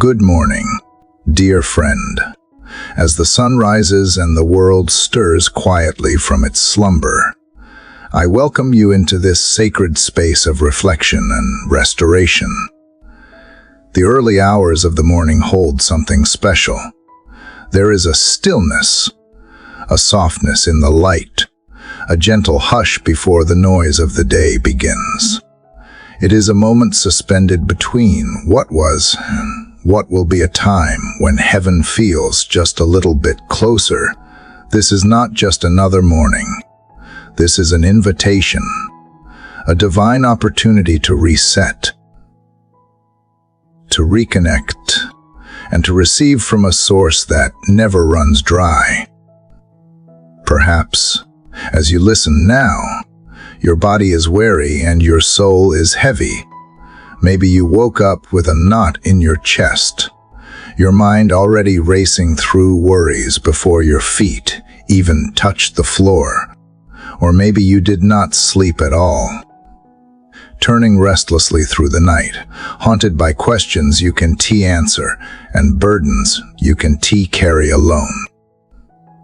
Good morning, dear friend. As the sun rises and the world stirs quietly from its slumber, I welcome you into this sacred space of reflection and restoration. The early hours of the morning hold something special. There is a stillness, a softness in the light, a gentle hush before the noise of the day begins. It is a moment suspended between what was and what will be, a time when heaven feels just a little bit closer. This is not just another morning. This is an invitation, a divine opportunity to reset, to reconnect, and to receive from a source that never runs dry. Perhaps, as you listen now, your body is weary and your soul is heavy. Maybe you woke up with a knot in your chest, your mind already racing through worries before your feet even touched the floor. Or maybe you did not sleep at all, turning restlessly through the night, haunted by questions you can answer and burdens you can carry alone.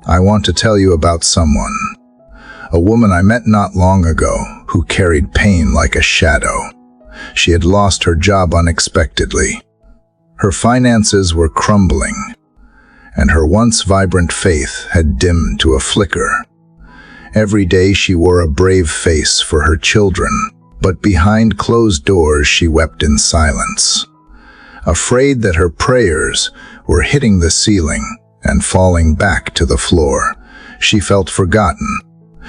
I want to tell you about someone, a woman I met not long ago who carried pain like a shadow. She had lost her job unexpectedly. Her finances were crumbling, and her once vibrant faith had dimmed to a flicker. Every day she wore a brave face for her children, but behind closed doors she wept in silence, afraid that her prayers were hitting the ceiling and falling back to the floor. She felt forgotten.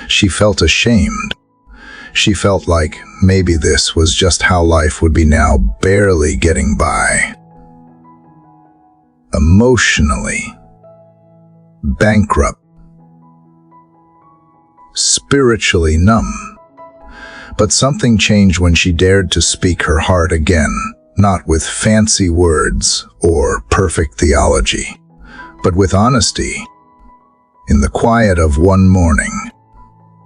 She felt ashamed. She felt like maybe this was just how life would be now, barely getting by. Emotionally bankrupt, spiritually numb. But something changed when she dared to speak her heart again, not with fancy words or perfect theology, but with honesty. In the quiet of one morning,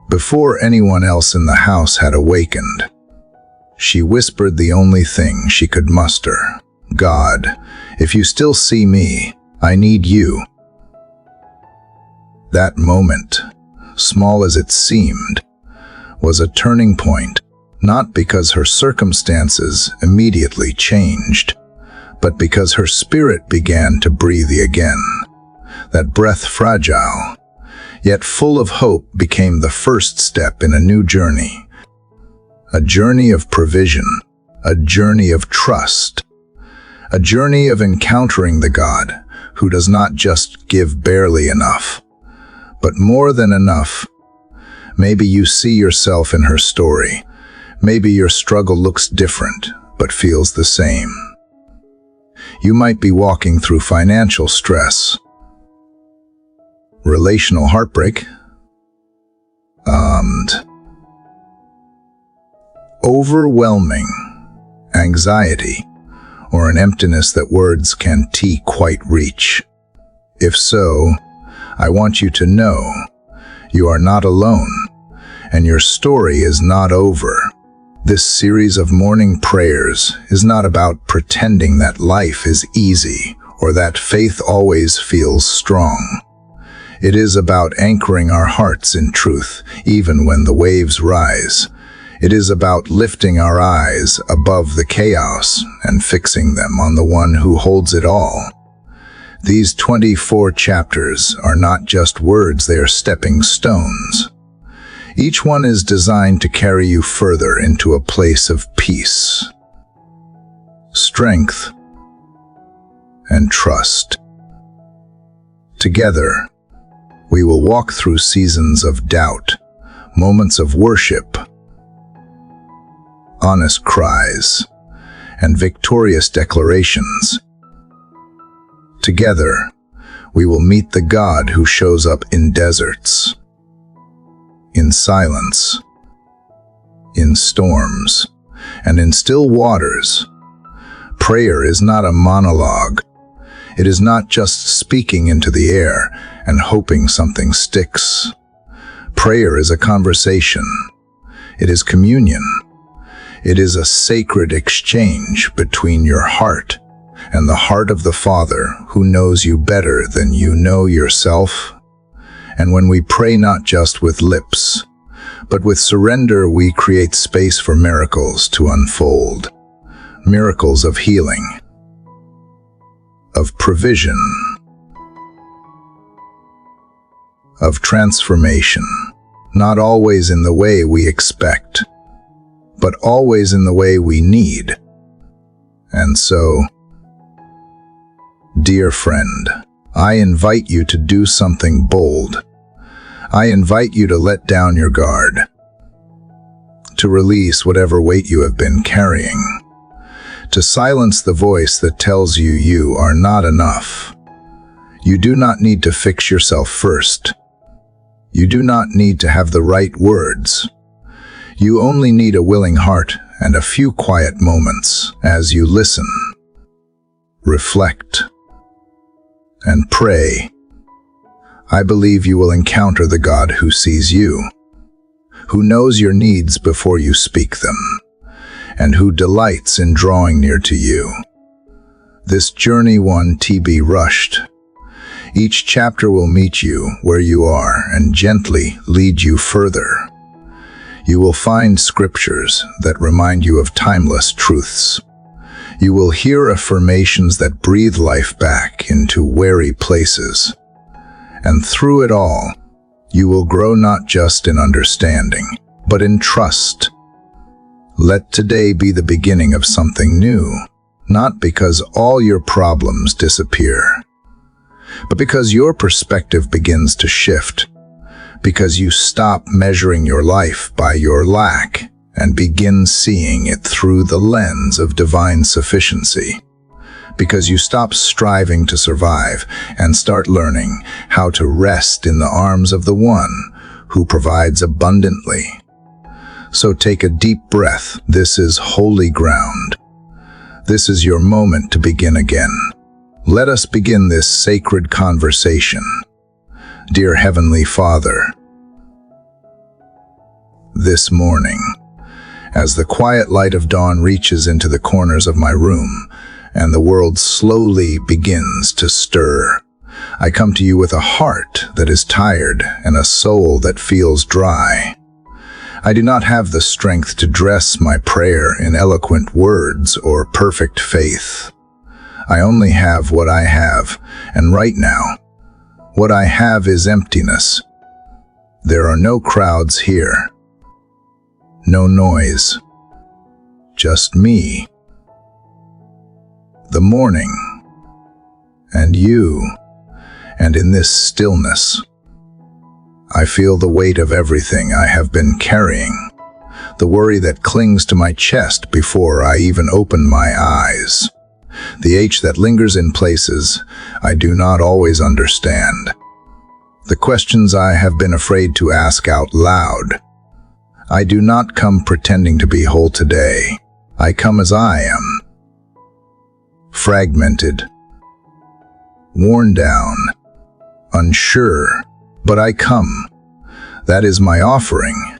before anyone else in the house had awakened, she whispered the only thing she could muster. "God, if you still see me, I need you." That moment, small as it seemed, was a turning point, not because her circumstances immediately changed, but because her spirit began to breathe again. That breath, fragile, yet full of hope, became the first step in a new journey. A journey of provision, a journey of trust, a journey of encountering the God who does not just give barely enough, but more than enough. Maybe you see yourself in her story. Maybe your struggle looks different, but feels the same. You might be walking through financial stress, relational heartbreak, and overwhelming anxiety, or an emptiness that words can't quite reach. If so, I want you to know you are not alone, and your story is not over. This series of morning prayers is not about pretending that life is easy or that faith always feels strong. It is about anchoring our hearts in truth, even when the waves rise. It is about lifting our eyes above the chaos and fixing them on the one who holds it all. These 24 chapters are not just words, they are stepping stones. Each one is designed to carry you further into a place of peace, strength, and trust. Together, we will walk through seasons of doubt, moments of worship, honest cries, and victorious declarations. Together, we will meet the God who shows up in deserts, in silence, in storms, and in still waters. Prayer is not a monologue. It is not just speaking into the air and hoping something sticks. Prayer is a conversation. It is communion. It is a sacred exchange between your heart and the heart of the Father who knows you better than you know yourself. And when we pray not just with lips, but with surrender, we create space for miracles to unfold. Miracles of healing, of provision, of transformation, not always in the way we expect, but always in the way we need. And so, dear friend, I invite you to do something bold. I invite you to let down your guard, to release whatever weight you have been carrying, to silence the voice that tells you you are not enough. You do not need to fix yourself first. You do not need to have the right words. You only need a willing heart and a few quiet moments as you listen, reflect, and pray. I believe you will encounter the God who sees you, who knows your needs before you speak them, and who delights in drawing near to you. This journey won't be rushed. Each chapter will meet you where you are and gently lead you further. You will find scriptures that remind you of timeless truths. You will hear affirmations that breathe life back into weary places. And through it all, you will grow not just in understanding, but in trust. Let today be the beginning of something new, not because all your problems disappear, but because your perspective begins to shift, because you stop measuring your life by your lack and begin seeing it through the lens of divine sufficiency, because you stop striving to survive and start learning how to rest in the arms of the one who provides abundantly. So take a deep breath. This is holy ground. This is your moment to begin again. Let us begin this sacred conversation. Dear Heavenly Father, this morning, as the quiet light of dawn reaches into the corners of my room and the world slowly begins to stir, I come to you with a heart that is tired and a soul that feels dry. I do not have the strength to dress my prayer in eloquent words or perfect faith. I only have what I have, and right now, what I have is emptiness. There are no crowds here, no noise, just me, the morning, and you, and in this stillness, I feel the weight of everything I have been carrying, the worry that clings to my chest before I even open my eyes, the ache that lingers in places I do not always understand, the questions I have been afraid to ask out loud. I do not come pretending to be whole today. I come as I am, fragmented, worn down, unsure, but I come. That is my offering.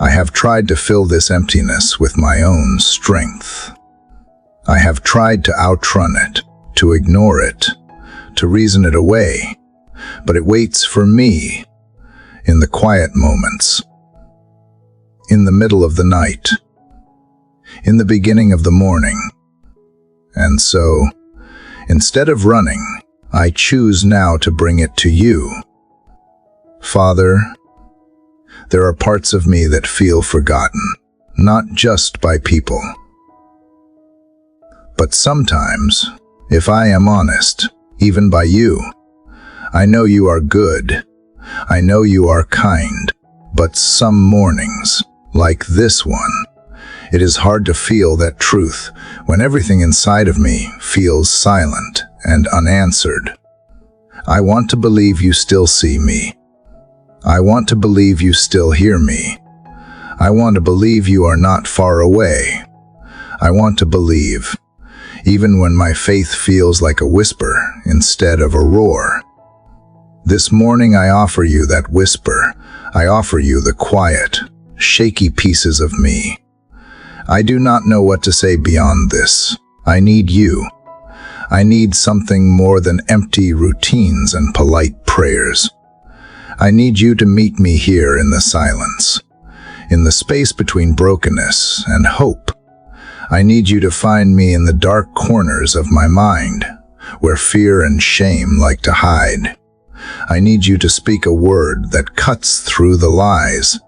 I have tried to fill this emptiness with my own strength. I have tried to outrun it, to ignore it, to reason it away, but it waits for me in the quiet moments, in the middle of the night, in the beginning of the morning. And so, instead of running, I choose now to bring it to you. Father, there are parts of me that feel forgotten, not just by people, but sometimes, if I am honest, even by you. I know you are good. I know you are kind, but some mornings, like this one, it is hard to feel that truth when everything inside of me feels silent and unanswered. I want to believe you still see me. I want to believe you still hear me. I want to believe you are not far away. I want to believe, even when my faith feels like a whisper instead of a roar. This morning I offer you that whisper. I offer you the quiet, shaky pieces of me. I do not know what to say beyond this. I need you. I need something more than empty routines and polite prayers. I need you to meet me here in the silence, in the space between brokenness and hope. I need you to find me in the dark corners of my mind, where fear and shame like to hide. I need you to speak a word that cuts through the lies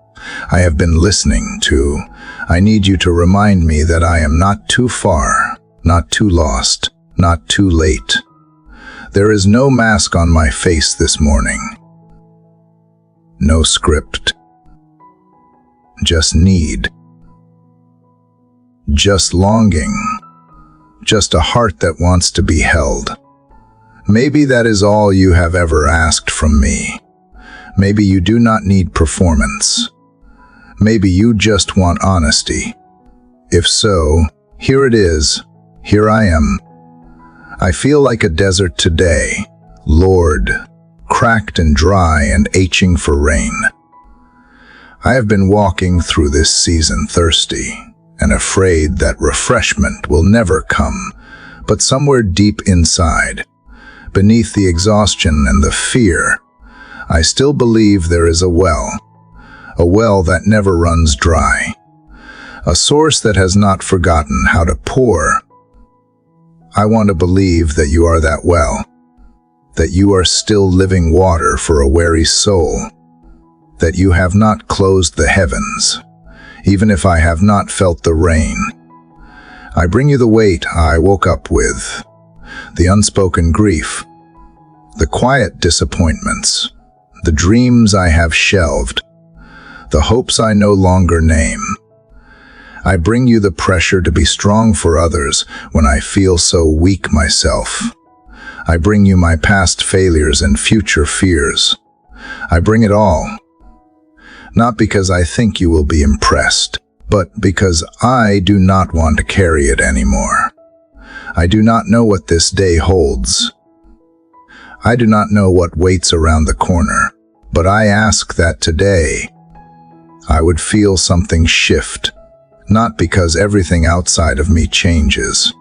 I have been listening to. I need you to remind me that I am not too far, not too lost, not too late. There is no mask on my face this morning. No script. Just need. Just longing. Just a heart that wants to be held. Maybe that is all you have ever asked from me. Maybe you do not need performance. Maybe you just want honesty. If so, here it is. Here I am. I feel like a desert today, Lord, cracked and dry and aching for rain. I have been walking through this season thirsty and afraid that refreshment will never come, but somewhere deep inside, beneath the exhaustion and the fear, I still believe there is a well that never runs dry, a source that has not forgotten how to pour. I want to believe that you are that well, that you are still living water for a weary soul, that you have not closed the heavens, even if I have not felt the rain. I bring you the weight I woke up with, the unspoken grief, the quiet disappointments, the dreams I have shelved, the hopes I no longer name. I bring you the pressure to be strong for others when I feel so weak myself. I bring you my past failures and future fears. I bring it all, not because I think you will be impressed, but because I do not want to carry it anymore. I do not know what this day holds. I do not know what waits around the corner, but I ask that today I would feel something shift, not because everything outside of me changes,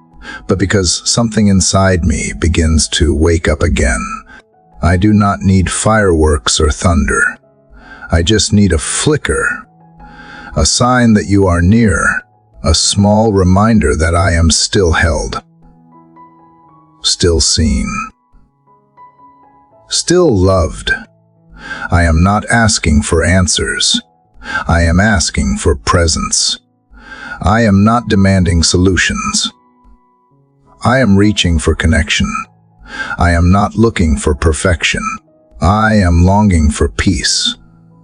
but because something inside me begins to wake up again. I do not need fireworks or thunder. I just need a flicker, a sign that you are near, a small reminder that I am still held, still seen, still loved. I am not asking for answers. I am asking for presence. I am not demanding solutions. I am reaching for connection. I am not looking for perfection. I am longing for peace.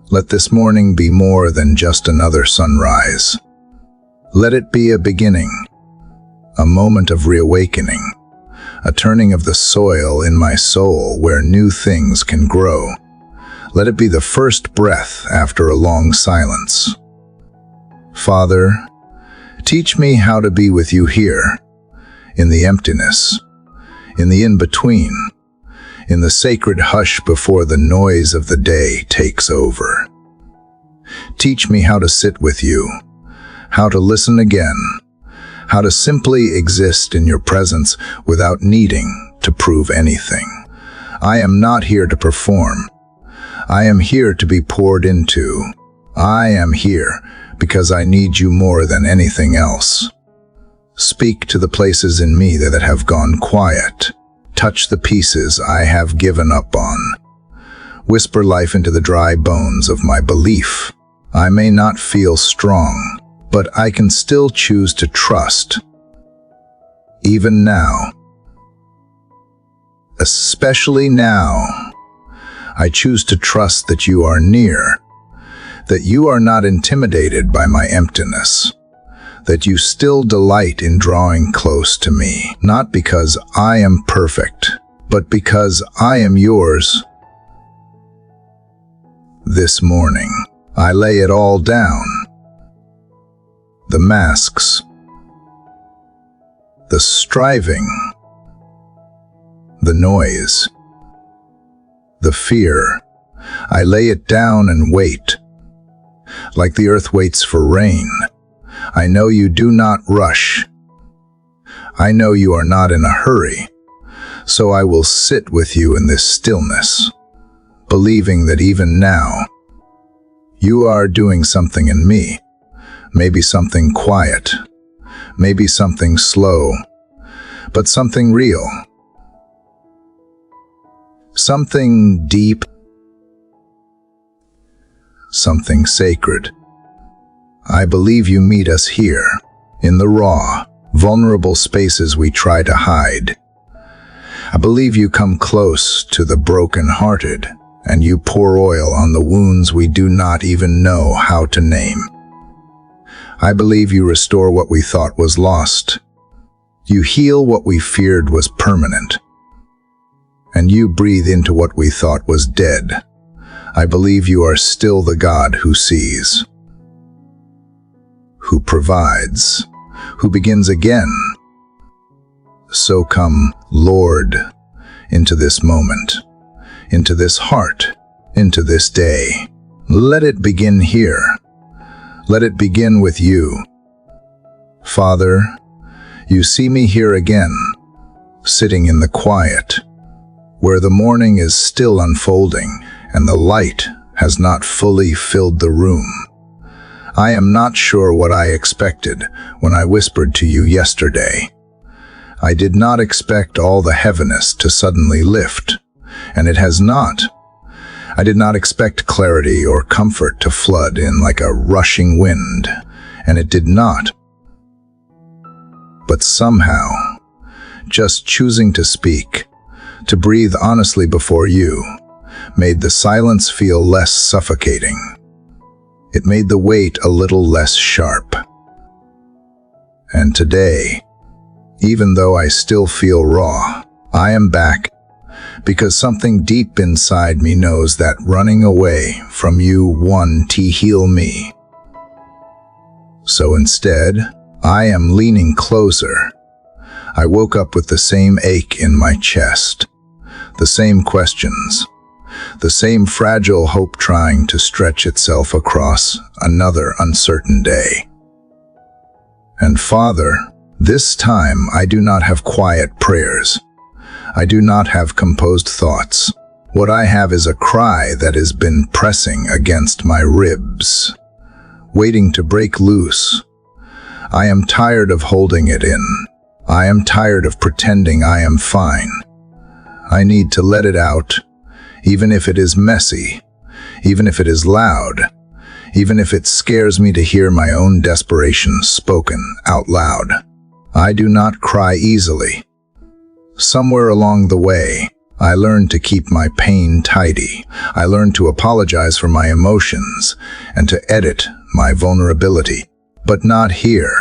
Let this morning be more than just another sunrise. Let it be a beginning, a moment of reawakening, a turning of the soil in my soul where new things can grow. Let it be the first breath after a long silence. Father, teach me how to be with you here, in the emptiness, in the in-between, in the sacred hush before the noise of the day takes over. Teach me how to sit with you, how to listen again, how to simply exist in your presence without needing to prove anything. I am not here to perform. I am here to be poured into. I am here because I need you more than anything else. Speak to the places in me that have gone quiet. Touch the pieces I have given up on. Whisper life into the dry bones of my belief. I may not feel strong, but I can still choose to trust. Even now. Especially now. I choose to trust that you are near, that you are not intimidated by my emptiness, that you still delight in drawing close to me, not because I am perfect, but because I am yours. This morning, I lay it all down. The masks, the striving, the noise, the fear. I lay it down and wait. Like the earth waits for rain. I know you do not rush. I know you are not in a hurry. So I will sit with you in this stillness, believing that even now, you are doing something in me, maybe something quiet, maybe something slow, but something real, something deep, something sacred. I believe you meet us here, in the raw, vulnerable spaces we try to hide. I believe you come close to the broken-hearted, and you pour oil on the wounds we do not even know how to name. I believe you restore what we thought was lost. You heal what we feared was permanent. And you breathe into what we thought was dead. I believe you are still the God who sees, who provides, who begins again. So come, Lord, into this moment, into this heart, into this day. Let it begin here. Let it begin with you. Father, you see me here again, sitting in the quiet, where the morning is still unfolding and the light has not fully filled the room. I am not sure what I expected when I whispered to you yesterday. I did not expect all the heaviness to suddenly lift, and it has not. I did not expect clarity or comfort to flood in like a rushing wind, and it did not. But somehow, just choosing to speak, to breathe honestly before you, made the silence feel less suffocating. It made the weight a little less sharp. And today, even though I still feel raw, I am back because something deep inside me knows that running away from you won't heal me. So instead, I am leaning closer. I woke up with the same ache in my chest, the same questions, the same fragile hope trying to stretch itself across another uncertain day. And Father, this time I do not have quiet prayers. I do not have composed thoughts. What I have is a cry that has been pressing against my ribs, waiting to break loose. I am tired of holding it in. I am tired of pretending I am fine. I need to let it out, even if it is messy, even if it is loud, even if it scares me to hear my own desperation spoken out loud. I do not cry easily. Somewhere along the way, I learned to keep my pain tidy. I learned to apologize for my emotions and to edit my vulnerability. But not here,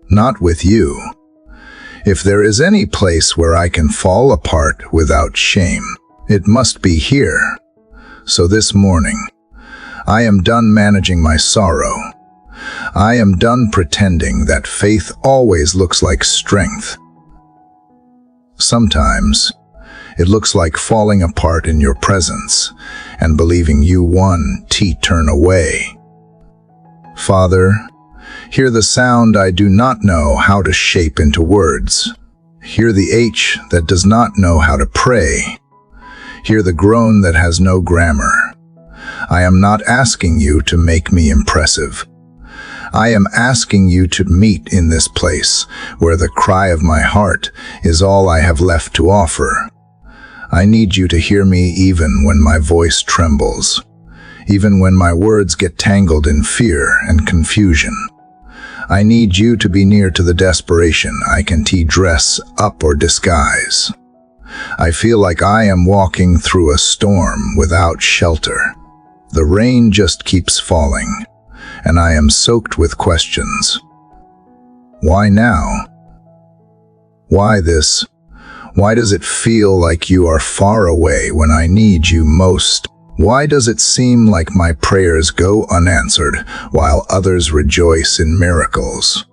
not with you. If there is any place where I can fall apart without shame, it must be here. So this morning, I am done managing my sorrow. I am done pretending that faith always looks like strength. Sometimes, it looks like falling apart in your presence and believing you won't turn away. Father, hear the sound I do not know how to shape into words. Hear the H that does not know how to pray. Hear the groan that has no grammar. I am not asking you to make me impressive. I am asking you to meet in this place where the cry of my heart is all I have left to offer. I need you to hear me even when my voice trembles, even when my words get tangled in fear and confusion. I need you to be near to the desperation I can dress up or disguise. I feel like I am walking through a storm without shelter. The rain just keeps falling, and I am soaked with questions. Why now? Why this? Why does it feel like you are far away when I need you most? Why does it seem like my prayers go unanswered while others rejoice in miracles?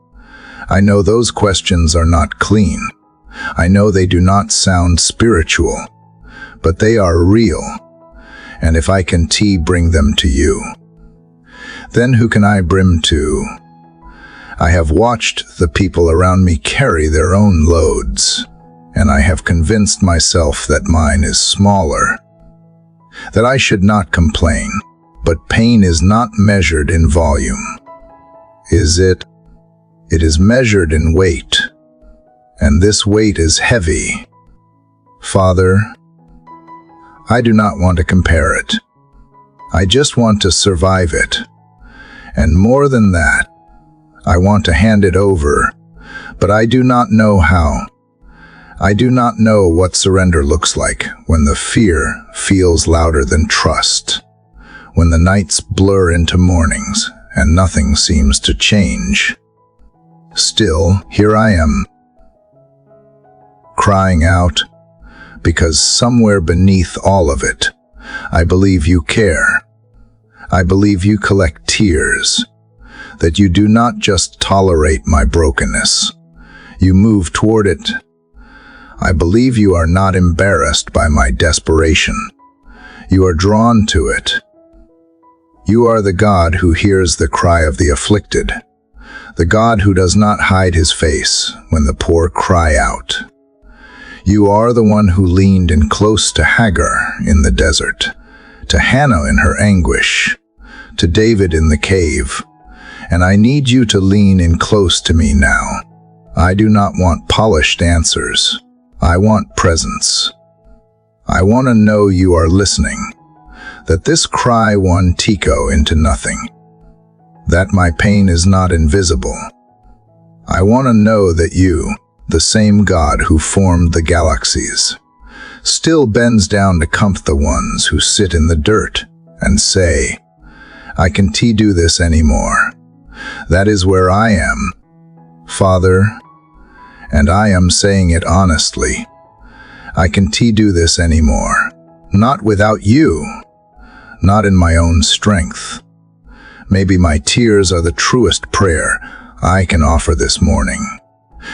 I know those questions are not clean. I know they do not sound spiritual, but they are real. And if I can bring them to you, then who can I bring to? I have watched the people around me carry their own loads, and I have convinced myself that mine is smaller, that I should not complain. But pain is not measured in volume, is it? It is measured in weight, and this weight is heavy. Father, I do not want to compare it. I just want to survive it. And more than that, I want to hand it over, but I do not know how. I do not know what surrender looks like when the fear feels louder than trust, when the nights blur into mornings and nothing seems to change. Still, here I am, crying out, because somewhere beneath all of it, I believe you care. I believe you collect tears, that you do not just tolerate my brokenness. You move toward it. I believe you are not embarrassed by my desperation. You are drawn to it. You are the God who hears the cry of the afflicted, the God who does not hide his face when the poor cry out. You are the one who leaned in close to Hagar in the desert, to Hannah in her anguish, to David in the cave, and I need you to lean in close to me now. I do not want polished answers. I want presence. I want to know you are listening, that this cry won't echo into nothing, that my pain is not invisible. I want to know that you, the same God who formed the galaxies, still bends down to comfort the ones who sit in the dirt and say, I can't do this anymore. That is where I am, Father, and I am saying it honestly. I can't do this anymore. Not without you, not in my own strength. Maybe my tears are the truest prayer I can offer this morning.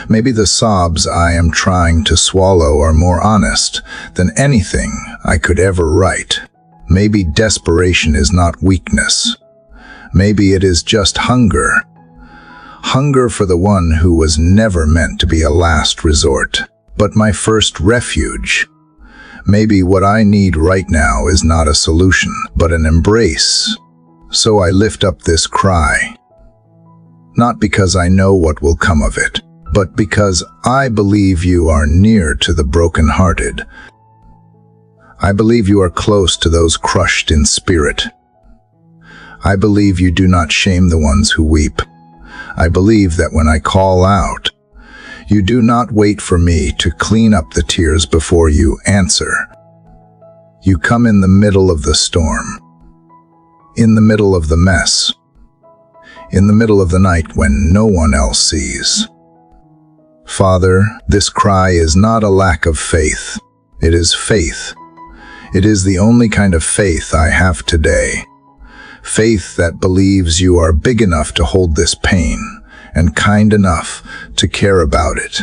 Maybe the sobs I am trying to swallow are more honest than anything I could ever write. Maybe desperation is not weakness. Maybe it is just hunger. Hunger for the one who was never meant to be a last resort, but my first refuge. Maybe what I need right now is not a solution, but an embrace. So I lift up this cry, not because I know what will come of it, but because I believe you are near to the brokenhearted. I believe you are close to those crushed in spirit. I believe you do not shame the ones who weep. I believe that when I call out, you do not wait for me to clean up the tears before you answer. You come in the middle of the storm, in the middle of the mess, in the middle of the night when no one else sees. Father, this cry is not a lack of faith. It is faith. It is the only kind of faith I have today. Faith that believes you are big enough to hold this pain and kind enough to care about it.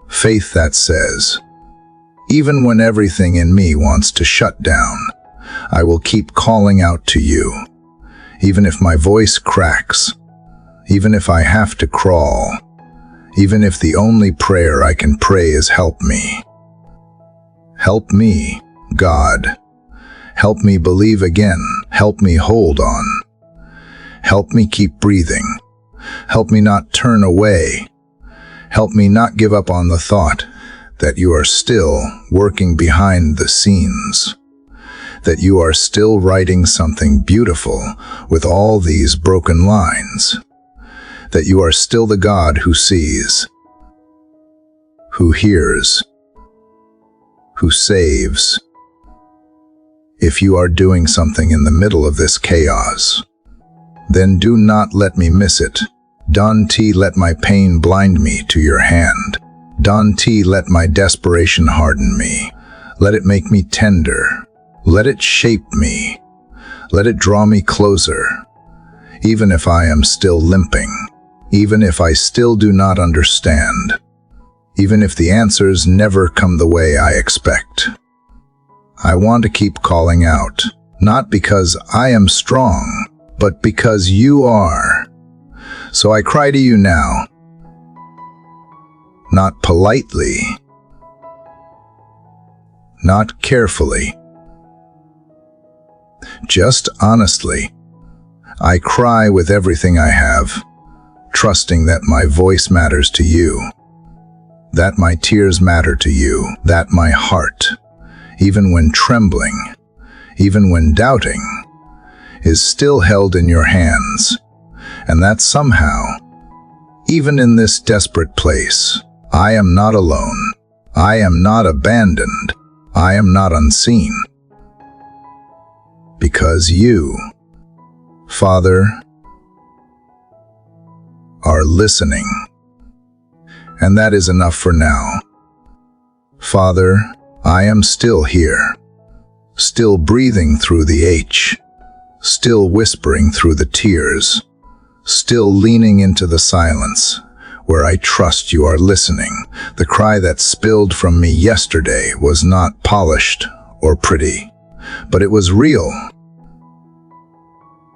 Faith that says, even when everything in me wants to shut down, I will keep calling out to you, even if my voice cracks, even if I have to crawl, even if the only prayer I can pray is help me. Help me, God. Help me believe again. Help me hold on. Help me keep breathing. Help me not turn away. Help me not give up on the thought that you are still working behind the scenes, that you are still writing something beautiful with all these broken lines, that you are still the God who sees, who hears, who saves. If you are doing something in the middle of this chaos, then do not let me miss it. Don't let my pain blind me to your hand. Don't let my desperation harden me. Let it make me tender. Let it shape me. Let it draw me closer. Even if I am still limping, even if I still do not understand, even if the answers never come the way I expect. I want to keep calling out, not because I am strong, but because you are. So I cry to you now, not politely, not carefully. Just honestly, I cry with everything I have, trusting that my voice matters to you, that my tears matter to you, that my heart, even when trembling, even when doubting, is still held in your hands, and that somehow, even in this desperate place, I am not alone, I am not abandoned, I am not unseen. Because you, Father, are listening. And that is enough for now. Father, I am still here, still breathing through the H, still whispering through the tears, still leaning into the silence, where I trust you are listening. The cry that spilled from me yesterday was not polished or pretty, but it was real.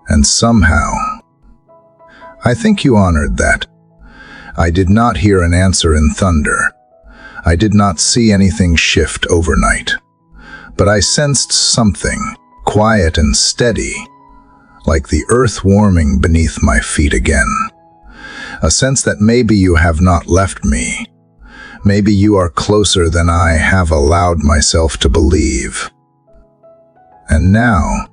And somehow, I think you honored that. I did not hear an answer in thunder. I did not see anything shift overnight. But I sensed something, quiet and steady, like the earth warming beneath my feet again. A sense that maybe you have not left me. Maybe you are closer than I have allowed myself to believe. And now,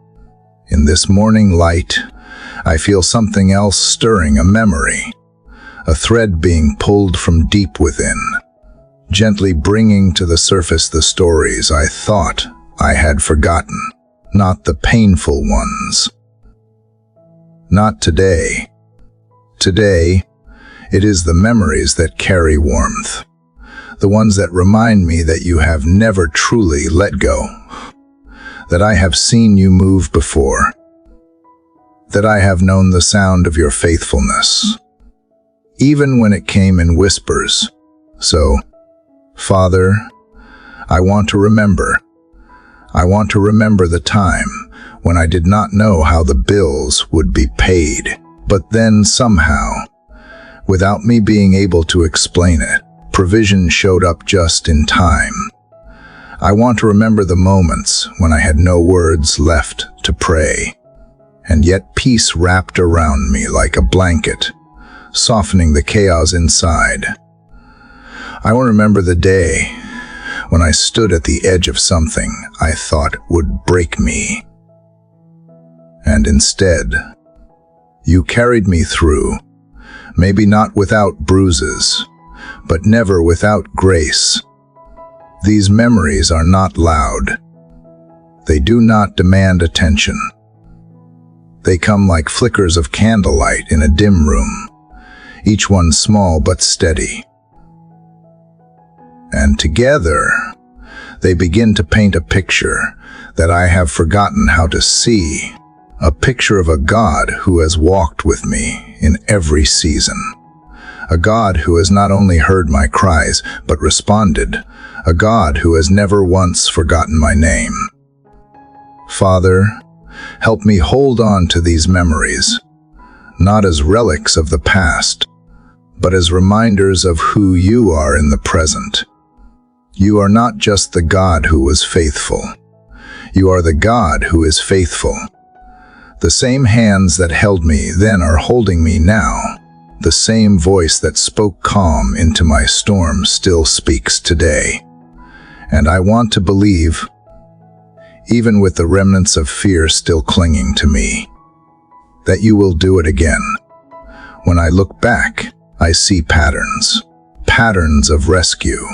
in this morning light, I feel something else stirring, a memory, a thread being pulled from deep within, gently bringing to the surface the stories I thought I had forgotten, not the painful ones. Not today. Today, it is the memories that carry warmth, the ones that remind me that you have never truly let go, that I have seen you move before, that I have known the sound of your faithfulness, even when it came in whispers. So, Father, I want to remember. I want to remember the time when I did not know how the bills would be paid, but then somehow, without me being able to explain it, provision showed up just in time. I want to remember the moments when I had no words left to pray, and yet peace wrapped around me like a blanket, softening the chaos inside. I want to remember the day when I stood at the edge of something I thought would break me. And instead, you carried me through, maybe not without bruises, but never without grace. These memories are not loud. They do not demand attention. They come like flickers of candlelight in a dim room, each one small but steady. And together, they begin to paint a picture that I have forgotten how to see, a picture of a God who has walked with me in every season, a God who has not only heard my cries, but responded, a God who has never once forgotten my name. Father, help me hold on to these memories, not as relics of the past, but as reminders of who you are in the present. You are not just the God who was faithful. You are the God who is faithful. The same hands that held me then are holding me now. The same voice that spoke calm into my storm still speaks today. And I want to believe, even with the remnants of fear still clinging to me, that you will do it again. When I look back, I see patterns. Patterns of rescue.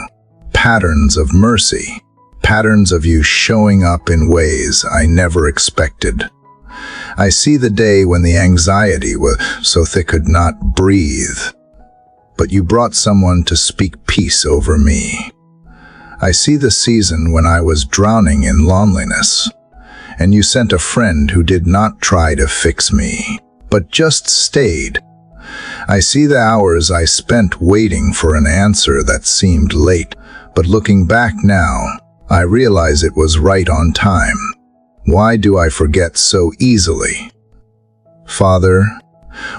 Patterns of mercy. Patterns of you showing up in ways I never expected. I see the day when the anxiety was so thick I could not breathe, but you brought someone to speak peace over me. I see the season when I was drowning in loneliness, and you sent a friend who did not try to fix me, but just stayed. I see the hours I spent waiting for an answer that seemed late, but looking back now, I realize it was right on time. Why do I forget so easily? Father,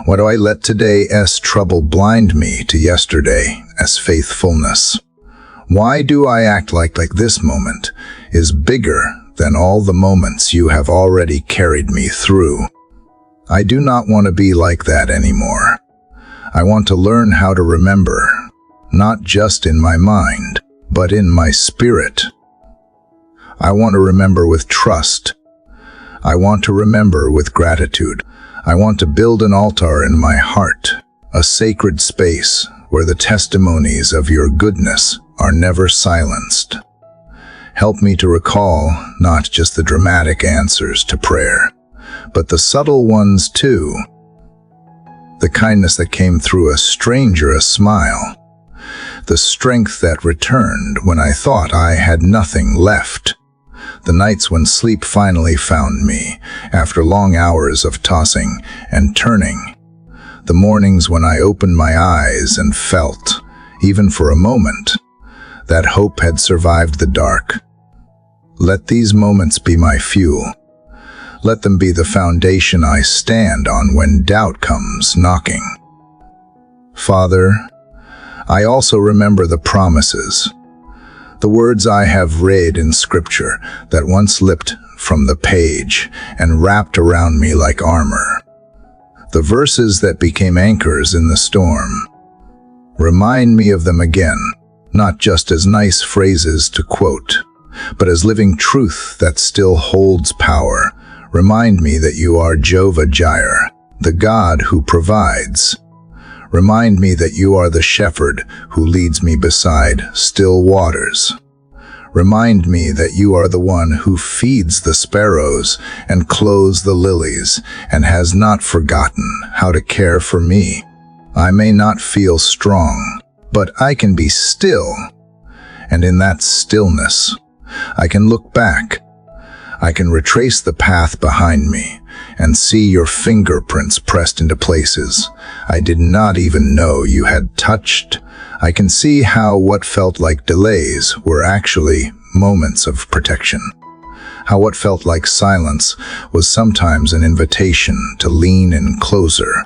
why do I let today's trouble blind me to yesterday's faithfulness? Why do I act like this moment is bigger than all the moments you have already carried me through. I do not want to be like that anymore. I want to learn how to remember, not just in my mind, but in my spirit. I want to remember with trust. I want to remember with gratitude. I want to build an altar in my heart, a sacred space where the testimonies of your goodness are never silenced. Help me to recall not just the dramatic answers to prayer, but the subtle ones too. The kindness that came through a stranger, a smile. The strength that returned when I thought I had nothing left. The nights when sleep finally found me, after long hours of tossing and turning. The mornings when I opened my eyes and felt, even for a moment, that hope had survived the dark. Let these moments be my fuel. Let them be the foundation I stand on when doubt comes knocking. Father, I also remember the promises, the words I have read in Scripture that once slipped from the page and wrapped around me like armor. The verses that became anchors in the storm. Remind me of them again, not just as nice phrases to quote, but as living truth that still holds power. Remind me that you are Jehovah Jireh, the God who provides. Remind me that you are the shepherd who leads me beside still waters. Remind me that you are the one who feeds the sparrows and clothes the lilies and has not forgotten how to care for me. I may not feel strong, but I can be still. And in that stillness, I can look back. I can retrace the path behind me and see your fingerprints pressed into places I did not even know you had touched. I can see how what felt like delays were actually moments of protection. How what felt like silence was sometimes an invitation to lean in closer.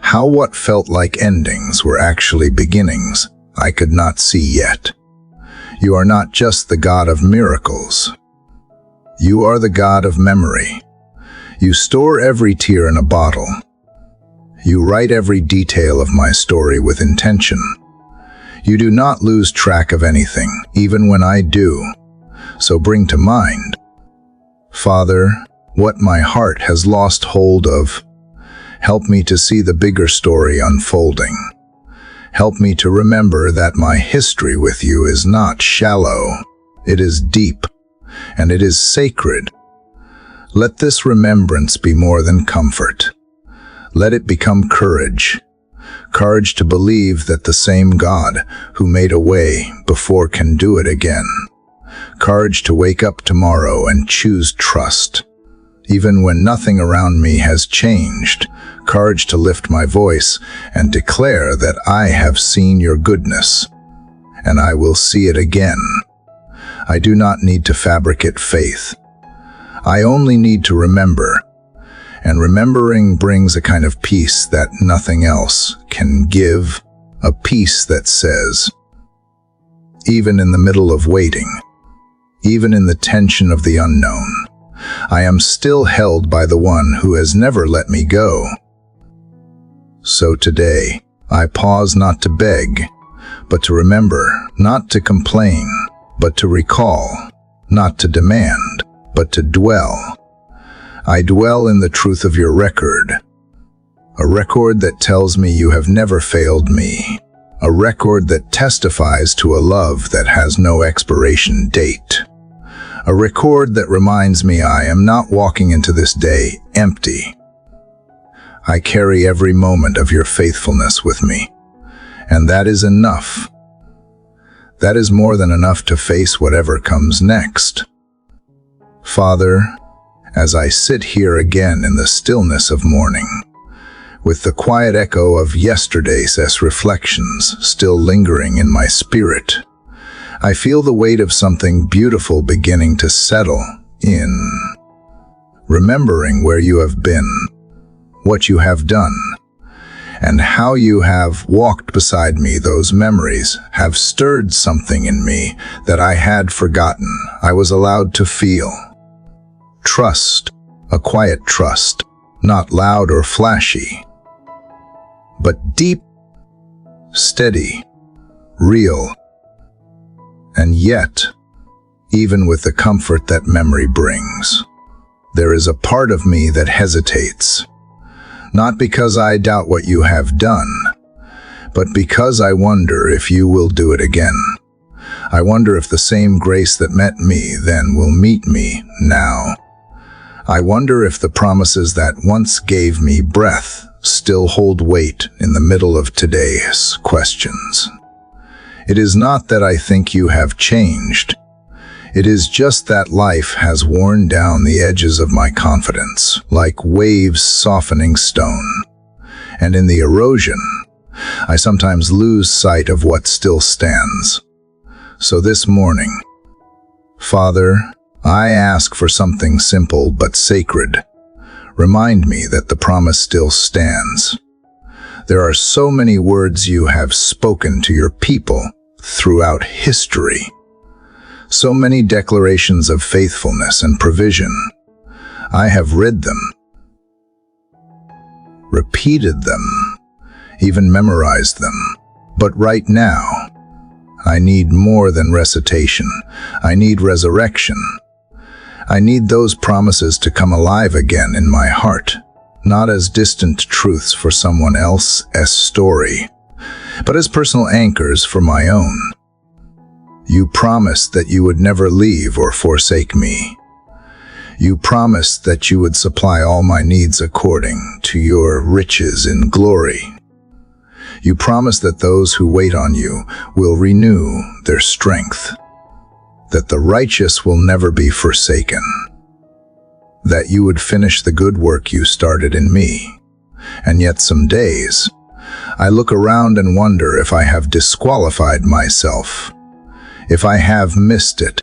How what felt like endings were actually beginnings I could not see yet. You are not just the God of miracles. You are the God of memory. You store every tear in a bottle. You write every detail of my story with intention. You do not lose track of anything, even when I do. So bring to mind, Father, what my heart has lost hold of. Help me to see the bigger story unfolding. Help me to remember that my history with you is not shallow. It is deep, and it is sacred. Let this remembrance be more than comfort. Let it become courage. Courage to believe that the same God who made a way before can do it again. Courage to wake up tomorrow and choose trust. Even when nothing around me has changed. Courage to lift my voice and declare that I have seen your goodness, and I will see it again. I do not need to fabricate faith. I only need to remember, and remembering brings a kind of peace that nothing else can give, a peace that says, even in the middle of waiting, even in the tension of the unknown, I am still held by the one who has never let me go. So today, I pause not to beg, but to remember, not to complain, but to recall, not to demand, but to dwell. I dwell in the truth of your record, a record that tells me you have never failed me, a record that testifies to a love that has no expiration date, a record that reminds me I am not walking into this day empty. I carry every moment of your faithfulness with me, and that is enough. That is more than enough to face whatever comes next. Father, as I sit here again in the stillness of morning, with the quiet echo of yesterday's reflections still lingering in my spirit, I feel the weight of something beautiful beginning to settle in. Remembering where you have been, what you have done, and how you have walked beside me. Those memories have stirred something in me that I had forgotten I was allowed to feel. Trust, a quiet trust, not loud or flashy, but deep, steady, real. And yet, even with the comfort that memory brings, there is a part of me that hesitates. Not because I doubt what you have done, but because I wonder if you will do it again. I wonder if the same grace that met me then will meet me now. I wonder if the promises that once gave me breath still hold weight in the middle of today's questions. It is not that I think you have changed. It is just that life has worn down the edges of my confidence, like waves softening stone. And in the erosion, I sometimes lose sight of what still stands. So this morning, Father, I ask for something simple but sacred. Remind me that the promise still stands. There are so many words you have spoken to your people throughout history. So many declarations of faithfulness and provision. I have read them, repeated them, even memorized them. But right now, I need more than recitation. I need resurrection. I need those promises to come alive again in my heart, not as distant truths for someone else's story, but as personal anchors for my own. You promised that you would never leave or forsake me. You promised that you would supply all my needs according to your riches in glory. You promised that those who wait on you will renew their strength, that the righteous will never be forsaken, that you would finish the good work you started in me. And yet some days, I look around and wonder if I have disqualified myself, if I have missed it,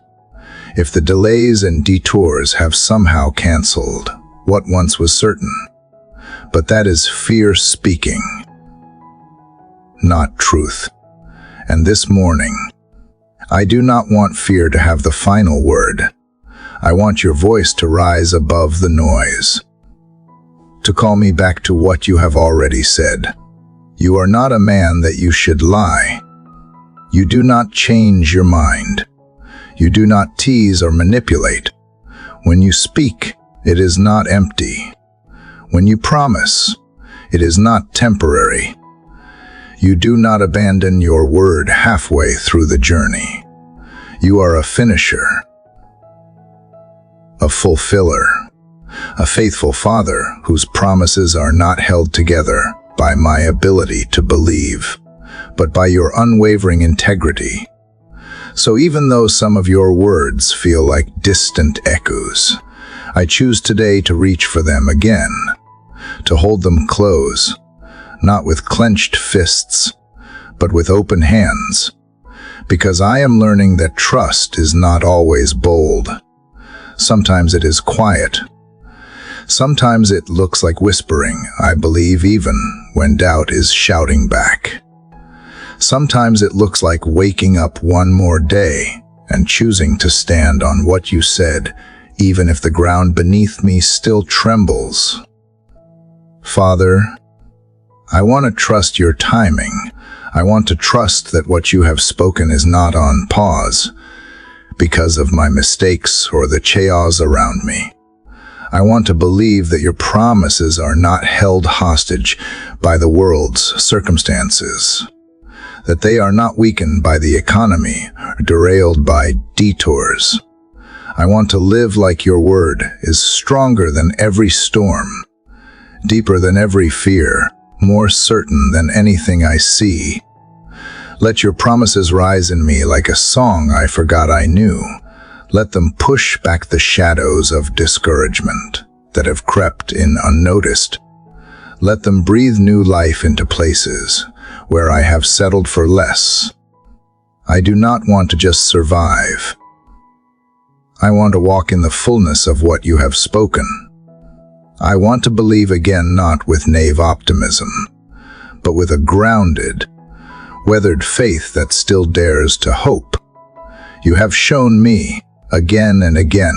if the delays and detours have somehow canceled what once was certain. But that is fear speaking, not truth. And this morning, I do not want fear to have the final word. I want your voice to rise above the noise, to call me back to what you have already said. You are not a man that you should lie. You do not change your mind. You do not tease or manipulate. When you speak, it is not empty. When you promise, it is not temporary. You do not abandon your word halfway through the journey. You are a finisher, a fulfiller, a faithful Father whose promises are not held together by my ability to believe, but by your unwavering integrity. So even though some of your words feel like distant echoes, I choose today to reach for them again, to hold them close, not with clenched fists, but with open hands, because I am learning that trust is not always bold. Sometimes it is quiet. Sometimes it looks like whispering, I believe, even when doubt is shouting back. Sometimes it looks like waking up one more day and choosing to stand on what you said, even if the ground beneath me still trembles. Father, I want to trust your timing. I want to trust that what you have spoken is not on pause because of my mistakes or the chaos around me. I want to believe that your promises are not held hostage by the world's circumstances, that they are not weakened by the economy or derailed by detours. I want to live like your word is stronger than every storm, deeper than every fear, more certain than anything I see. Let your promises rise in me like a song I forgot I knew. Let them push back the shadows of discouragement that have crept in unnoticed. Let them breathe new life into places where I have settled for less. I do not want to just survive. I want to walk in the fullness of what you have spoken. I want to believe again, not with naive optimism, but with a grounded, weathered faith that still dares to hope. You have shown me, again and again,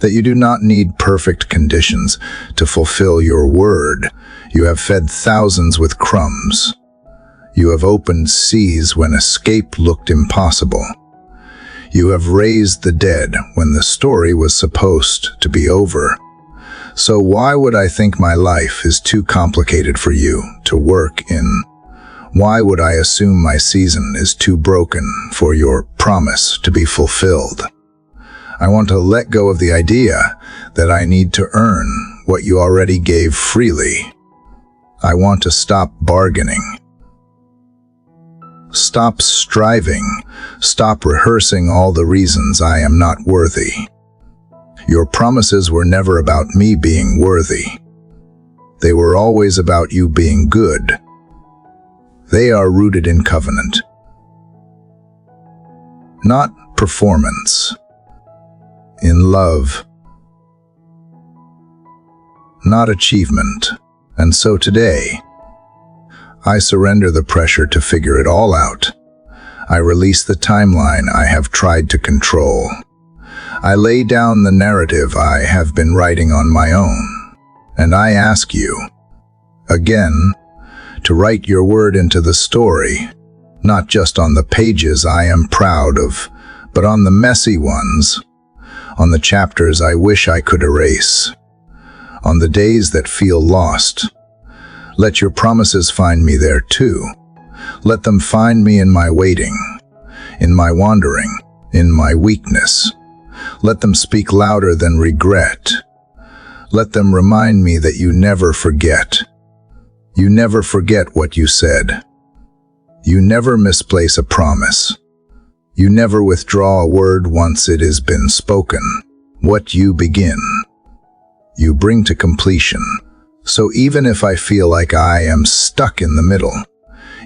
that you do not need perfect conditions to fulfill your word. You have fed thousands with crumbs. You have opened seas when escape looked impossible. You have raised the dead when the story was supposed to be over. So why would I think my life is too complicated for you to work in? Why would I assume my season is too broken for your promise to be fulfilled? I want to let go of the idea that I need to earn what you already gave freely. I want to stop bargaining. Stop striving. Stop rehearsing all the reasons I am not worthy. Your promises were never about me being worthy. They were always about you being good. They are rooted in covenant, not performance, in love, not achievement. And so today, I surrender the pressure to figure it all out. I release the timeline I have tried to control. I lay down the narrative I have been writing on my own. And I ask you, again, to write your word into the story, not just on the pages I am proud of, but on the messy ones, on the chapters I wish I could erase, on the days that feel lost. Let your promises find me there too. Let them find me in my waiting, in my wandering, in my weakness. Let them speak louder than regret. Let them remind me that you never forget. You never forget what you said. You never misplace a promise. You never withdraw a word once it has been spoken. What you begin, you bring to completion. So even if I feel like I am stuck in the middle,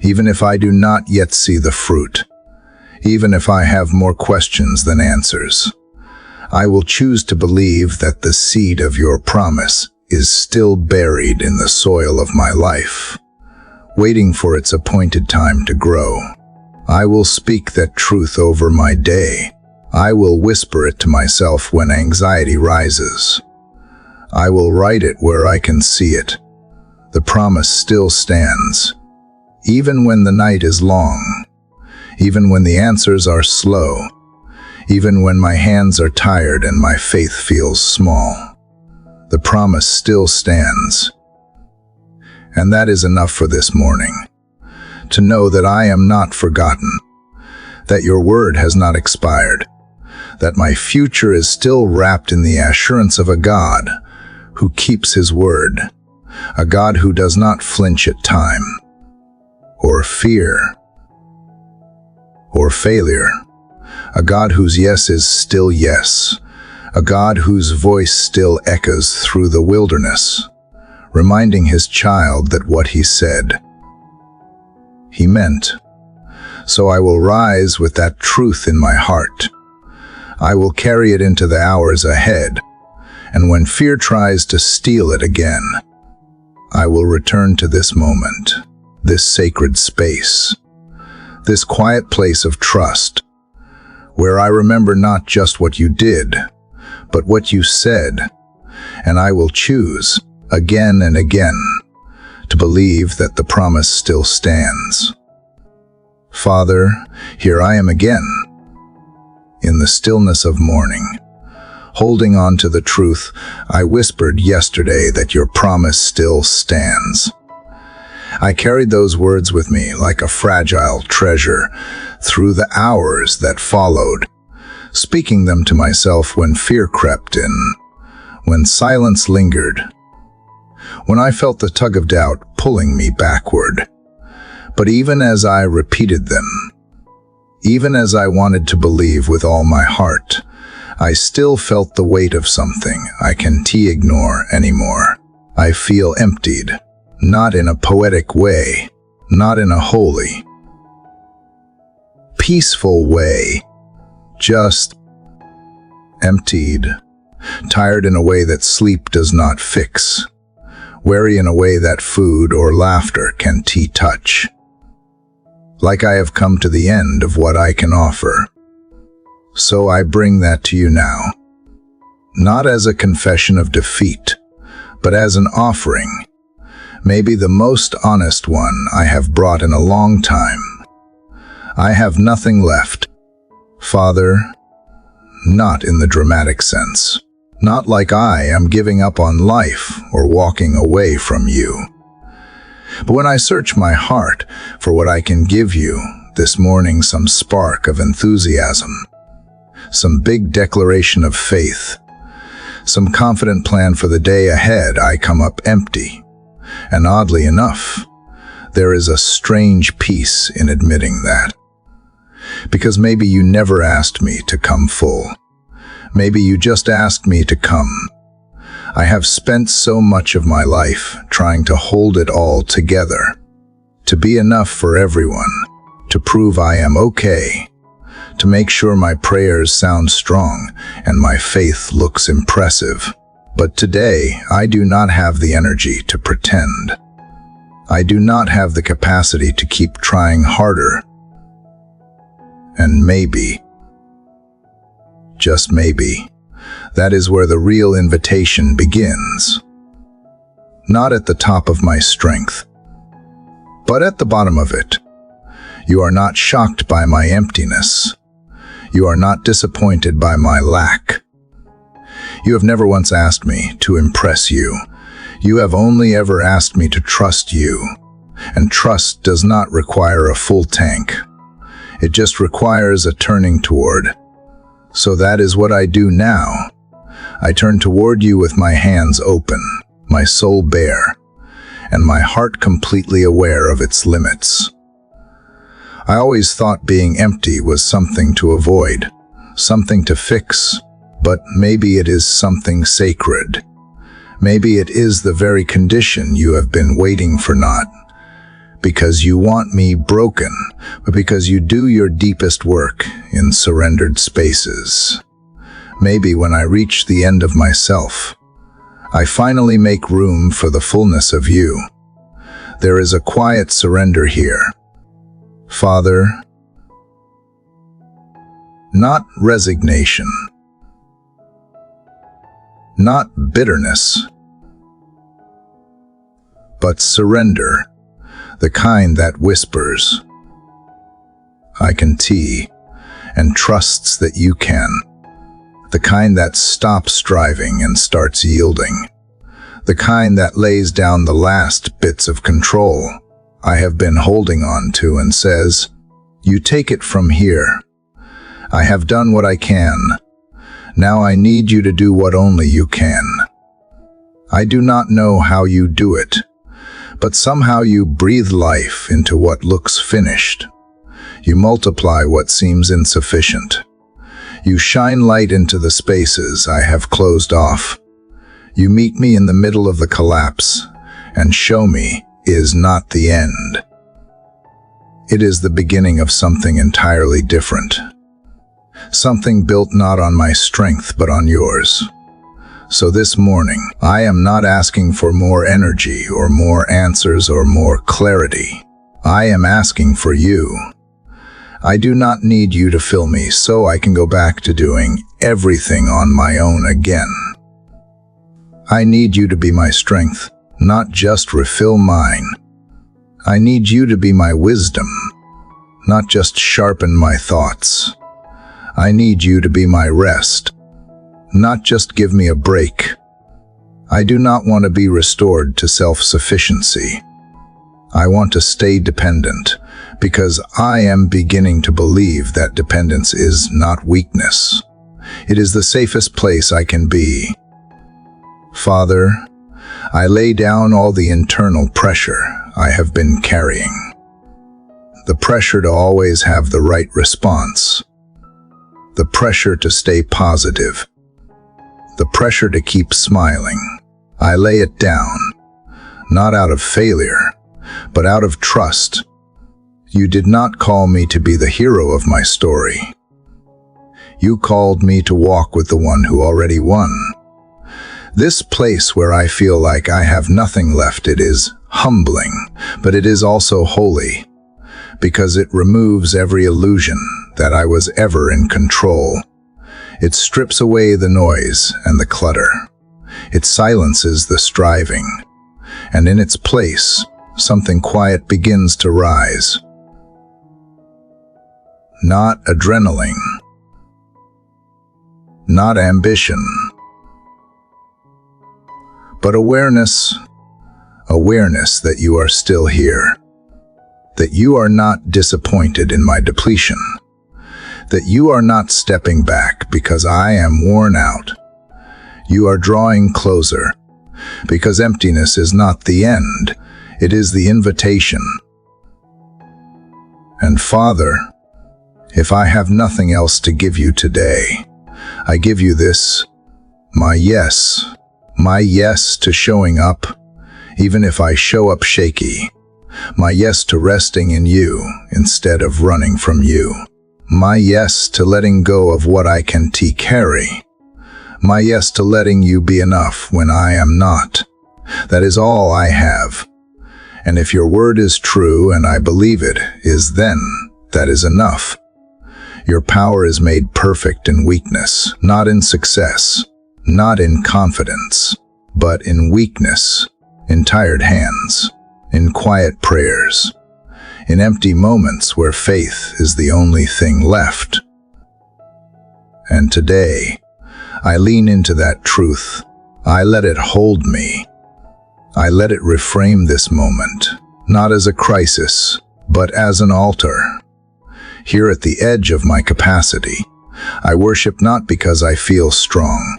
even if I do not yet see the fruit, even if I have more questions than answers, I will choose to believe that the seed of your promise is still buried in the soil of my life, waiting for its appointed time to grow. I will speak that truth over my day. I will whisper it to myself when anxiety rises. I will write it where I can see it. The promise still stands, even when the night is long, even when the answers are slow, even when my hands are tired and my faith feels small. The promise still stands. And that is enough for this morning, to know that I am not forgotten, that your word has not expired, that my future is still wrapped in the assurance of a God who keeps his word, a God who does not flinch at time, or fear, or failure, a God whose yes is still yes, a God whose voice still echoes through the wilderness, reminding his child that what he said, he meant. So I will rise with that truth in my heart. I will carry it into the hours ahead, and when fear tries to steal it again, I will return to this moment, this sacred space, this quiet place of trust, where I remember not just what you did, but what you said, and I will choose, again and again, to believe that the promise still stands. Father, here I am again, in the stillness of morning, holding on to the truth I whispered yesterday that your promise still stands. I carried those words with me like a fragile treasure through the hours that followed, speaking them to myself when fear crept in, when silence lingered, when I felt the tug of doubt pulling me backward. But even as I repeated them, even as I wanted to believe with all my heart, I still felt the weight of something I can't ignore anymore. I feel emptied, not in a poetic way, not in a holy, peaceful way, just emptied, tired in a way that sleep does not fix, weary in a way that food or laughter can touch. Like I have come to the end of what I can offer. So I bring that to you now, not as a confession of defeat, but as an offering, maybe the most honest one I have brought in a long time. I have nothing left, Father, not in the dramatic sense, not like I am giving up on life or walking away from you. But when I search my heart for what I can give you this morning, some spark of enthusiasm, some big declaration of faith, some confident plan for the day ahead, I come up empty. And oddly enough, there is a strange peace in admitting that. Because maybe you never asked me to come full. Maybe you just asked me to come. I have spent so much of my life trying to hold it all together, to be enough for everyone, to prove I am okay, to make sure my prayers sound strong and my faith looks impressive. But today, I do not have the energy to pretend. I do not have the capacity to keep trying harder. And maybe, just maybe, that is where the real invitation begins. Not at the top of my strength, but at the bottom of it. You are not shocked by my emptiness. You are not disappointed by my lack. You have never once asked me to impress you. You have only ever asked me to trust you. And trust does not require a full tank. It just requires a turning toward. So that is what I do now. I turn toward you with my hands open, my soul bare, and my heart completely aware of its limits. I always thought being empty was something to avoid, something to fix, but maybe it is something sacred. Maybe it is the very condition you have been waiting for, not because you want me broken, but because you do your deepest work in surrendered spaces. Maybe when I reach the end of myself, I finally make room for the fullness of you. There is a quiet surrender here. Father, not resignation, not bitterness, but surrender, the kind that whispers, I can and trusts that you can, the kind that stops striving and starts yielding, the kind that lays down the last bits of control I have been holding on to and says, you take it from here. I have done what I can. Now I need you to do what only you can. I do not know how you do it, but somehow you breathe life into what looks finished. You multiply what seems insufficient. You shine light into the spaces I have closed off. You meet me in the middle of the collapse and show me is not the end. It is the beginning of something entirely different. Something built not on my strength but on yours. So this morning, I am not asking for more energy or more answers or more clarity. I am asking for you. I do not need you to fill me so I can go back to doing everything on my own again. I need you to be my strength, not just refill mine. I need you to be my wisdom, not just sharpen my thoughts. I need you to be my rest, not just give me a break. I do not want to be restored to self-sufficiency. I want to stay dependent, because I am beginning to believe that dependence is not weakness. It is the safest place I can be. Father, I lay down all the internal pressure I have been carrying. The pressure to always have the right response. The pressure to stay positive. The pressure to keep smiling. I lay it down, not out of failure, but out of trust. You did not call me to be the hero of my story. You called me to walk with the one who already won. This place where I feel like I have nothing left, it is humbling, but it is also holy, because it removes every illusion that I was ever in control. It strips away the noise and the clutter. It silences the striving, and in its place, something quiet begins to rise. Not adrenaline, not ambition, but awareness that you are still here, that you are not disappointed in my depletion, that you are not stepping back because I am worn out. You are drawing closer, because emptiness is not the end, it is the invitation. And Father, if I have nothing else to give you today, I give you this, my yes to showing up, even if I show up shaky, my yes to resting in you instead of running from you, my yes to letting go of what I can carry, my yes to letting you be enough when I am not. That is all I have. And if your word is true and I believe it is, then that is enough. Your power is made perfect in weakness, not in success, not in confidence, but in weakness, in tired hands, in quiet prayers, in empty moments where faith is the only thing left. And today, I lean into that truth. I let it hold me. I let it reframe this moment, not as a crisis, but as an altar. Here at the edge of my capacity, I worship not because I feel strong,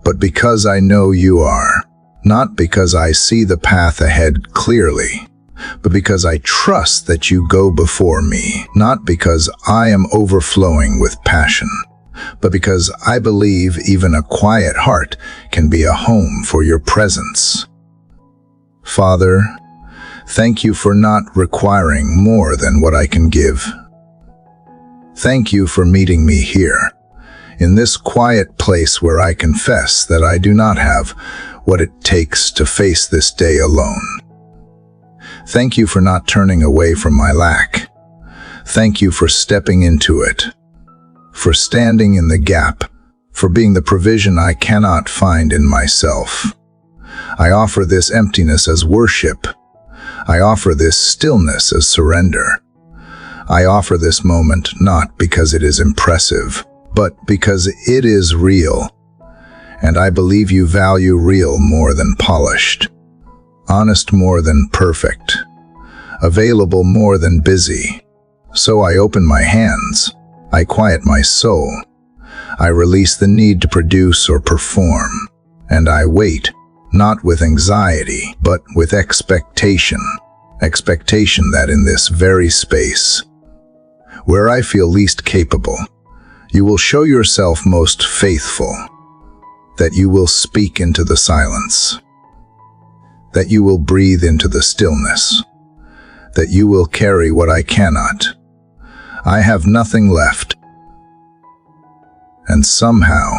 but because I know you are, not because I see the path ahead clearly, but because I trust that you go before me, not because I am overflowing with passion, but because I believe even a quiet heart can be a home for your presence. Father, thank you for not requiring more than what I can give. Thank you for meeting me here, in this quiet place where I confess that I do not have what it takes to face this day alone. Thank you for not turning away from my lack. Thank you for stepping into it, for standing in the gap, for being the provision I cannot find in myself. I offer this emptiness as worship. I offer this stillness as surrender. I offer this moment not because it is impressive, but because it is real. And I believe you value real more than polished, honest more than perfect, available more than busy. So I open my hands, I quiet my soul, I release the need to produce or perform, and I wait, not with anxiety, but with expectation that in this very space, where I feel least capable, you will show yourself most faithful, that you will speak into the silence, that you will breathe into the stillness, that you will carry what I cannot. I have nothing left. And somehow,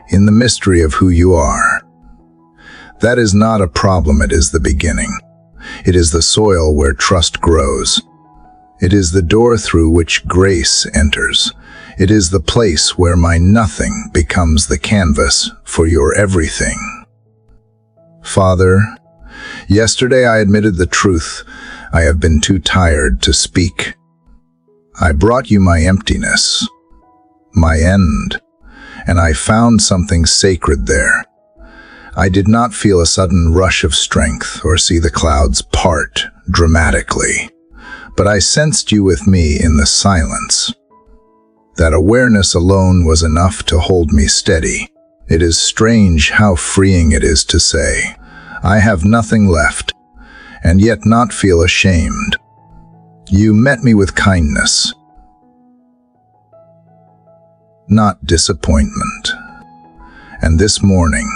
in the mystery of who you are, that is not a problem, it is the beginning. It is the soil where trust grows. It is the door through which grace enters. It is the place where my nothing becomes the canvas for your everything. Father, yesterday I admitted the truth. I have been too tired to speak. I brought you my emptiness, my end, and I found something sacred there. I did not feel a sudden rush of strength or see the clouds part dramatically, but I sensed you with me in the silence. That awareness alone was enough to hold me steady. It is strange how freeing it is to say, I have nothing left, and yet not feel ashamed. You met me with kindness, not disappointment. And this morning,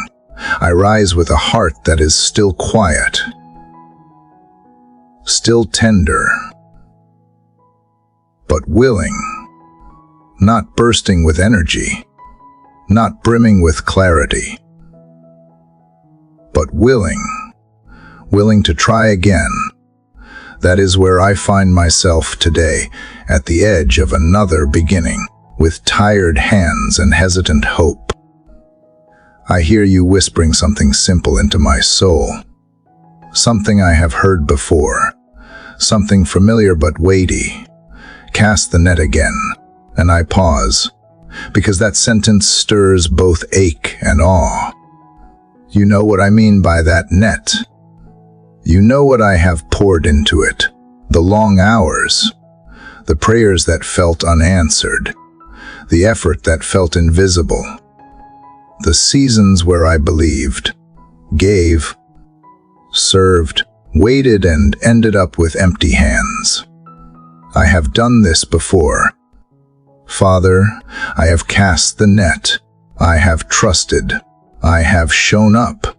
I rise with a heart that is still quiet, still tender, but willing, not bursting with energy, not brimming with clarity, but willing to try again. That is where I find myself today, at the edge of another beginning, with tired hands and hesitant hope. I hear you whispering something simple into my soul, something I have heard before, something familiar but weighty. Cast the net again, and I pause, because that sentence stirs both ache and awe. You know what I mean by that net. You know what I have poured into it, the long hours, the prayers that felt unanswered, the effort that felt invisible, the seasons where I believed, gave, served, waited, and ended up with empty hands. I have done this before. Father, I have cast the net. I have trusted. I have shown up.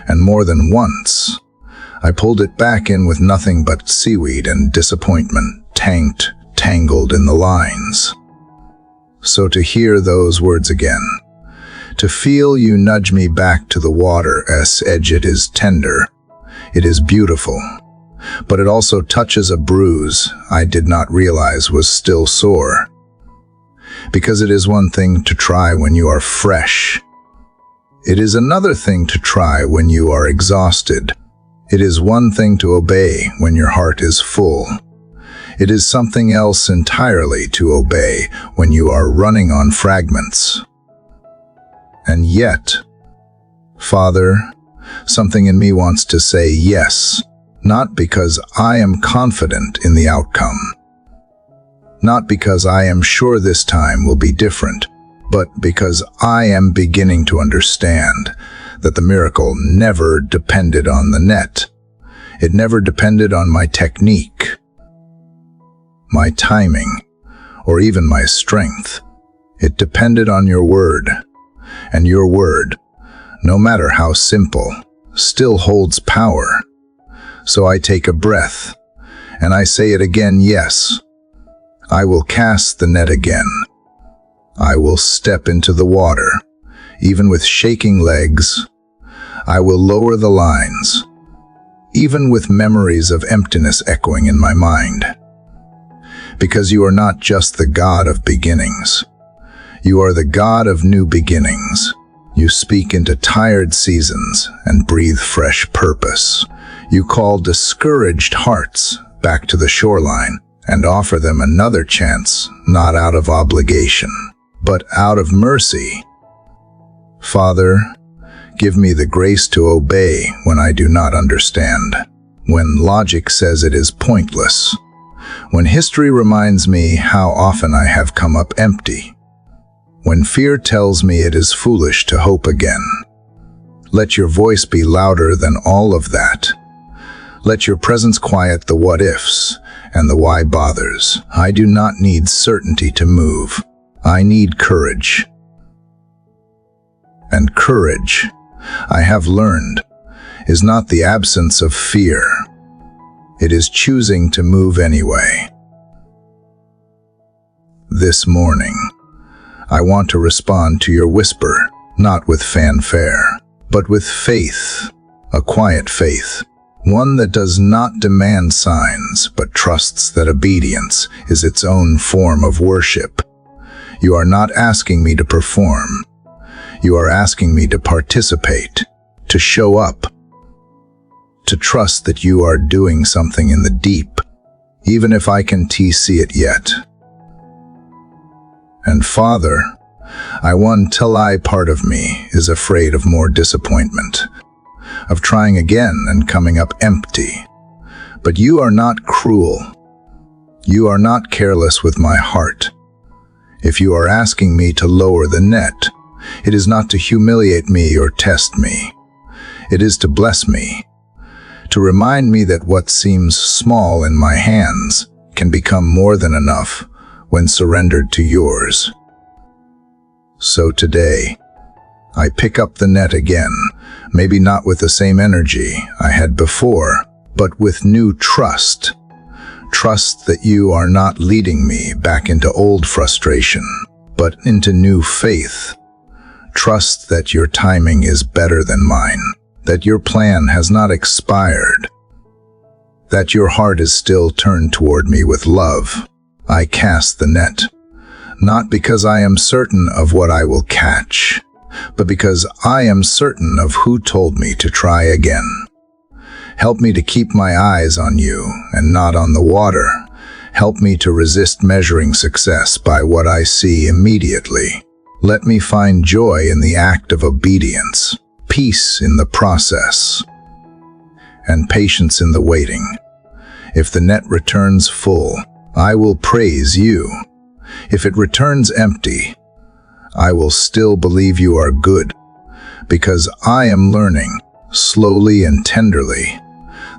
And more than once, I pulled it back in with nothing but seaweed and disappointment tangled in the lines. So to hear those words again, to feel you nudge me back to the water's edge, it is tender, it is beautiful, but it also touches a bruise I did not realize was still sore. Because it is one thing to try when you are fresh. It is another thing to try when you are exhausted. It is one thing to obey when your heart is full. It is something else entirely to obey when you are running on fragments. And yet, Father, something in me wants to say yes, not because I am confident in the outcome, not because I am sure this time will be different, but because I am beginning to understand that the miracle never depended on the net. It never depended on my technique, my timing, or even my strength. It depended on your word. And your word, no matter how simple, still holds power. So I take a breath, and I say it again, yes. I will cast the net again. I will step into the water, even with shaking legs. I will lower the lines, even with memories of emptiness echoing in my mind. Because you are not just the God of beginnings. You are the God of new beginnings. You speak into tired seasons and breathe fresh purpose. You call discouraged hearts back to the shoreline and offer them another chance, not out of obligation, but out of mercy. Father, give me the grace to obey when I do not understand, when logic says it is pointless, when history reminds me how often I have come up empty, when fear tells me it is foolish to hope again. Let your voice be louder than all of that. Let your presence quiet the what-ifs and the why bothers. I do not need certainty to move. I need courage. And courage, I have learned, is not the absence of fear. It is choosing to move anyway. This morning, I want to respond to your whisper, not with fanfare, but with faith, a quiet faith, one that does not demand signs, but trusts that obedience is its own form of worship. You are not asking me to perform. You are asking me to participate, to show up, to trust that you are doing something in the deep, even if I can't see it yet. And Father, I until part of me is afraid of more disappointment, of trying again and coming up empty. But you are not cruel. You are not careless with my heart. If you are asking me to lower the net, it is not to humiliate me or test me. It is to bless me, to remind me that what seems small in my hands can become more than enough when surrendered to yours. So today, I pick up the net again, maybe not with the same energy I had before, but with new trust. Trust that you are not leading me back into old frustration, but into new faith. Trust that your timing is better than mine, that your plan has not expired, that your heart is still turned toward me with love. I cast the net, not because I am certain of what I will catch, but because I am certain of who told me to try again. Help me to keep my eyes on you and not on the water. Help me to resist measuring success by what I see immediately. Let me find joy in the act of obedience, peace in the process, and patience in the waiting. If the net returns full, I will praise you. If it returns empty, I will still believe you are good, because I am learning, slowly and tenderly,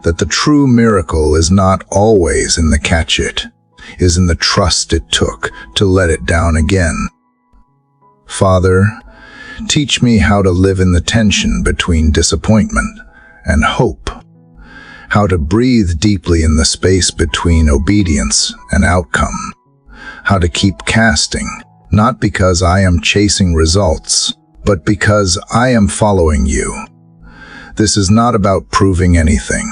that the true miracle is not always in the catch it, is in the trust it took to let it down again. Father, teach me how to live in the tension between disappointment and hope, how to breathe deeply in the space between obedience and outcome, how to keep casting, not because I am chasing results, but because I am following you. This is not about proving anything.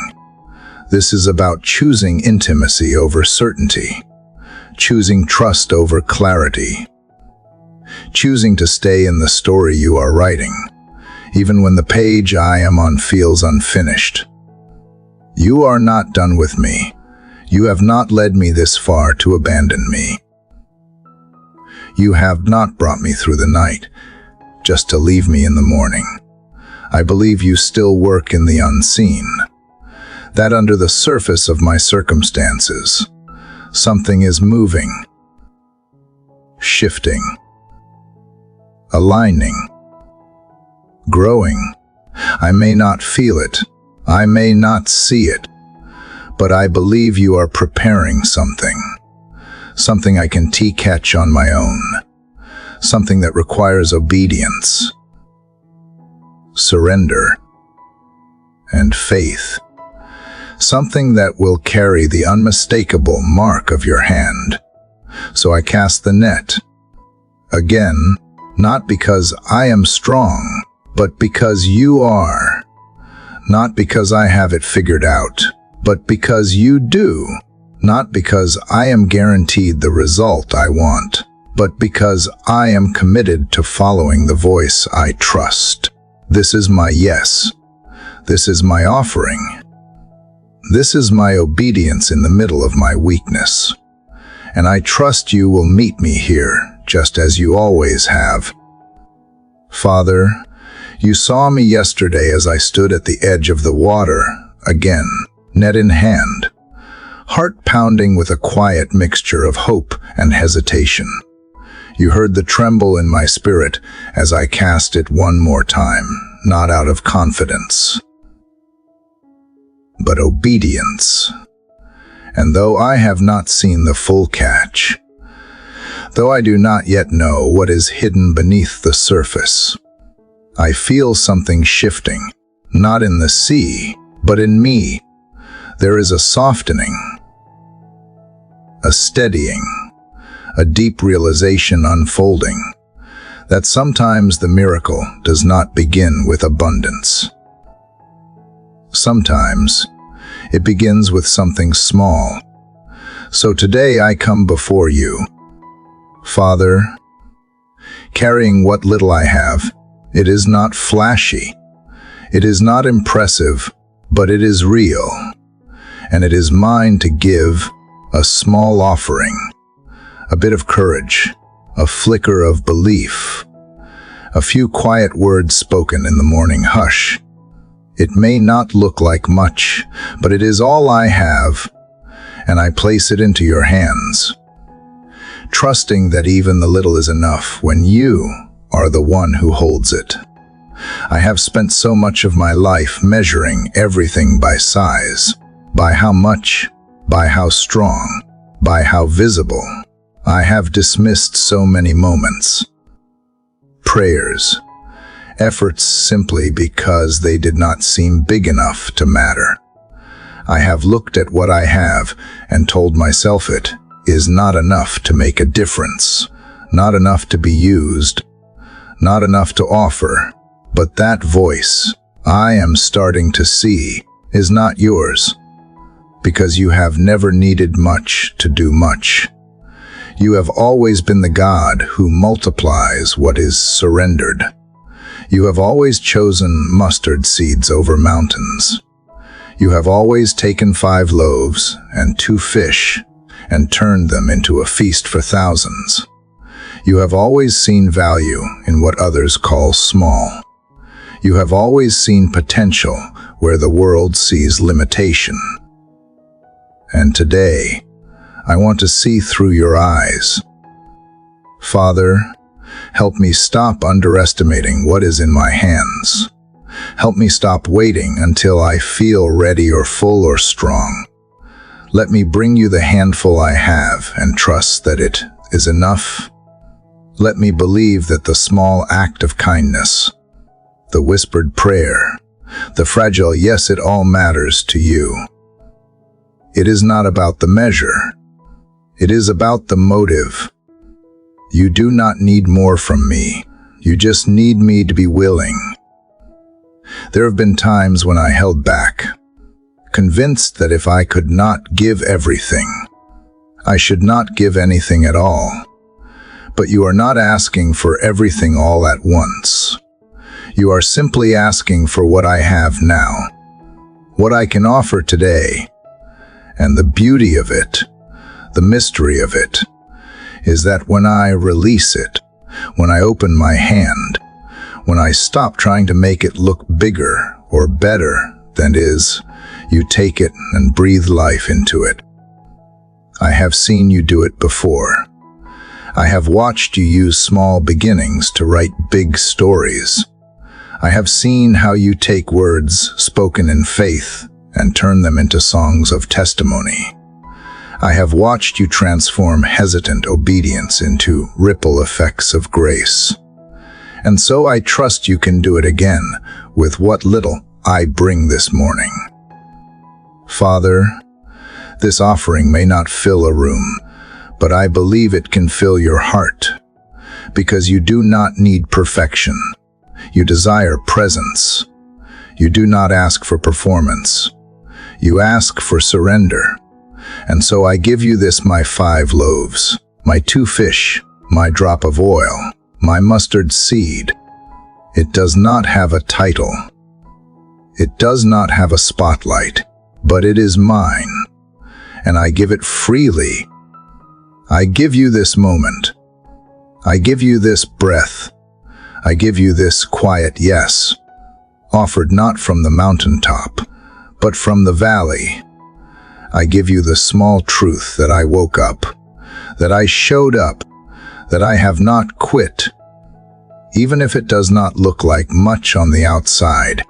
This is about choosing intimacy over certainty, choosing trust over clarity, choosing to stay in the story you are writing, even when the page I am on feels unfinished. You are not done with me. You have not led me this far to abandon me. You have not brought me through the night, just to leave me in the morning. I believe you still work in the unseen, that under the surface of my circumstances, something is moving, shifting, aligning, growing. I may not feel it, I may not see it, but I believe you are preparing something I can catch on my own, something that requires obedience, surrender, and faith, something that will carry the unmistakable mark of your hand. So I cast the net, again, not because I am strong, but because you are. Not because I have it figured out, but because you do. Not because I am guaranteed the result I want, but because I am committed to following the voice I trust. This is my yes. This is my offering. This is my obedience in the middle of my weakness. And I trust you will meet me here, just as you always have. Father, you saw me yesterday as I stood at the edge of the water, again, net in hand, heart pounding with a quiet mixture of hope and hesitation. You heard the tremble in my spirit as I cast it one more time, not out of confidence, but obedience. And though I have not seen the full catch, though I do not yet know what is hidden beneath the surface, I feel something shifting, not in the sea, but in me. There is a softening, a steadying, a deep realization unfolding, that sometimes the miracle does not begin with abundance. Sometimes it begins with something small. So today I come before you, Father, carrying what little I have. It is not flashy, it is not impressive, but it is real, and it is mine to give, a small offering, a bit of courage, a flicker of belief, a few quiet words spoken in the morning hush. It may not look like much, but it is all I have, and I place it into your hands, trusting that even the little is enough when you are the one who holds it. I have spent so much of my life measuring everything by size, by how much, by how strong, by how visible. I have dismissed so many moments, prayers, efforts simply because they did not seem big enough to matter. I have looked at what I have and told myself it is not enough to make a difference, not enough to be used, not enough to offer. But that voice, I am starting to see is not yours, because you have never needed much to do much. You have always been the God who multiplies what is surrendered. You have always chosen mustard seeds over mountains. You have always taken 5 loaves and 2 fish and turned them into a feast for thousands. You have always seen value in what others call small. You have always seen potential where the world sees limitation. And today, I want to see through your eyes. Father, help me stop underestimating what is in my hands. Help me stop waiting until I feel ready or full or strong. Let me bring you the handful I have and trust that it is enough. Let me believe that the small act of kindness, the whispered prayer, the fragile yes, it all matters to you. It is not about the measure. It is about the motive. You do not need more from me. You just need me to be willing. There have been times when I held back, convinced that if I could not give everything, I should not give anything at all. But you are not asking for everything all at once. You are simply asking for what I have now, what I can offer today. And the beauty of it, the mystery of it, is that when I release it, when I open my hand, when I stop trying to make it look bigger or better than it is, you take it and breathe life into it. I have seen you do it before. I have watched you use small beginnings to write big stories. I have seen how you take words spoken in faith and turn them into songs of testimony. I have watched you transform hesitant obedience into ripple effects of grace. And so I trust you can do it again with what little I bring this morning. Father, this offering may not fill a room, but I believe it can fill your heart, because you do not need perfection. You desire presence. You do not ask for performance. You ask for surrender. And so I give you this, my 5 loaves, my 2 fish, my drop of oil, my mustard seed. It does not have a title. It does not have a spotlight, but it is mine, and I give it freely. I give you this moment. I give you this breath. I give you this quiet yes, offered not from the mountaintop, but from the valley. I give you the small truth that I woke up, that I showed up, that I have not quit, even if it does not look like much on the outside.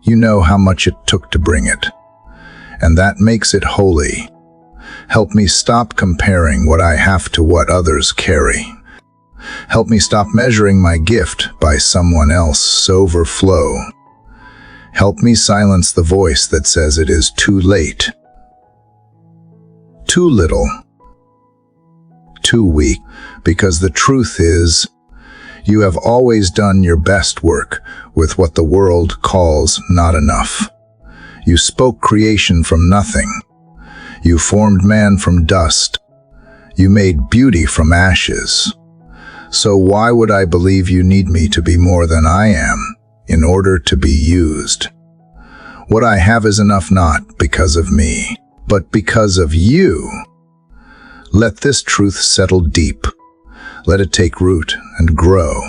You know how much it took to bring it, and that makes it holy. Help me stop comparing what I have to what others carry. Help me stop measuring my gift by someone else's overflow. Help me silence the voice that says it is too late, too little, too weak, because the truth is, you have always done your best work with what the world calls not enough. You spoke creation from nothing. You formed man from dust. You made beauty from ashes. So why would I believe you need me to be more than I am in order to be used? What I have is enough not because of me, but because of you. Let this truth settle deep. Let it take root and grow.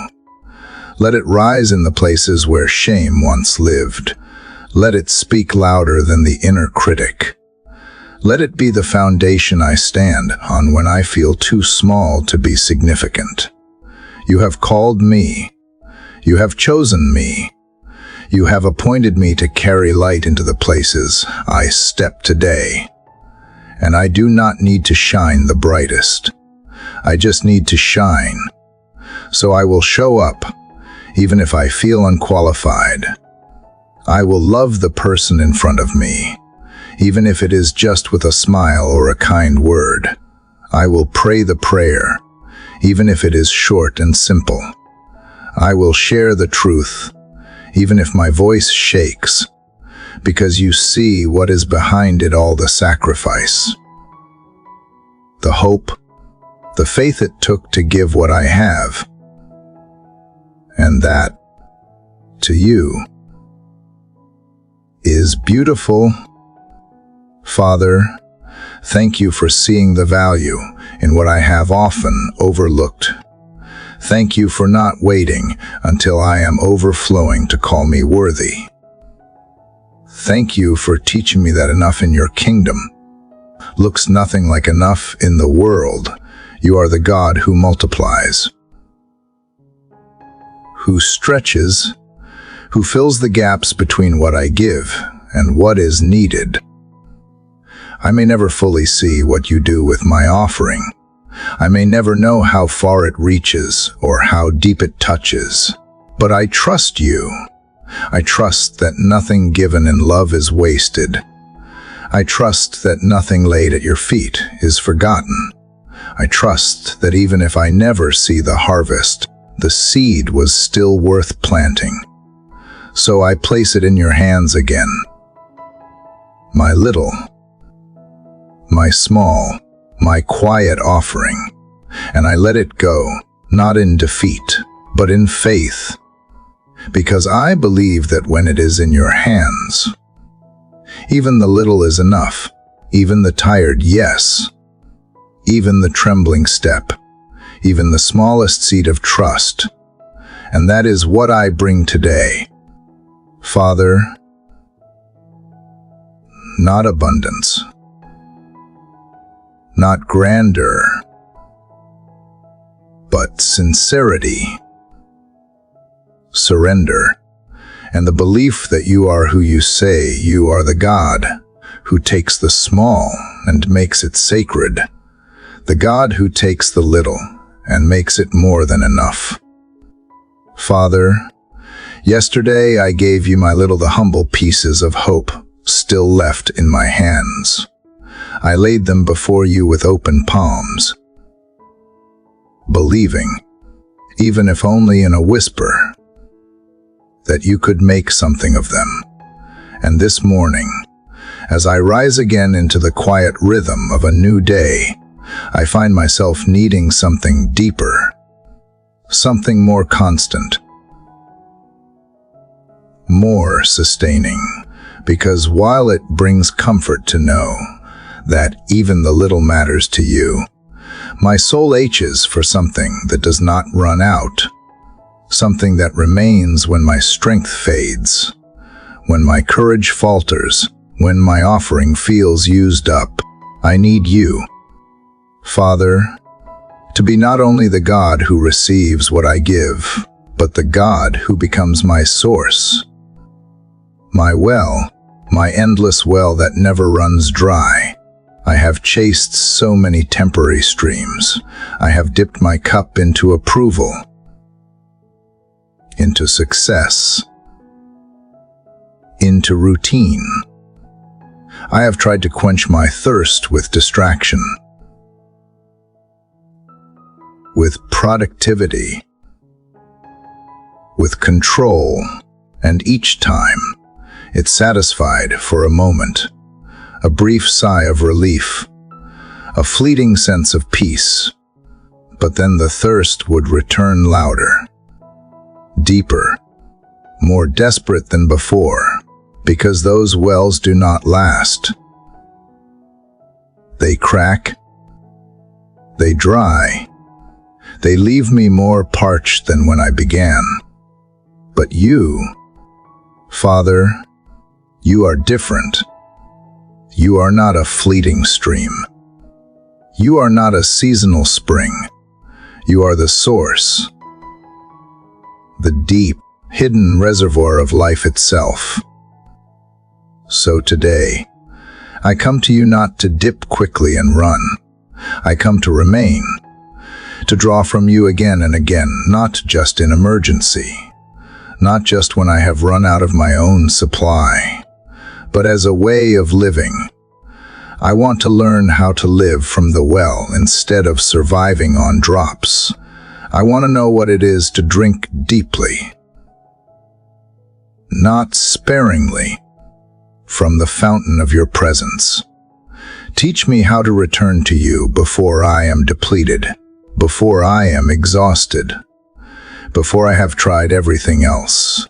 Let it rise in the places where shame once lived. Let it speak louder than the inner critic. Let it be the foundation I stand on when I feel too small to be significant. You have called me. You have chosen me. You have appointed me to carry light into the places I step today. And I do not need to shine the brightest. I just need to shine. So I will show up, even if I feel unqualified. I will love the person in front of me, even if it is just with a smile or a kind word. I will pray the prayer, even if it is short and simple. I will share the truth, even if my voice shakes, because you see what is behind it all, the sacrifice, the hope, the faith it took to give what I have, and that, to you, is beautiful. Father, thank you for seeing the value in what I have often overlooked. Thank you for not waiting until I am overflowing to call me worthy. Thank you for teaching me that enough in your kingdom looks nothing like enough in the world. You are the God who multiplies, who stretches, who fills the gaps between what I give and what is needed. I may never fully see what you do with my offering. I may never know how far it reaches or how deep it touches, but I trust you. I trust that nothing given in love is wasted. I trust that nothing laid at your feet is forgotten. I trust that even if I never see the harvest, the seed was still worth planting. So I place it in your hands again. My little, my small, my quiet offering, and I let it go, not in defeat, but in faith, because I believe that when it is in your hands, even the little is enough, even the tired yes, even the trembling step, even the smallest seed of trust, and that is what I bring today. Father, not abundance, not grandeur, but sincerity, surrender, and the belief that you are who you say you are, the God who takes the small and makes it sacred, the God who takes the little and makes it more than enough. Father, yesterday I gave you my little, the humble pieces of hope still left in my hands. I laid them before you with open palms, believing, even if only in a whisper, that you could make something of them. And this morning, as I rise again into the quiet rhythm of a new day, I find myself needing something deeper, something more constant, more sustaining, because while it brings comfort to know that even the little matters to you, my soul aches for something that does not run out, something that remains when my strength fades, when my courage falters, when my offering feels used up. I need you, Father, to be not only the God who receives what I give, but the God who becomes my source, my well, my endless well that never runs dry. I have chased so many temporary streams. I have dipped my cup into approval, into success, into routine. I have tried to quench my thirst with distraction, with productivity, with control, and each time it satisfied for a moment, a brief sigh of relief, a fleeting sense of peace, but then the thirst would return louder, deeper, more desperate than before, because those wells do not last. They crack, they dry, they leave me more parched than when I began. But you, Father, you are different. You are not a fleeting stream. You are not a seasonal spring. You are the source, the deep, hidden reservoir of life itself. So today, I come to you not to dip quickly and run. I come to remain, to draw from you again and again, not just in emergency, not just when I have run out of my own supply, but as a way of living. I want to learn how to live from the well instead of surviving on drops. I want to know what it is to drink deeply, not sparingly, from the fountain of your presence. Teach me how to return to you before I am depleted, before I am exhausted, before I have tried everything else.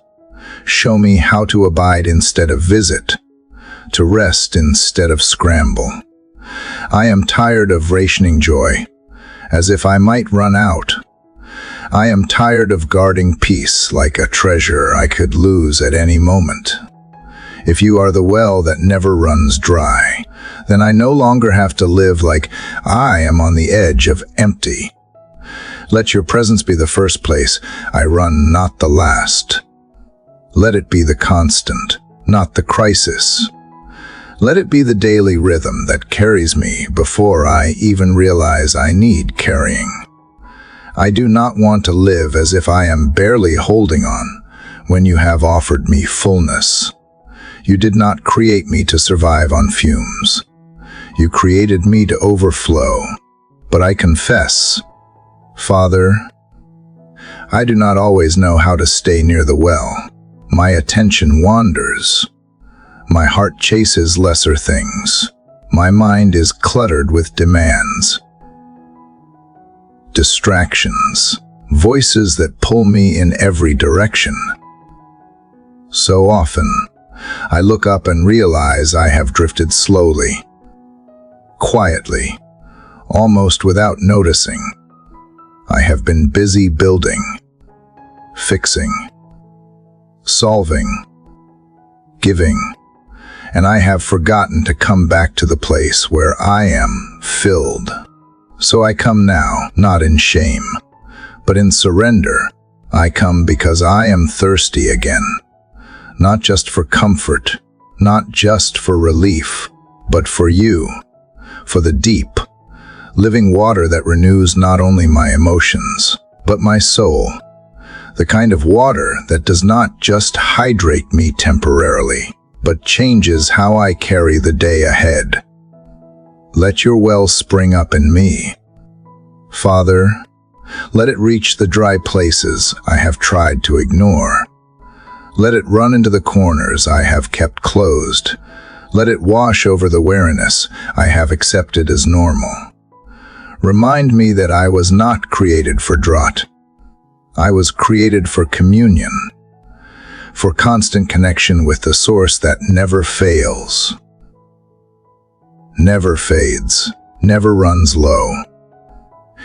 Show me how to abide instead of visit, to rest instead of scramble. I am tired of rationing joy, as if I might run out. I am tired of guarding peace like a treasure I could lose at any moment. If you are the well that never runs dry, then I no longer have to live like I am on the edge of empty. Let your presence be the first place I run, not the last. Let it be the constant, not the crisis. Let it be the daily rhythm that carries me before I even realize I need carrying. I do not want to live as if I am barely holding on when you have offered me fullness. You did not create me to survive on fumes. You created me to overflow. But I confess, Father, I do not always know how to stay near the well. My attention wanders. My heart chases lesser things. My mind is cluttered with demands, distractions, voices that pull me in every direction. So often, I look up and realize I have drifted slowly, quietly, almost without noticing. I have been busy building, fixing, solving, giving, and I have forgotten to come back to the place where I am filled. So I come now, not in shame, but in surrender. I come because I am thirsty again, not just for comfort, not just for relief, but for you, for the deep, living water that renews not only my emotions, but my soul, the kind of water that does not just hydrate me temporarily, but changes how I carry the day ahead. Let your well spring up in me. Father, let it reach the dry places I have tried to ignore. Let it run into the corners I have kept closed. Let it wash over the weariness I have accepted as normal. Remind me that I was not created for drought. I was created for communion, for constant connection with the source that never fails, never fades, never runs low.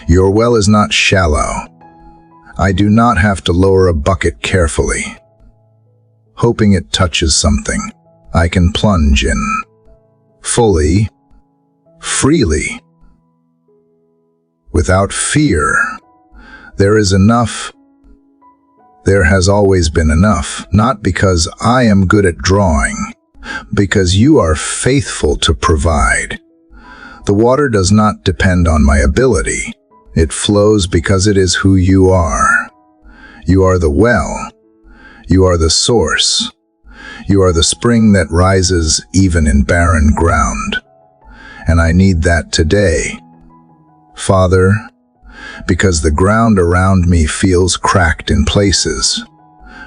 Your well is not shallow. I do not have to lower a bucket carefully, hoping it touches something. I can plunge in, fully, freely, without fear. There is enough. There has always been enough, not because I am good at drawing, because you are faithful to provide. The water does not depend on my ability. It flows because it is who you are. You are the well. You are the source. You are the spring that rises even in barren ground. And I need that today, Father, because the ground around me feels cracked in places,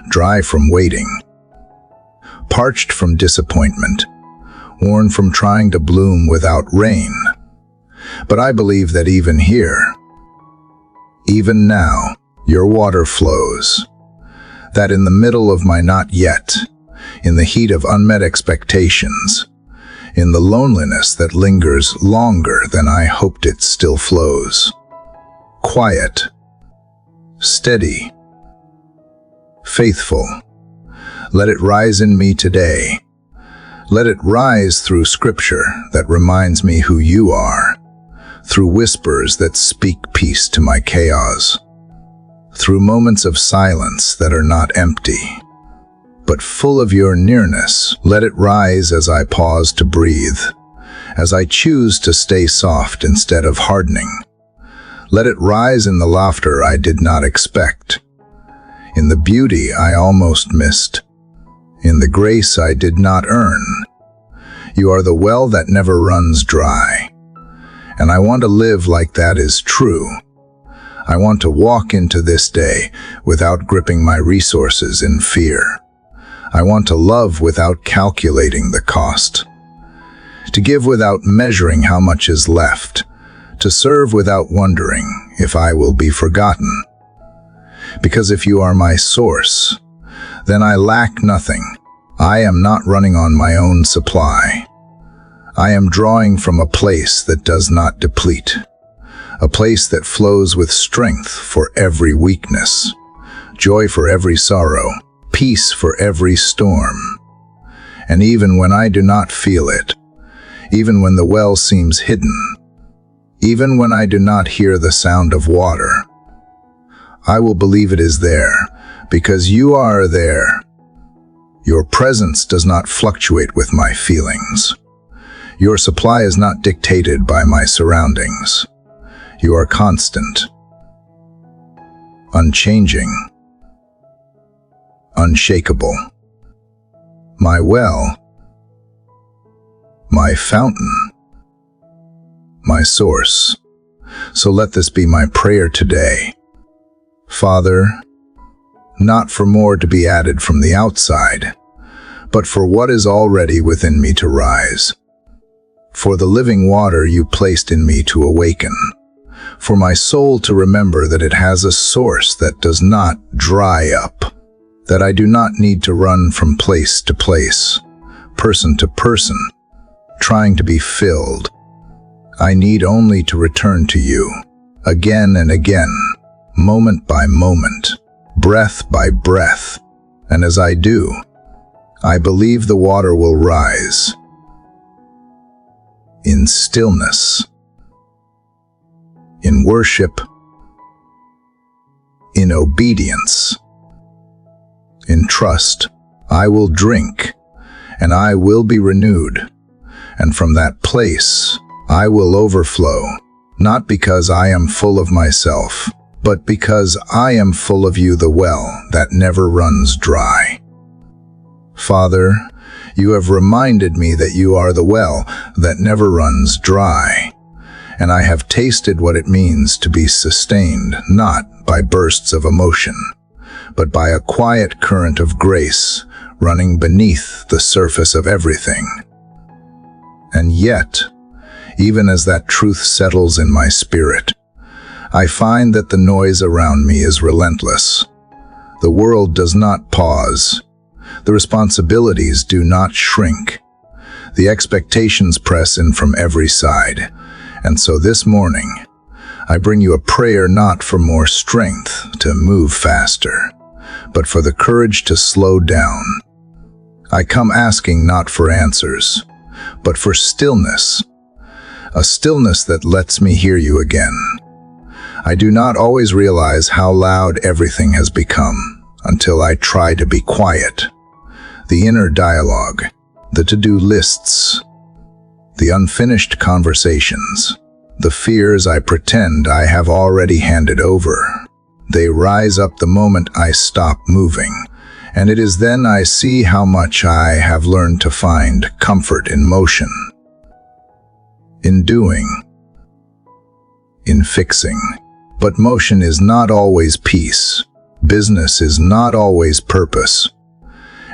dry from waiting, parched from disappointment, worn from trying to bloom without rain. But I believe that even here, even now, your water flows, that in the middle of my not yet, in the heat of unmet expectations, in the loneliness that lingers longer than I hoped, it still flows. Quiet, steady, faithful. Let it rise in me today. Let it rise through scripture that reminds me who you are, through whispers that speak peace to my chaos, through moments of silence that are not empty, but full of your nearness. Let it rise as I pause to breathe, as I choose to stay soft instead of hardening. Let it rise in the laughter I did not expect, in the beauty I almost missed, in the grace I did not earn. You are the well that never runs dry, and I want to live like that is true. I want to walk into this day without gripping my resources in fear. I want to love without calculating the cost, to give without measuring how much is left, to serve without wondering if I will be forgotten. Because if you are my source, then I lack nothing. I am not running on my own supply. I am drawing from a place that does not deplete, a place that flows with strength for every weakness, joy for every sorrow, peace for every storm. And even when I do not feel it, even when the well seems hidden, even when I do not hear the sound of water, I will believe it is there, because you are there. Your presence does not fluctuate with my feelings. Your supply is not dictated by my surroundings. You are constant, unchanging, unshakable. My well, my fountain, my source. So let this be my prayer today. Father, not for more to be added from the outside, but for what is already within me to rise. For the living water you placed in me to awaken. For my soul to remember that it has a source that does not dry up. That I do not need to run from place to place, person to person, trying to be filled. I need only to return to you, again and again, moment by moment, breath by breath. And as I do, I believe the water will rise. In stillness, in worship, in obedience, in trust, I will drink, and I will be renewed. And from that place, I will overflow, not because I am full of myself, but because I am full of you, the well that never runs dry. Father, you have reminded me that you are the well that never runs dry, and I have tasted what it means to be sustained not by bursts of emotion, but by a quiet current of grace running beneath the surface of everything. And yet, even as that truth settles in my spirit, I find that the noise around me is relentless. The world does not pause. The responsibilities do not shrink. The expectations press in from every side. And so this morning, I bring you a prayer not for more strength to move faster, but for the courage to slow down. I come asking not for answers, but for stillness, a stillness that lets me hear you again. I do not always realize how loud everything has become until I try to be quiet. The inner dialogue, the to-do lists, the unfinished conversations, the fears I pretend I have already handed over. They rise up the moment I stop moving, and it is then I see how much I have learned to find comfort in motion, in doing, in fixing. But motion is not always peace. Business is not always purpose.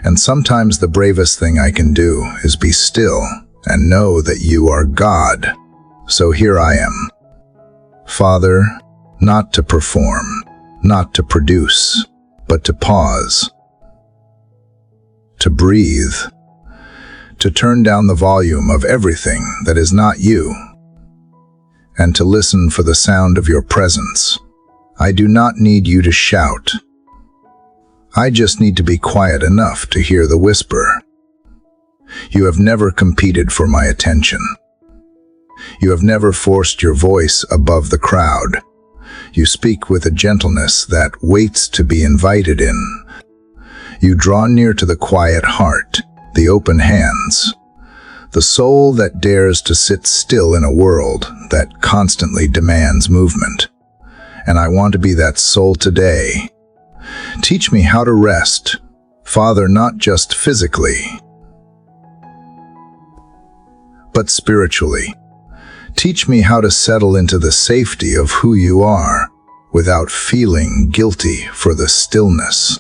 And sometimes the bravest thing I can do is be still and know that you are God. So here I am. Father, not to perform, not to produce, but to pause, to breathe, to turn down the volume of everything that is not you, and to listen for the sound of your presence. I do not need you to shout. I just need to be quiet enough to hear the whisper. You have never competed for my attention. You have never forced your voice above the crowd. You speak with a gentleness that waits to be invited in. You draw near to the quiet heart, the open hands, the soul that dares to sit still in a world that constantly demands movement. And I want to be that soul today. Teach me how to rest, Father, not just physically, but spiritually. Teach me how to settle into the safety of who you are without feeling guilty for the stillness.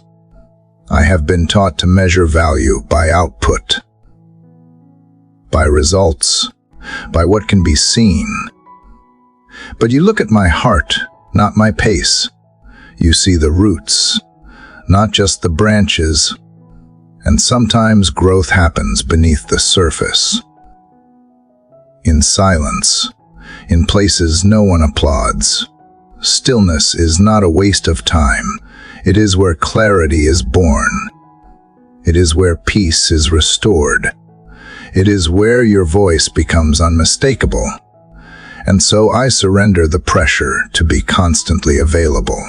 I have been taught to measure value by output, by results, by what can be seen. But you look at my heart, not my pace. You see the roots, not just the branches. And sometimes growth happens beneath the surface. In silence, in places no one applauds. Stillness is not a waste of time. It is where clarity is born. It is where peace is restored. It is where your voice becomes unmistakable. And so I surrender the pressure to be constantly available.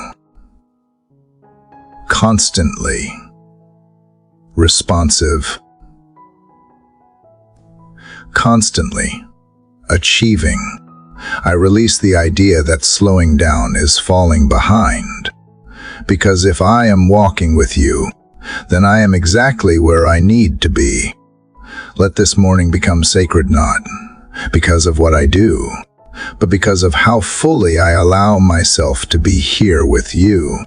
Constantly responsive. Constantly achieving. I release the idea that slowing down is falling behind. Because if I am walking with you, then I am exactly where I need to be. Let this morning become sacred not because of what I do, but because of how fully I allow myself to be here with you.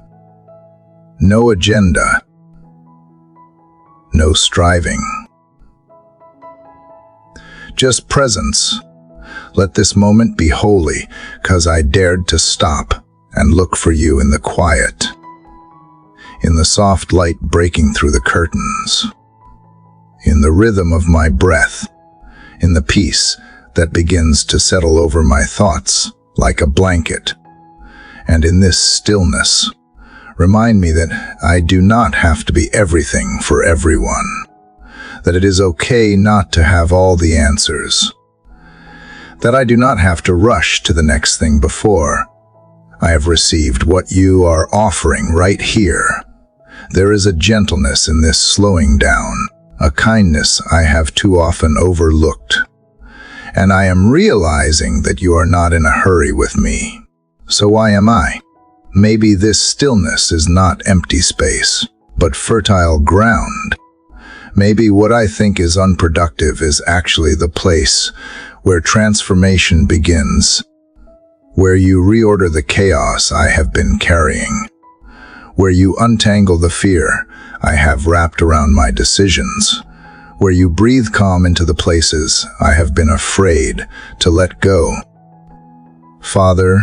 No agenda, no striving. Just presence. Let this moment be holy, 'cause I dared to stop and look for you in the quiet, in the soft light breaking through the curtains, in the rhythm of my breath, in the peace that begins to settle over my thoughts like a blanket. And in this stillness, remind me that I do not have to be everything for everyone, that it is okay not to have all the answers, that I do not have to rush to the next thing before I have received what you are offering right here. There is a gentleness in this slowing down, a kindness I have too often overlooked. And I am realizing that you are not in a hurry with me. So why am I? Maybe this stillness is not empty space, but fertile ground. Maybe what I think is unproductive is actually the place where transformation begins, where you reorder the chaos I have been carrying, where you untangle the fear I have wrapped around my decisions, where you breathe calm into the places I have been afraid to let go. Father,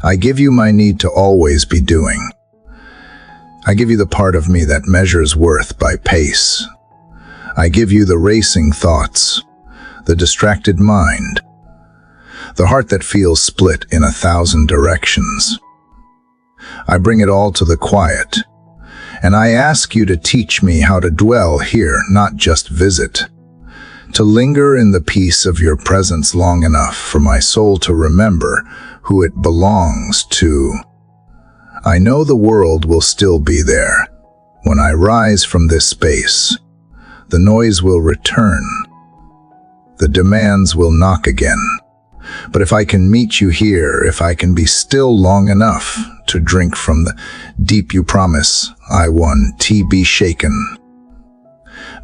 I give you my need to always be doing. I give you the part of me that measures worth by pace. I give you the racing thoughts, the distracted mind, the heart that feels split in 1,000 directions. I bring it all to the quiet, and I ask you to teach me how to dwell here, not just visit, to linger in the peace of your presence long enough for my soul to remember who it belongs to. I know the world will still be there. When I rise from this space, the noise will return. The demands will knock again. But if I can meet you here, if I can be still long enough to drink from the deep you promise, I won't be shaken.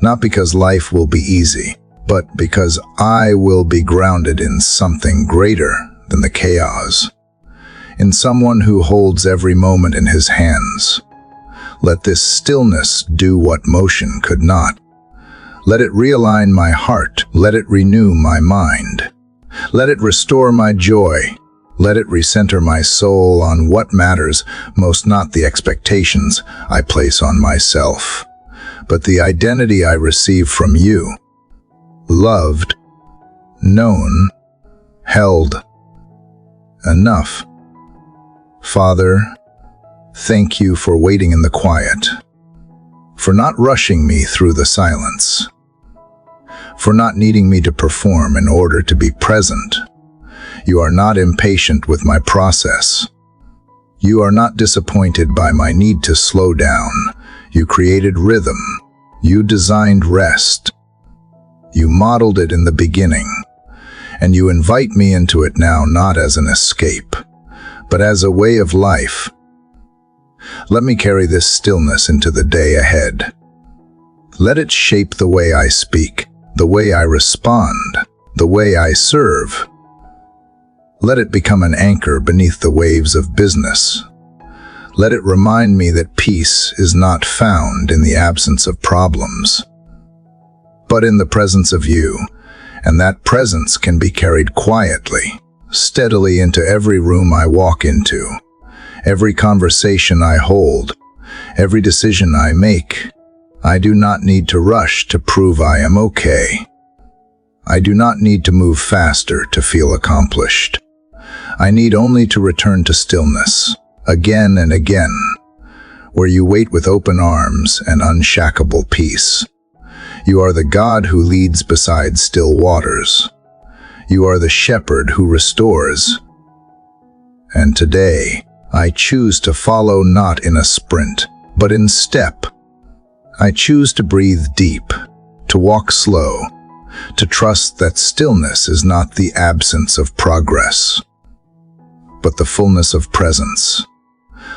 Not because life will be easy, but because I will be grounded in something greater than the chaos, in someone who holds every moment in his hands. Let this stillness do what motion could not. Let it realign my heart. Let it renew my mind. Let it restore my joy. Let it recenter my soul on what matters most, not the expectations I place on myself, but the identity I receive from you. Loved, known, held. Enough. Father, thank you for waiting in the quiet, for not rushing me through the silence, for not needing me to perform in order to be present. You are not impatient with my process. You are not disappointed by my need to slow down. You created rhythm. You designed rest. You modeled it in the beginning, and you invite me into it now, not as an escape, but as a way of life. Let me carry this stillness into the day ahead. Let it shape the way I speak, the way I respond, the way I serve. Let it become an anchor beneath the waves of business. Let it remind me that peace is not found in the absence of problems, but in the presence of you, and that presence can be carried quietly, steadily into every room I walk into, every conversation I hold, every decision I make. I do not need to rush to prove I am okay. I do not need to move faster to feel accomplished. I need only to return to stillness, again and again, where you wait with open arms and unshackable peace. You are the God who leads beside still waters. You are the shepherd who restores. And today, I choose to follow not in a sprint, but in step. I choose to breathe deep, to walk slow, to trust that stillness is not the absence of progress, but the fullness of presence.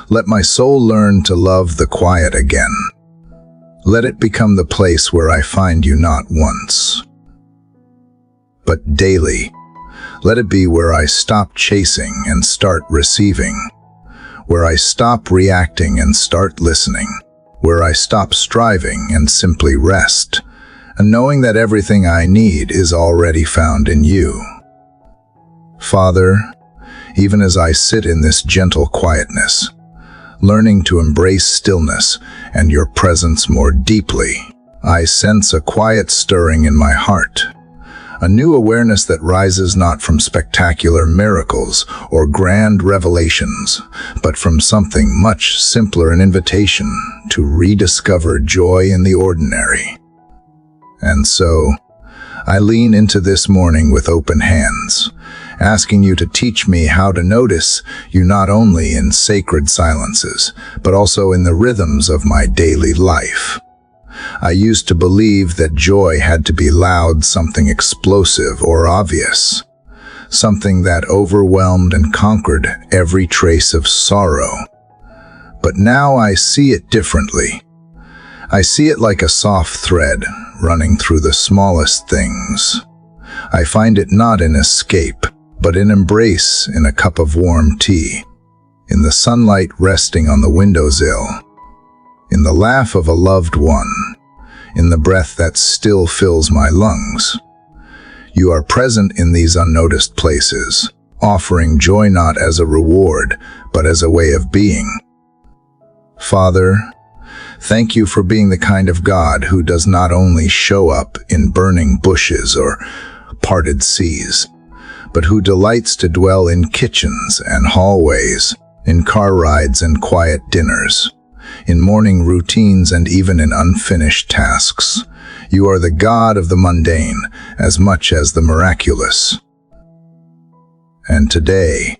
Let my soul learn to love the quiet again. Let it become the place where I find you not once, but daily. Let it be where I stop chasing and start receiving, where I stop reacting and start listening, where I stop striving and simply rest, and knowing that everything I need is already found in you. Father, even as I sit in this gentle quietness, learning to embrace stillness and your presence more deeply, I sense a quiet stirring in my heart, a new awareness that rises not from spectacular miracles or grand revelations, but from something much simpler, an invitation to rediscover joy in the ordinary. And so, I lean into this morning with open hands, asking you to teach me how to notice you not only in sacred silences, but also in the rhythms of my daily life. I used to believe that joy had to be loud, something explosive or obvious, something that overwhelmed and conquered every trace of sorrow. But now I see it differently. I see it like a soft thread running through the smallest things. I find it not in escape, but in embrace, in a cup of warm tea, in the sunlight resting on the windowsill, in the laugh of a loved one, in the breath that still fills my lungs. You are present in these unnoticed places, offering joy not as a reward, but as a way of being. Father, thank you for being the kind of God who does not only show up in burning bushes or parted seas, but who delights to dwell in kitchens and hallways, in car rides and quiet dinners, in morning routines and even in unfinished tasks. You are the God of the mundane as much as the miraculous. And today,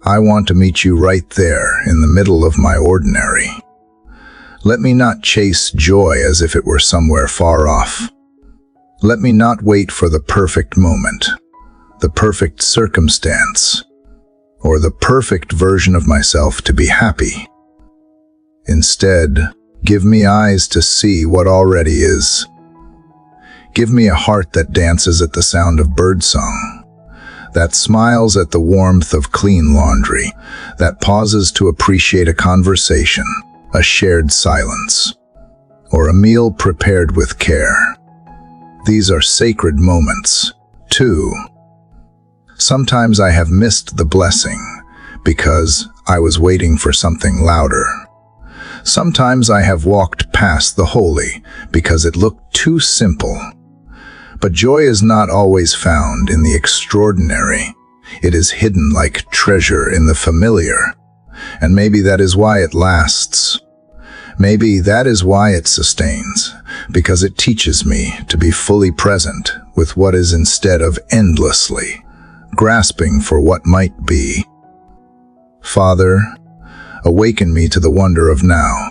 I want to meet you right there in the middle of my ordinary. Let me not chase joy as if it were somewhere far off. Let me not wait for the perfect moment, the perfect circumstance, or the perfect version of myself to be happy. Instead, give me eyes to see what already is. Give me a heart that dances at the sound of birdsong, that smiles at the warmth of clean laundry, that pauses to appreciate a conversation, a shared silence, or a meal prepared with care. These are sacred moments, too. Sometimes I have missed the blessing because I was waiting for something louder. Sometimes I have walked past the holy because it looked too simple. But joy is not always found in the extraordinary. It is hidden like treasure in the familiar. And maybe that is why it lasts. Maybe that is why it sustains, because it teaches me to be fully present with what is instead of endlessly grasping for what might be. Father, awaken me to the wonder of now.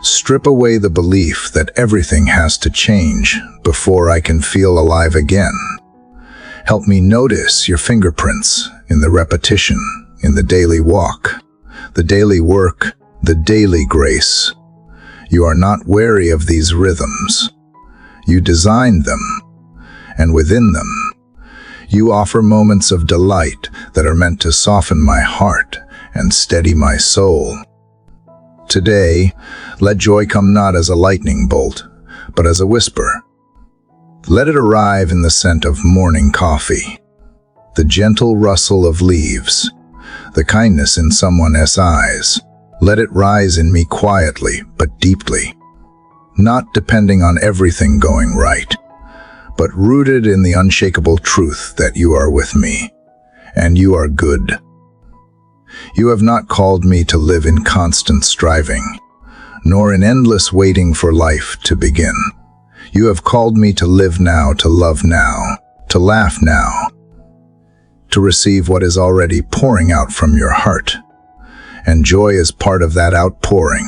Strip away the belief that everything has to change before I can feel alive again. Help me notice your fingerprints in the repetition, in the daily walk, the daily work, the daily grace. You are not wary of these rhythms. You designed them, and within them, you offer moments of delight that are meant to soften my heart and steady my soul. Today, let joy come not as a lightning bolt, but as a whisper. Let it arrive in the scent of morning coffee, the gentle rustle of leaves, the kindness in someone's eyes. Let it rise in me quietly but deeply, not depending on everything going right, but rooted in the unshakable truth that you are with me, and you are good. You have not called me to live in constant striving, nor in endless waiting for life to begin. You have called me to live now, to love now, to laugh now, to receive what is already pouring out from your heart. And joy is part of that outpouring.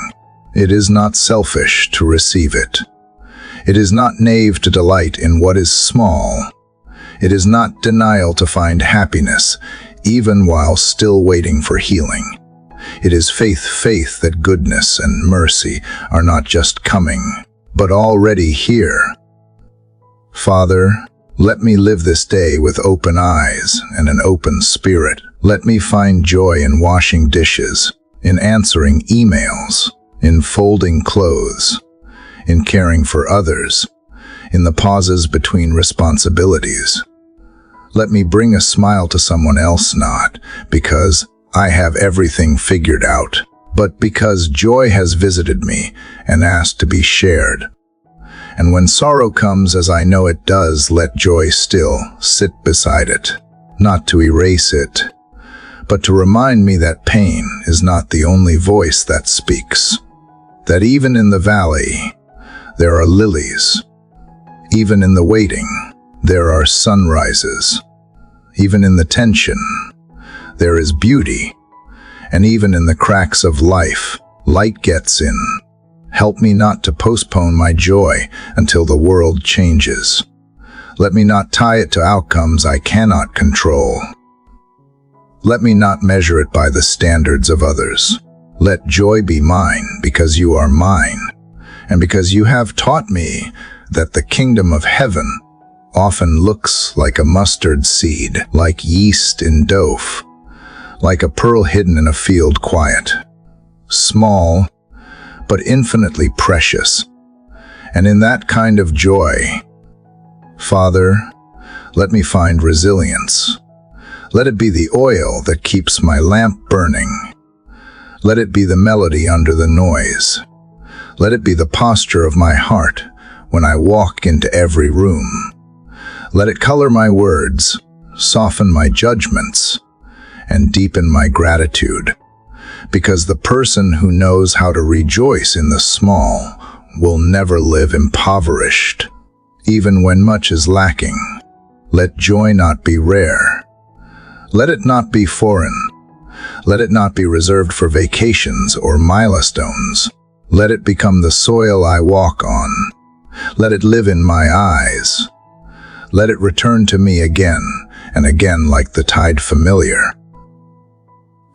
It is not selfish to receive it. It is not naive to delight in what is small. It is not denial to find happiness, even while still waiting for healing. It is faith that goodness and mercy are not just coming, but already here. Father, let me live this day with open eyes and an open spirit. Let me find joy in washing dishes, in answering emails, in folding clothes, in caring for others, in the pauses between responsibilities. Let me bring a smile to someone else, not because I have everything figured out, but because joy has visited me and asked to be shared. And when sorrow comes, as I know it does, let joy still sit beside it, not to erase it, but to remind me that pain is not the only voice that speaks, that even in the valley, there are lilies. Even in the waiting, there are sunrises. Even in the tension, there is beauty. And even in the cracks of life, light gets in. Help me not to postpone my joy until the world changes. Let me not tie it to outcomes I cannot control. Let me not measure it by the standards of others. Let joy be mine because you are mine, and because you have taught me that the kingdom of heaven often looks like a mustard seed, like yeast in dough, like a pearl hidden in a field quiet, small, but infinitely precious. And in that kind of joy, Father, let me find resilience. Let it be the oil that keeps my lamp burning. Let it be the melody under the noise. Let it be the posture of my heart when I walk into every room. Let it color my words, soften my judgments, and deepen my gratitude. Because the person who knows how to rejoice in the small will never live impoverished. Even when much is lacking, let joy not be rare. Let it not be foreign. Let it not be reserved for vacations or milestones. Let it become the soil I walk on. Let it live in my eyes. Let it return to me again and again like the tide familiar.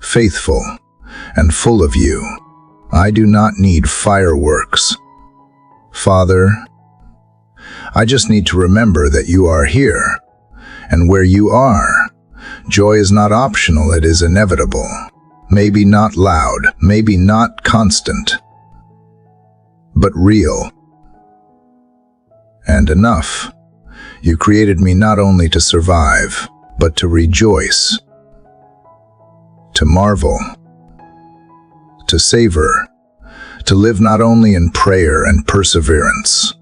Faithful and full of you, I do not need fireworks. Father, I just need to remember that you are here, and where you are, joy is not optional, it is inevitable. Maybe not loud, maybe not constant, but real. And enough. You created me not only to survive, but to rejoice, to marvel, to savor, to live not only in prayer and perseverance,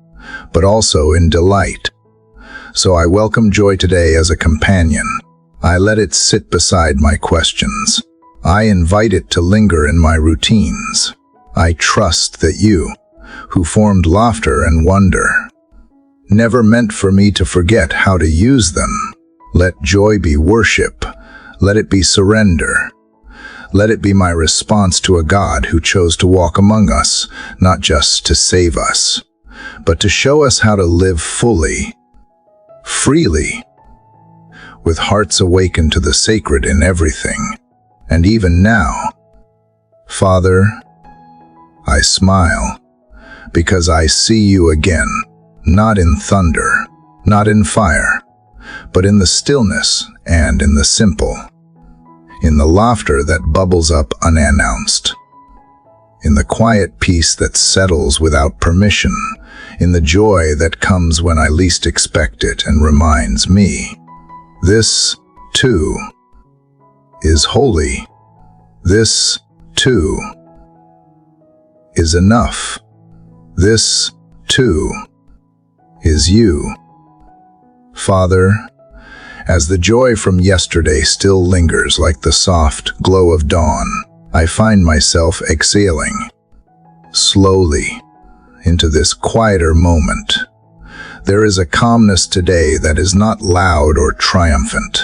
but also in delight. So I welcome joy today as a companion. I let it sit beside my questions. I invite it to linger in my routines. I trust that you, who formed laughter and wonder, never meant for me to forget how to use them. Let joy be worship. Let it be surrender. Let it be my response to a God who chose to walk among us, not just to save us, but to show us how to live fully, freely, with hearts awakened to the sacred in everything. And even now, Father, I smile because I see you again, not in thunder, not in fire, but in the stillness and in the simple. in the laughter that bubbles up unannounced, in the quiet peace that settles without permission, in the joy that comes when I least expect it and reminds me, this, too, is holy. This, too, is enough. This, too, is you. Father, as the joy from yesterday still lingers like the soft glow of dawn, I find myself exhaling, slowly, into this quieter moment. There is a calmness today that is not loud or triumphant,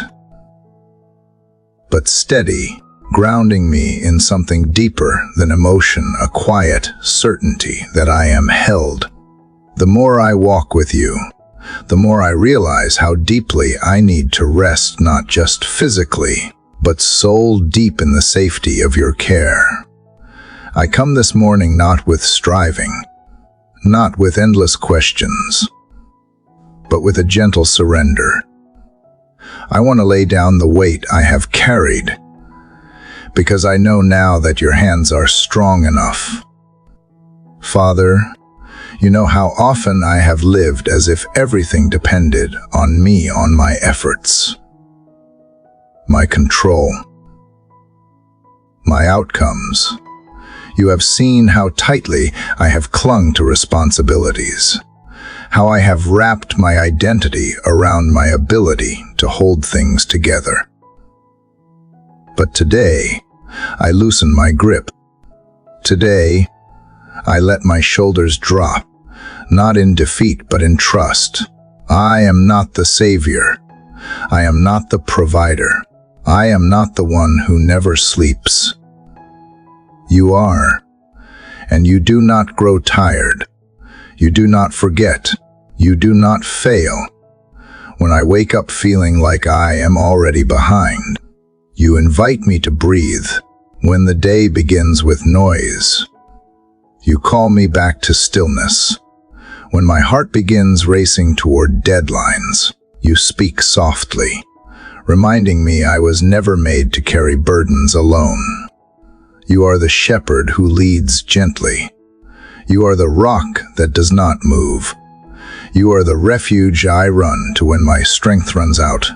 but steady, grounding me in something deeper than emotion, a quiet certainty that I am held. The more I walk with you, the more I realize how deeply I need to rest, not just physically, but soul deep in the safety of your care. I come this morning not with striving, not with endless questions, but with a gentle surrender. I want to lay down the weight I have carried, because I know now that your hands are strong enough. Father, you know how often I have lived as if everything depended on me, on my efforts, my control, my outcomes. You have seen how tightly I have clung to responsibilities, how I have wrapped my identity around my ability to hold things together. But today, I loosen my grip. Today, I let my shoulders drop, not in defeat but in trust. I am not the savior. I am not the provider. I am not the one who never sleeps. You are, and you do not grow tired. You do not forget. You do not fail. When I wake up feeling like I am already behind, you invite me to breathe. When the day begins with noise, you call me back to stillness. When my heart begins racing toward deadlines, you speak softly, reminding me I was never made to carry burdens alone. You are the shepherd who leads gently. You are the rock that does not move. You are the refuge I run to when my strength runs out.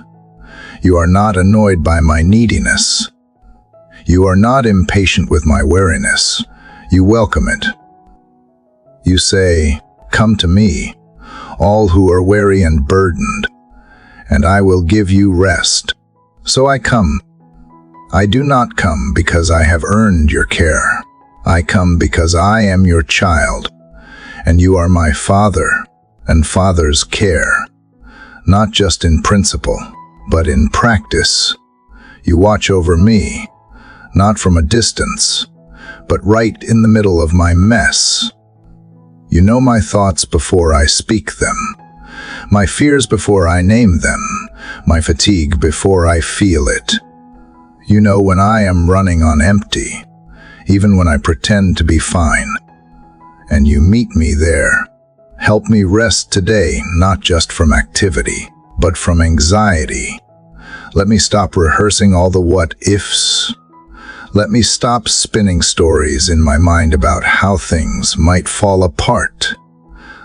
You are not annoyed by my neediness. You are not impatient with my weariness. You welcome it. You say, "Come to me, all who are weary and burdened, and I will give you rest." So I come. I do not come because I have earned your care. I come because I am your child, and you are my father, and fathers care, not just in principle, but in practice. You watch over me, not from a distance, but right in the middle of my mess. You know my thoughts before I speak them, my fears before I name them, my fatigue before I feel it. You know when I am running on empty, even when I pretend to be fine, and you meet me there. Help me rest today, not just from activity, but from anxiety. Let me stop rehearsing all the what-ifs. Let me stop spinning stories in my mind about how things might fall apart.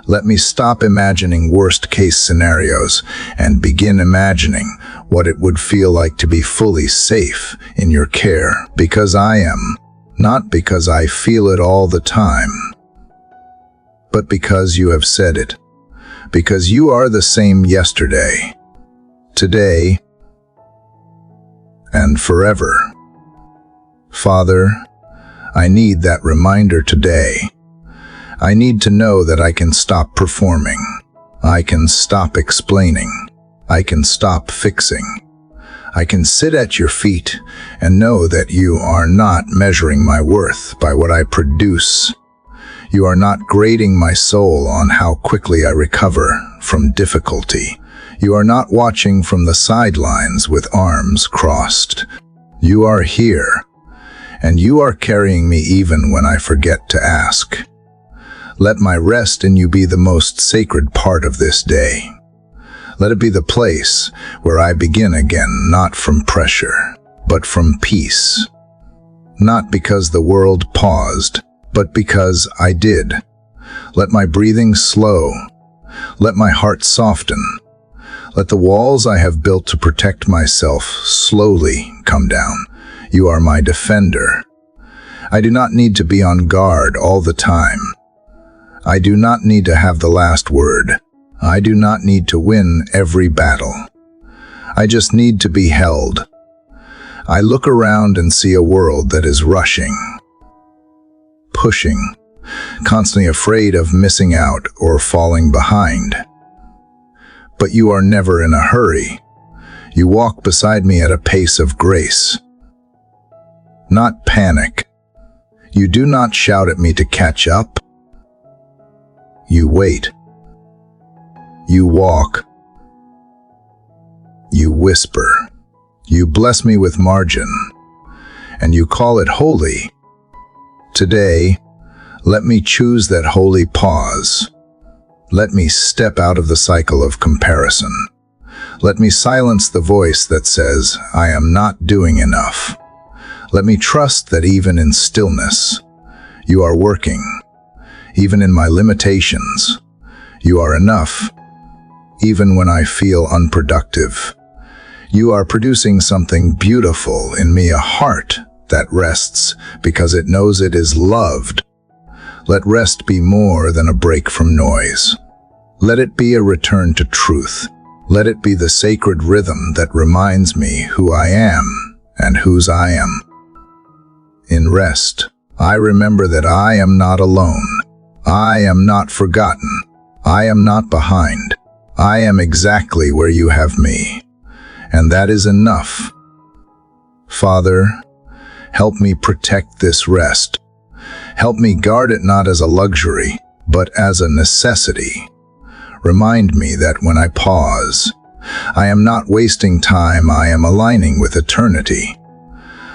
Let me stop imagining worst-case scenarios and begin imagining what it would feel like to be fully safe in your care, because I am, not because I feel it all the time, but because you have said it, because you are the same yesterday, today, and forever. Father, I need that reminder today. I need to know that I can stop performing. I can stop explaining. I can stop fixing. I can sit at your feet and know that you are not measuring my worth by what I produce. You are not grading my soul on how quickly I recover from difficulty. You are not watching from the sidelines with arms crossed. You are here, and you are carrying me even when I forget to ask. Let my rest in you be the most sacred part of this day. Let it be the place where I begin again, not from pressure, but but from peace. Not because the world paused, but because I did. Let my breathing slow. Let my heart soften. Let the walls I have built to protect myself slowly come down. You are my defender. I do not need to be on guard all the time. I do not need to have the last word. I do not need to win every battle. I just need to be held. I look around and see a world that is rushing, pushing, constantly afraid of missing out or falling behind. But you are never in a hurry. You walk beside me at a pace of grace, not panic. You do not shout at me to catch up. You wait. You walk. You whisper. You bless me with margin, and you call it holy. Today, let me choose that holy pause. Let me step out of the cycle of comparison. Let me silence the voice that says, I am not doing enough. Let me trust that even in stillness, you are working. Even in my limitations, you are enough. Even when I feel unproductive, you are producing something beautiful in me, a heart that rests because it knows it is loved. Let rest be more than a break from noise. Let it be a return to truth. Let it be the sacred rhythm that reminds me who I am and whose I am. In rest, I remember that I am not alone. I am not forgotten. I am not behind. I am exactly where you have me. And that is enough. Father, help me protect this rest. Help me guard it not as a luxury, but as a necessity. Remind me that when I pause, I am not wasting time, I am aligning with eternity.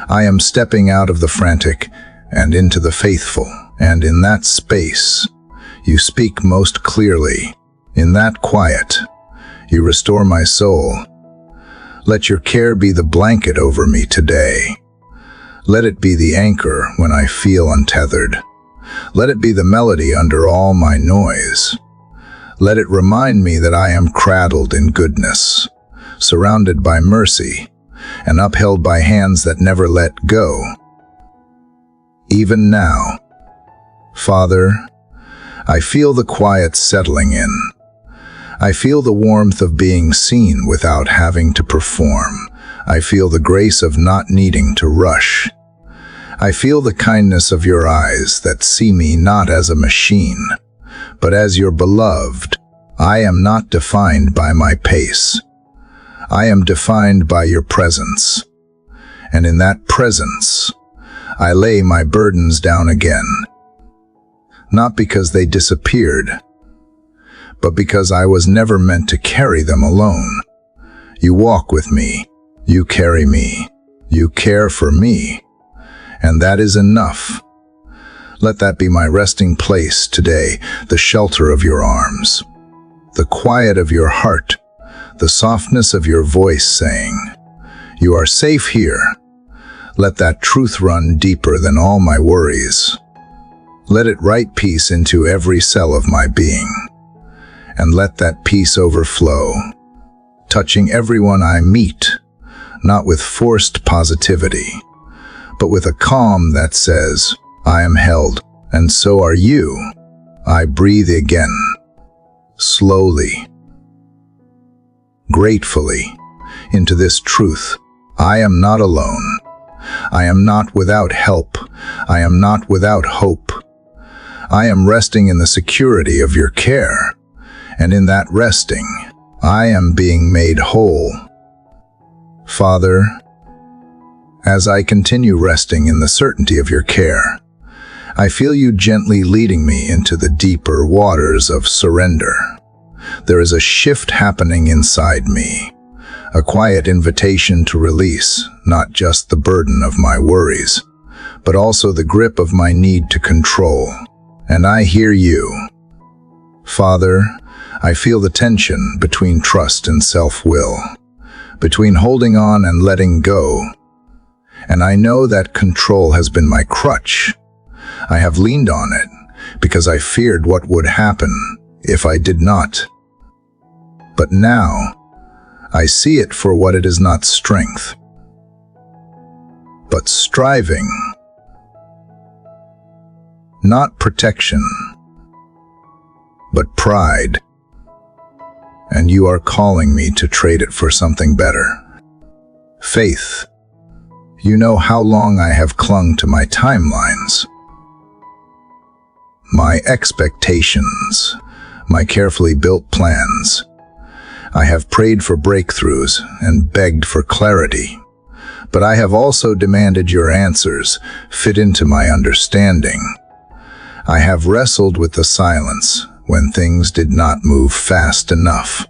I am stepping out of the frantic and into the faithful, and in that space, you speak most clearly. In that quiet, you restore my soul. Let your care be the blanket over me today. Let it be the anchor when I feel untethered. Let it be the melody under all my noise. Let it remind me that I am cradled in goodness, surrounded by mercy, and upheld by hands that never let go. Even now, Father, I feel the quiet settling in. I feel the warmth of being seen without having to perform. I feel the grace of not needing to rush. I feel the kindness of your eyes that see me not as a machine, but as your beloved. I am not defined by my pace. I am defined by your presence. And in that presence, I lay my burdens down again. Not because they disappeared, but because I was never meant to carry them alone. You walk with me, you carry me, you care for me, and that is enough. Let that be my resting place today, the shelter of your arms, the quiet of your heart, the softness of your voice saying, you are safe here. Let that truth run deeper than all my worries. Let it write peace into every cell of my being. And let that peace overflow, touching everyone I meet, not with forced positivity, but with a calm that says, I am held, and so are you. I breathe again, slowly, gratefully, into this truth. I am not alone. I am not without help. I am not without hope. I am resting in the security of your care. And in that resting, I am being made whole. Father, as I continue resting in the certainty of your care, I feel you gently leading me into the deeper waters of surrender. There is a shift happening inside me, a quiet invitation to release not just the burden of my worries, but also the grip of my need to control. And I hear you. Father, I feel the tension between trust and self-will, between holding on and letting go. And I know that control has been my crutch. I have leaned on it because I feared what would happen if I did not. But now, I see it for what it is: not strength, but striving. Not protection, but pride. And you are calling me to trade it for something better. Faith. You know how long I have clung to my timelines, my expectations, my carefully built plans. I have prayed for breakthroughs and begged for clarity, but I have also demanded your answers fit into my understanding. I have wrestled with the silence when things did not move fast enough.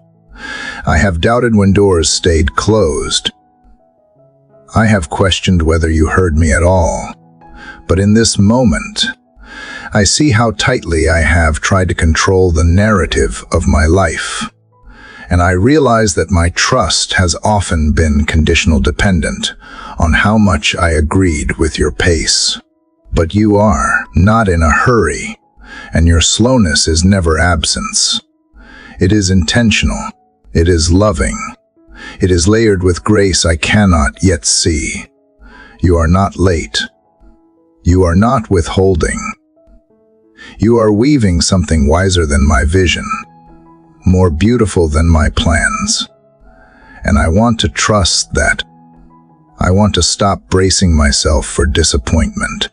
I have doubted when doors stayed closed. I have questioned whether you heard me at all. But in this moment, I see how tightly I have tried to control the narrative of my life. And I realize that my trust has often been conditional, dependent on how much I agreed with your pace. But you are not in a hurry, and your slowness is never absence. It is intentional. It is loving. It is layered with grace I cannot yet see. You are not late. You are not withholding. You are weaving something wiser than my vision, more beautiful than my plans. And I want to trust that. I want to stop bracing myself for disappointment.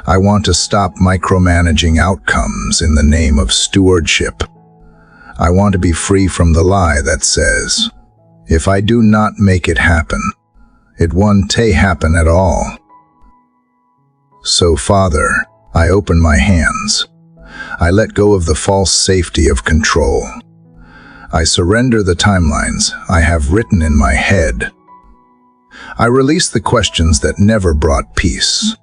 I want to stop micromanaging outcomes in the name of stewardship. I want to be free from the lie that says, if I do not make it happen, it won't happen at all. So, Father, I open my hands. I let go of the false safety of control. I surrender the timelines I have written in my head. I release the questions that never brought peace.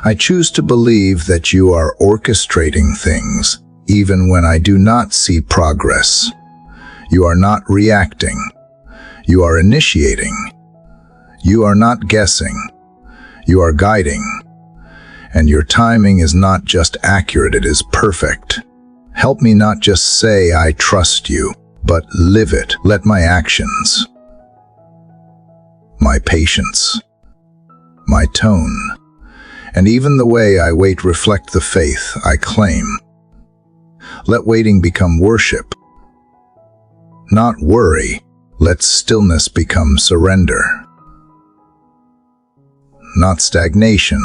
I choose to believe that you are orchestrating things, even when I do not see progress. You are not reacting. You are initiating. You are not guessing. You are guiding. And your timing is not just accurate, it is perfect. Help me not just say I trust you, but live it. Let my actions, my patience, my tone, and even the way I wait reflect the faith I claim. Let waiting become worship, not worry. Let stillness become surrender, not stagnation.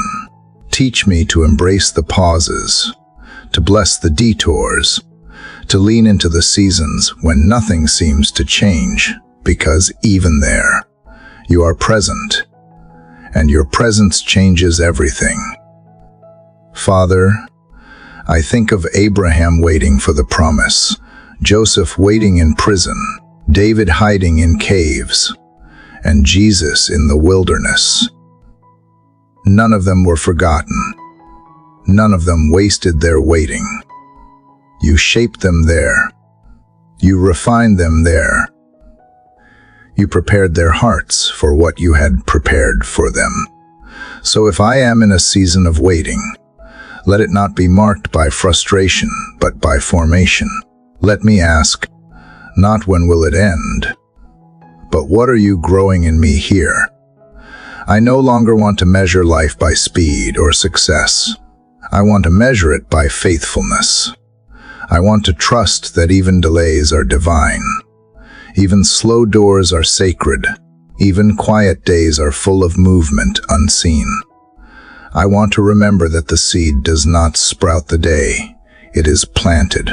Teach me to embrace the pauses, to bless the detours, to lean into the seasons when nothing seems to change, because even there, you are present, and your presence changes everything. Father, I think of Abraham waiting for the promise, Joseph waiting in prison, David hiding in caves, and Jesus in the wilderness. None of them were forgotten. None of them wasted their waiting. You shaped them there. You refined them there. You prepared their hearts for what you had prepared for them. So if I am in a season of waiting, let it not be marked by frustration, but by formation. Let me ask, not when will it end, but what are you growing in me here? I no longer want to measure life by speed or success. I want to measure it by faithfulness. I want to trust that even delays are divine. Even slow doors are sacred. Even quiet days are full of movement unseen. I want to remember that the seed does not sprout the day it is planted.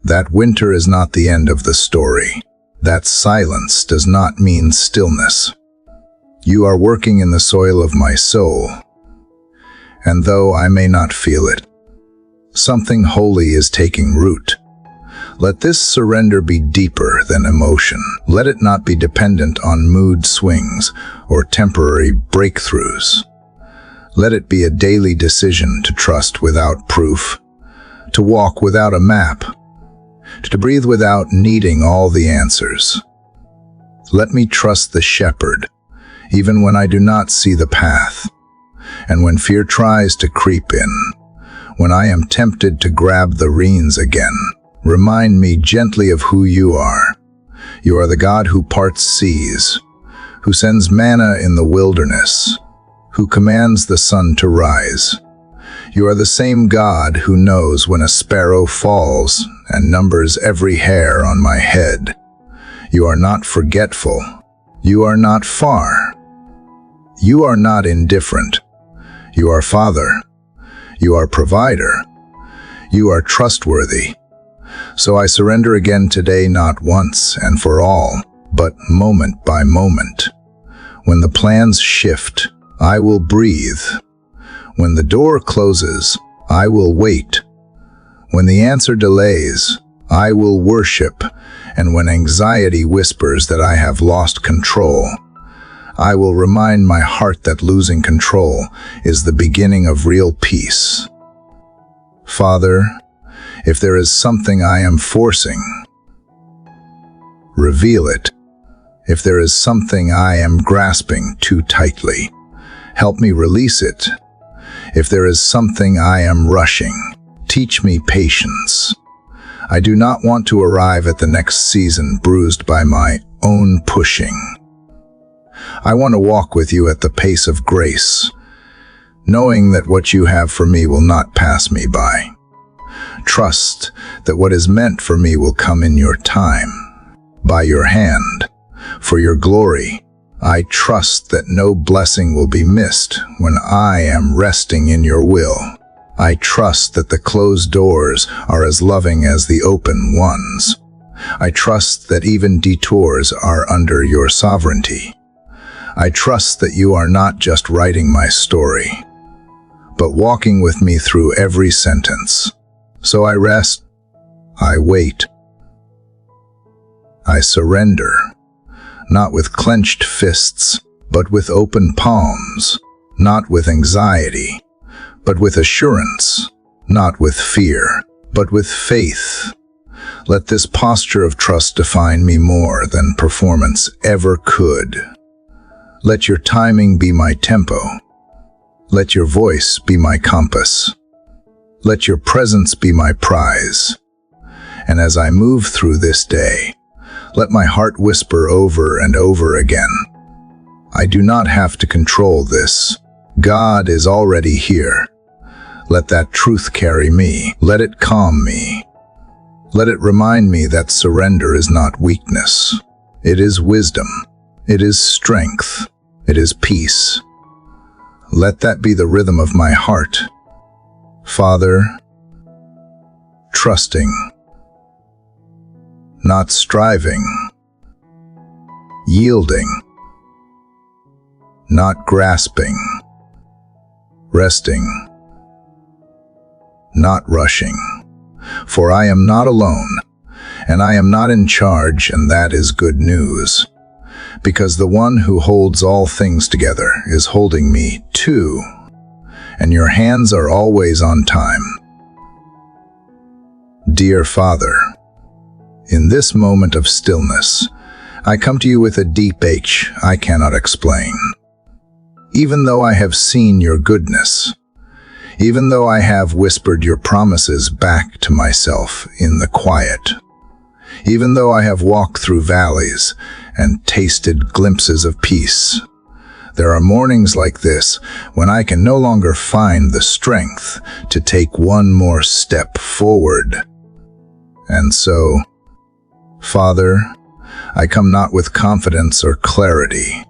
That winter is not the end of the story. That silence does not mean stillness. You are working in the soil of my soul, and though I may not feel it, something holy is taking root. Let this surrender be deeper than emotion. Let it not be dependent on mood swings or temporary breakthroughs. Let it be a daily decision to trust without proof, to walk without a map, to breathe without needing all the answers. Let me trust the shepherd, even when I do not see the path, and when fear tries to creep in, when I am tempted to grab the reins again. Remind me gently of who you are. You are the God who parts seas, who sends manna in the wilderness, who commands the sun to rise. You are the same God who knows when a sparrow falls and numbers every hair on my head. You are not forgetful. You are not far. You are not indifferent. You are Father. You are Provider. You are trustworthy. So I surrender again today, not once and for all, but moment by moment. When the plans shift, I will breathe. When the door closes, I will wait. When the answer delays, I will worship. And when anxiety whispers that I have lost control, I will remind my heart that losing control is the beginning of real peace. Father, if there is something I am forcing, reveal it. If there is something I am grasping too tightly, help me release it. If there is something I am rushing, teach me patience. I do not want to arrive at the next season bruised by my own pushing. I want to walk with you at the pace of grace, knowing that what you have for me will not pass me by. Trust that what is meant for me will come in your time, by your hand, for your glory. I trust that no blessing will be missed when I am resting in your will. I trust that the closed doors are as loving as the open ones. I trust that even detours are under your sovereignty. I trust that you are not just writing my story, but walking with me through every sentence. So I rest, I wait, I surrender, not with clenched fists, but with open palms, not with anxiety, but with assurance, not with fear, but with faith. Let this posture of trust define me more than performance ever could. Let your timing be my tempo. Let your voice be my compass. Let your presence be my prize. And as I move through this day, let my heart whisper over and over again, I do not have to control this. God is already here. Let that truth carry me. Let it calm me. Let it remind me that surrender is not weakness. It is wisdom. It is strength. It is peace. Let that be the rhythm of my heart. Father, trusting, not striving, yielding, not grasping, resting, not rushing. For I am not alone, and I am not in charge, and that is good news. Because the one who holds all things together is holding me too, and your hands are always on time. Dear Father, in this moment of stillness, I come to you with a deep ache I cannot explain. Even though I have seen your goodness, even though I have whispered your promises back to myself in the quiet, even though I have walked through valleys and tasted glimpses of peace, there are mornings like this when I can no longer find the strength to take one more step forward. And so, Father, I come not with confidence or clarity,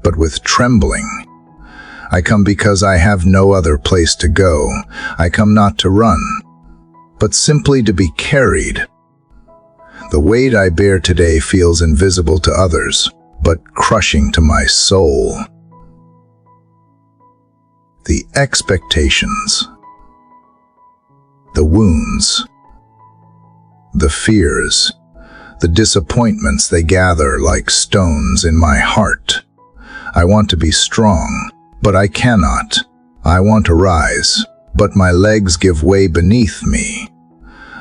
but with trembling. I come because I have no other place to go. I come not to run, but simply to be carried. The weight I bear today feels invisible to others, but crushing to my soul. The expectations, the wounds, the fears, the disappointments, they gather like stones in my heart. I want to be strong, but I cannot. I want to rise, but my legs give way beneath me.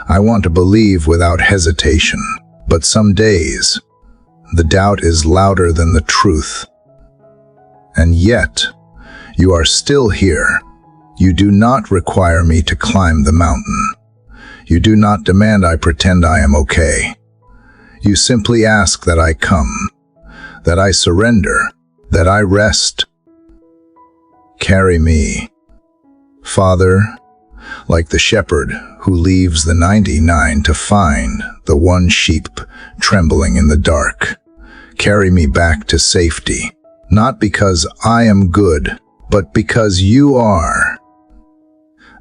I want to believe without hesitation, but some days, the doubt is louder than the truth. And yet, you are still here. You do not require me to climb the mountain. You do not demand I pretend I am okay. You simply ask that I come, that I surrender, that I rest. Carry me, Father, like the shepherd who leaves the 99 to find the one sheep trembling in the dark. Carry me back to safety, not because I am good, but because you are.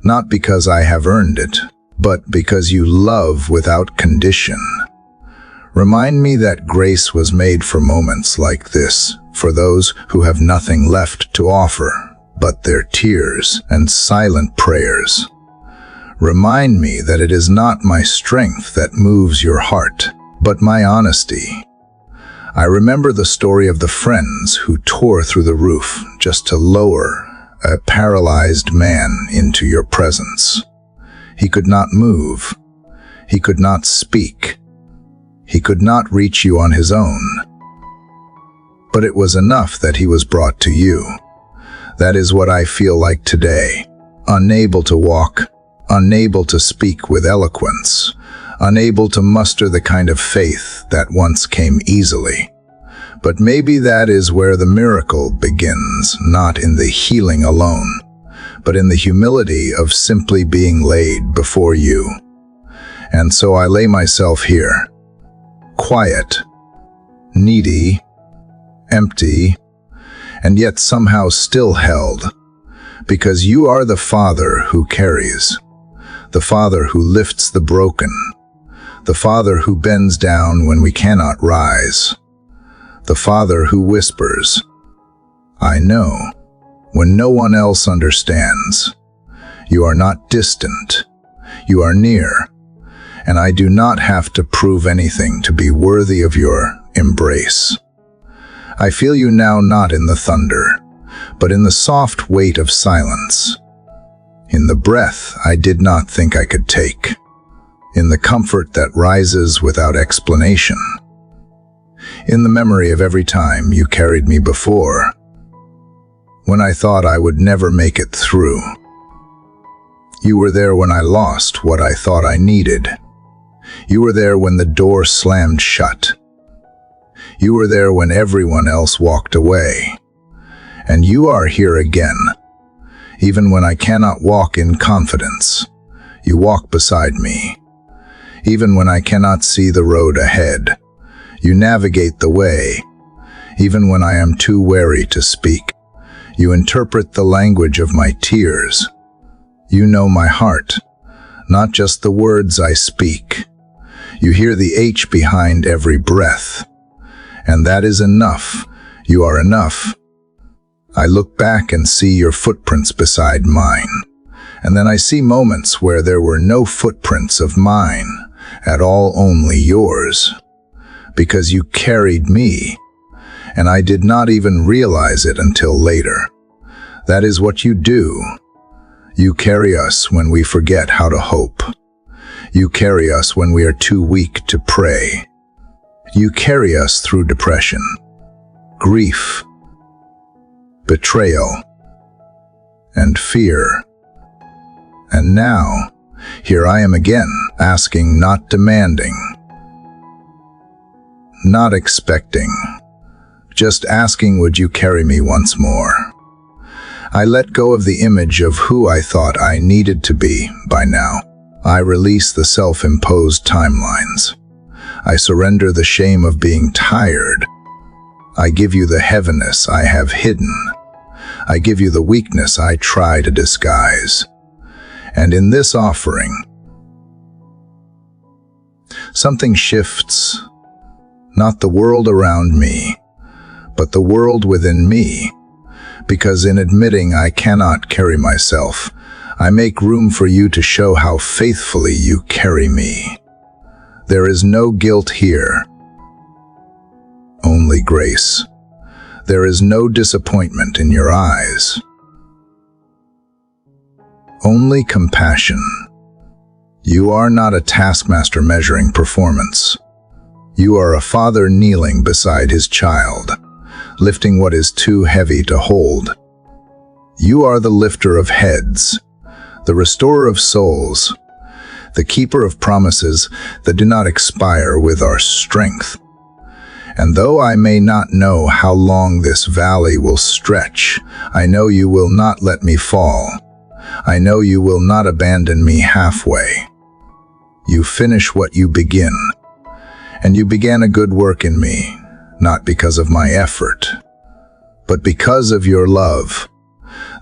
Not because I have earned it, but because you love without condition. Remind me that grace was made for moments like this, for those who have nothing left to offer but their tears and silent prayers. Remind me that it is not my strength that moves your heart, but my honesty. I remember the story of the friends who tore through the roof just to lower a paralyzed man into your presence. He could not move. He could not speak. He could not reach you on his own. But it was enough that he was brought to you. That is what I feel like today. Unable to walk, unable to speak with eloquence, unable to muster the kind of faith that once came easily. But maybe that is where the miracle begins, not in the healing alone, but in the humility of simply being laid before you. And so I lay myself here, quiet, needy, empty, and yet somehow still held, because you are the Father who carries, the Father who lifts the broken, the Father who bends down when we cannot rise, the Father who whispers, I know, when no one else understands. You are not distant, you are near, and I do not have to prove anything to be worthy of your embrace. I feel you now not in the thunder, but in the soft weight of silence, in the breath I did not think I could take, in the comfort that rises without explanation, in the memory of every time you carried me before, when I thought I would never make it through. You were there when I lost what I thought I needed. You were there when the door slammed shut. You were there when everyone else walked away. And you are here again. Even when I cannot walk in confidence, you walk beside me. Even when I cannot see the road ahead, you navigate the way. Even when I am too wary to speak, you interpret the language of my tears. You know my heart, not just the words I speak. You hear the H behind every breath. And that is enough. You are enough. I look back and see your footprints beside mine. And then I see moments where there were no footprints of mine at all, only yours. Because you carried me, and I did not even realize it until later. That is what you do. You carry us when we forget how to hope. You carry us when we are too weak to pray. You carry us through depression, grief, betrayal, and fear. And now, here I am again, asking, not demanding, not expecting, just asking, would you carry me once more? I let go of the image of who I thought I needed to be by now. I release the self-imposed timelines. I surrender the shame of being tired. I give you the heaviness I have hidden. I give you the weakness I try to disguise. And in this offering, something shifts. Not the world around me, but the world within me. Because in admitting I cannot carry myself, I make room for you to show how faithfully you carry me. There is no guilt here, only grace. There is no disappointment in your eyes, only compassion. You are not a taskmaster measuring performance. You are a father kneeling beside his child, lifting what is too heavy to hold. You are the lifter of heads, the restorer of souls, the keeper of promises that do not expire with our strength. And though I may not know how long this valley will stretch, I know you will not let me fall. I know you will not abandon me halfway. You finish what you begin, and you began a good work in me, not because of my effort, but because of your love.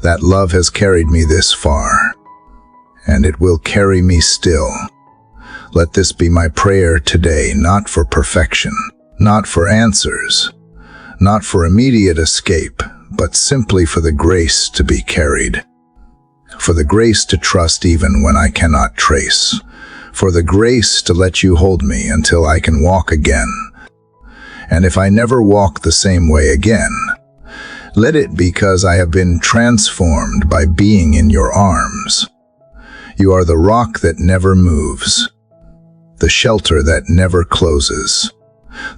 That love has carried me this far, and it will carry me still. Let this be my prayer today, not for perfection, not for answers, not for immediate escape, but simply for the grace to be carried, for the grace to trust even when I cannot trace, for the grace to let you hold me until I can walk again. And if I never walk the same way again, let it be because I have been transformed by being in your arms. You are the rock that never moves, the shelter that never closes,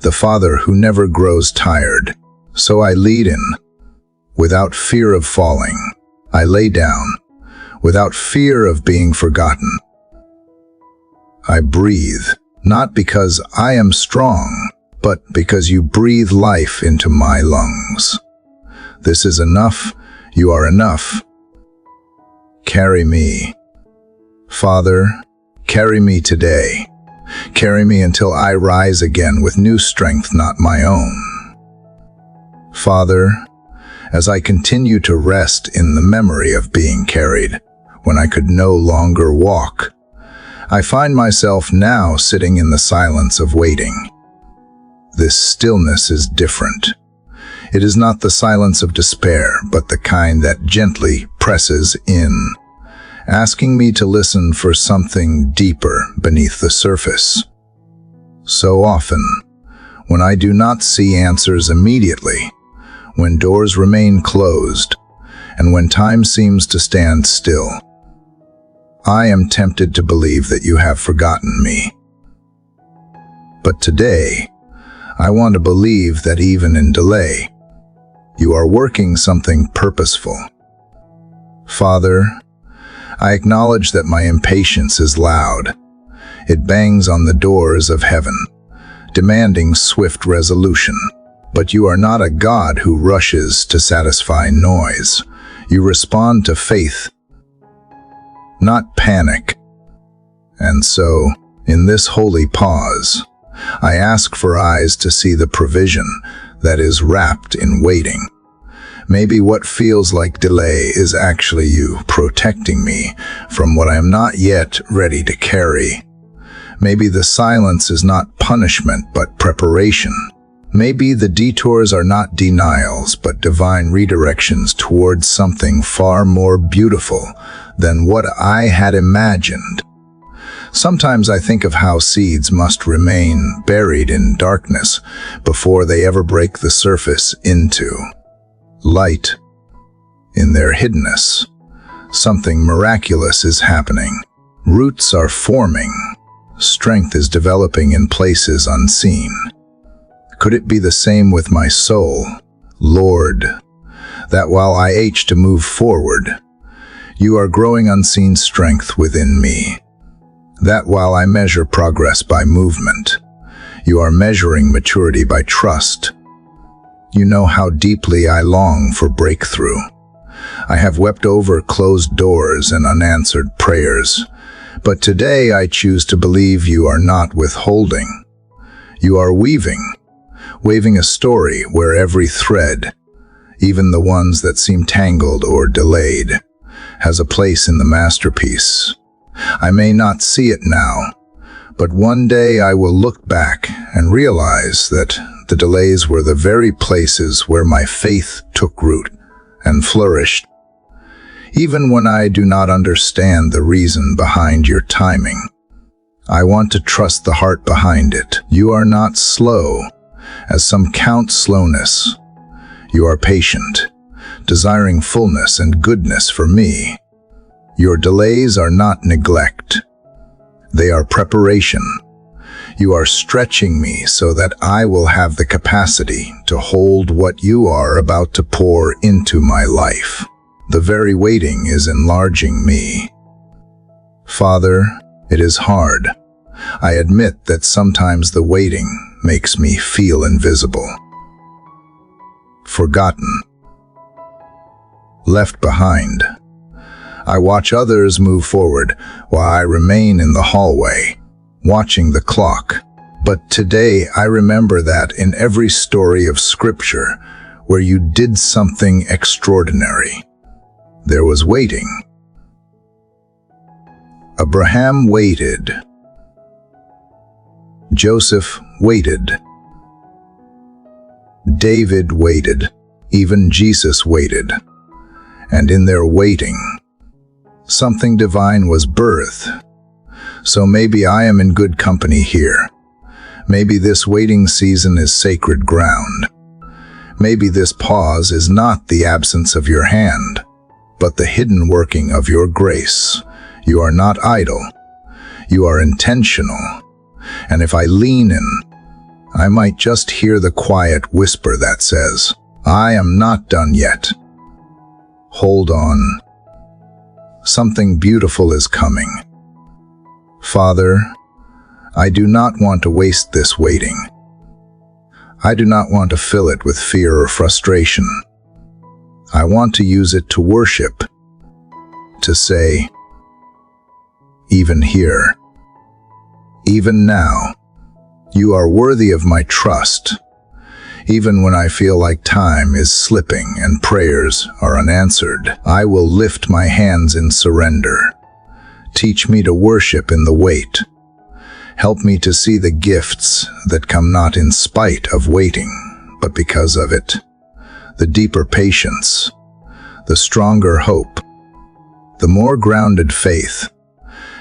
the Father who never grows tired. So I lead in, without fear of falling. I lay down, without fear of being forgotten. I breathe, not because I am strong, but because you breathe life into my lungs. This is enough. You are enough. Carry me. Father, carry me today. Carry me until I rise again with new strength, not my own. Father, as I continue to rest in the memory of being carried, when I could no longer walk, I find myself now sitting in the silence of waiting. This stillness is different. It is not the silence of despair, but the kind that gently presses in, asking me to listen for something deeper beneath the surface. So often, when I do not see answers immediately, when doors remain closed, and when time seems to stand still, I am tempted to believe that you have forgotten me. But today, I want to believe that even in delay, you are working something purposeful. Father, I acknowledge that my impatience is loud. It bangs on the doors of heaven, demanding swift resolution. But you are not a God who rushes to satisfy noise. You respond to faith, not panic. And so, in this holy pause, I ask for eyes to see the provision that is wrapped in waiting. Maybe what feels like delay is actually you protecting me from what I am not yet ready to carry. Maybe the silence is not punishment but preparation. Maybe the detours are not denials but divine redirections towards something far more beautiful than what I had imagined. Sometimes I think of how seeds must remain buried in darkness before they ever break the surface into light. In their hiddenness, something miraculous is happening. Roots are forming. Strength is developing in places unseen. Could it be the same with my soul, Lord, that while I ache to move forward, you are growing unseen strength within me? That while I measure progress by movement, you are measuring maturity by trust. You know how deeply I long for breakthrough. I have wept over closed doors and unanswered prayers, but today I choose to believe you are not withholding. You are weaving a story where every thread, even the ones that seem tangled or delayed, has a place in the masterpiece. I may not see it now, but one day I will look back and realize that the delays were the very places where my faith took root and flourished. Even when I do not understand the reason behind your timing, I want to trust the heart behind it. You are not slow, as some count slowness. You are patient, desiring fullness and goodness for me. Your delays are not neglect. They are preparation. You are stretching me so that I will have the capacity to hold what you are about to pour into my life. The very waiting is enlarging me. Father, it is hard. I admit that sometimes the waiting makes me feel invisible, forgotten, left behind. I watch others move forward while I remain in the hallway, watching the clock. But today I remember that in every story of Scripture where you did something extraordinary, there was waiting. Abraham waited. Joseph waited. David waited. Even Jesus waited. And in their waiting, something divine was birthed. So maybe I am in good company here. Maybe this waiting season is sacred ground. Maybe this pause is not the absence of your hand, but the hidden working of your grace. You are not idle. You are intentional. And if I lean in, I might just hear the quiet whisper that says, I am not done yet. Hold on. Something beautiful is coming. Father, I do not want to waste this waiting. I do not want to fill it with fear or frustration. I want to use it to worship, to say, even here, even now, you are worthy of my trust. Even when I feel like time is slipping and prayers are unanswered, I will lift my hands in surrender. Teach me to worship in the wait. Help me to see the gifts that come not in spite of waiting, but because of it. The deeper patience, the stronger hope, the more grounded faith.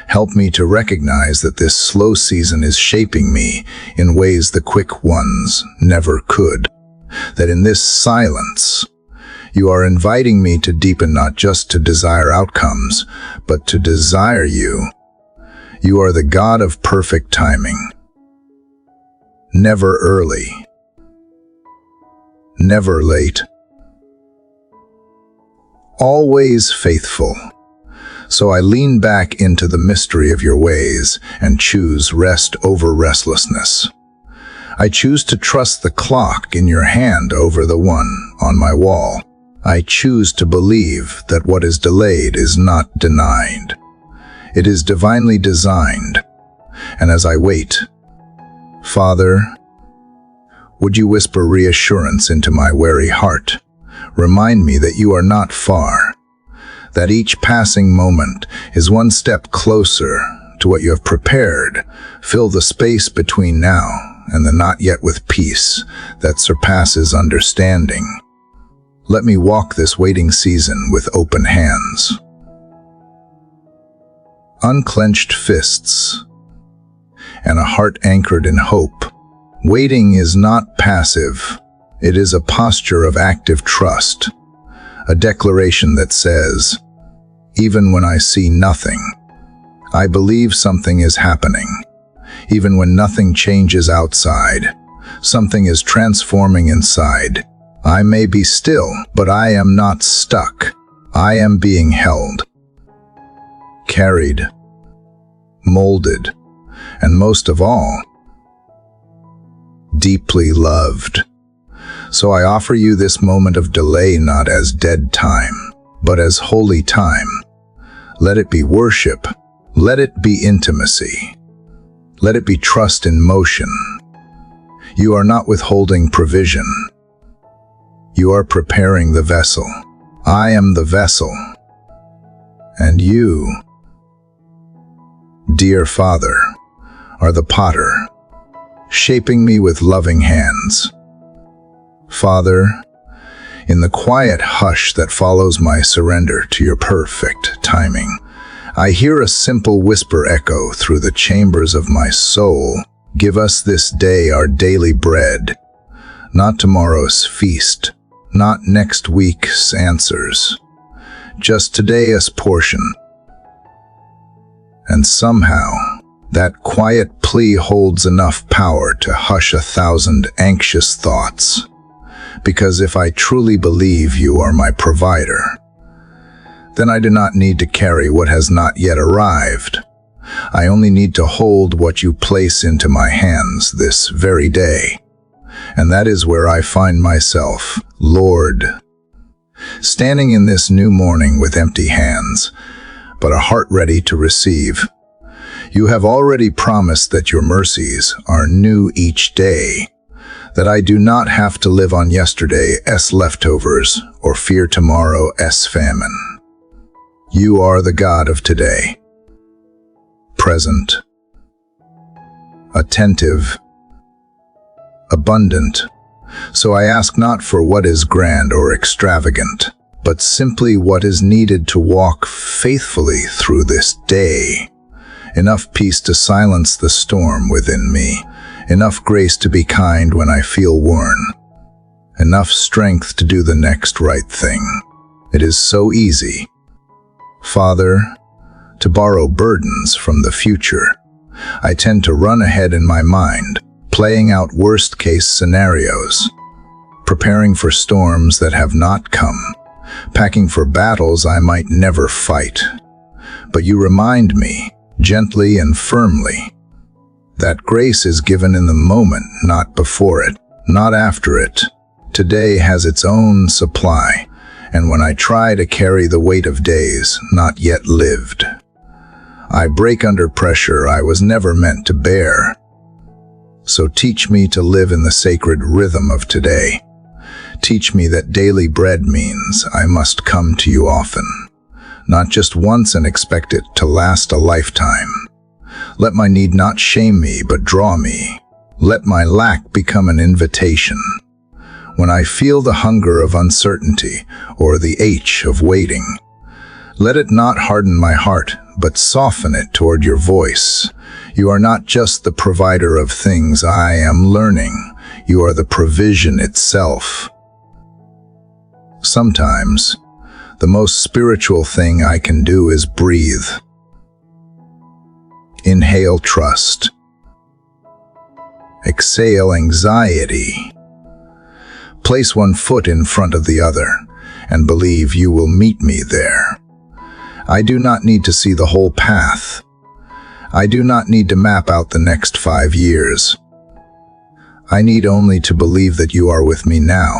Help me to recognize that this slow season is shaping me in ways the quick ones never could. That in this silence, you are inviting me to deepen, not just to desire outcomes, but to desire you. You are the God of perfect timing. Never early. Never late. Always faithful. So I lean back into the mystery of your ways and choose rest over restlessness. I choose to trust the clock in your hand over the one on my wall. I choose to believe that what is delayed is not denied. It is divinely designed. And as I wait, Father, would you whisper reassurance into my weary heart? Remind me that you are not far, that each passing moment is one step closer to what you have prepared. Fill the space between now and the not yet with peace that surpasses understanding. Let me walk this waiting season with open hands, unclenched fists, and a heart anchored in hope. Waiting is not passive. It is a posture of active trust, a declaration that says, even when I see nothing, I believe something is happening. Even when nothing changes outside, something is transforming inside. I may be still, but I am not stuck. I am being held, carried, molded, and most of all, deeply loved. So I offer you this moment of delay not as dead time, but as holy time. Let it be worship. Let it be intimacy. Let it be trust in motion. You are not withholding provision. You are preparing the vessel. I am the vessel. And you, dear Father, are the potter, shaping me with loving hands. Father, in the quiet hush that follows my surrender to your perfect timing, I hear a simple whisper echo through the chambers of my soul. Give us this day our daily bread, not tomorrow's feast, not next week's answers, just today's portion. And somehow, That quiet plea holds enough power to hush 1,000 anxious thoughts. Because if I truly believe you are my provider, then I do not need to carry what has not yet arrived. I only need to hold what you place into my hands this very day. And that is where I find myself, Lord, standing in this new morning with empty hands, but a heart ready to receive. You have already promised that your mercies are new each day, that I do not have to live on yesterday's leftovers or fear tomorrow's famine. You are the God of today, present, attentive, abundant. So I ask not for what is grand or extravagant, but simply what is needed to walk faithfully through this day. Enough peace to silence the storm within me, enough grace to be kind when I feel worn, enough strength to do the next right thing. It is so easy, Father, to borrow burdens from the future. I tend to run ahead in my mind, playing out worst-case scenarios, preparing for storms that have not come, packing for battles I might never fight. But you remind me, gently and firmly, that grace is given in the moment, not before it, not after it. Today has its own supply, and when I try to carry the weight of days not yet lived, I break under pressure I was never meant to bear. So teach me to live in the sacred rhythm of today. Teach me that daily bread means I must come to you often, not just once and expect it to last a lifetime. Let my need not shame me, but draw me. Let my lack become an invitation. When I feel the hunger of uncertainty or the ache of waiting, let it not harden my heart, but soften it toward your voice. You are not just the provider of things I am learning. You are the provision itself. Sometimes, the most spiritual thing I can do is breathe. Inhale trust. Exhale anxiety. Place one foot in front of the other and believe you will meet me there. I do not need to see the whole path. I do not need to map out the next 5 years. I need only to believe that you are with me now,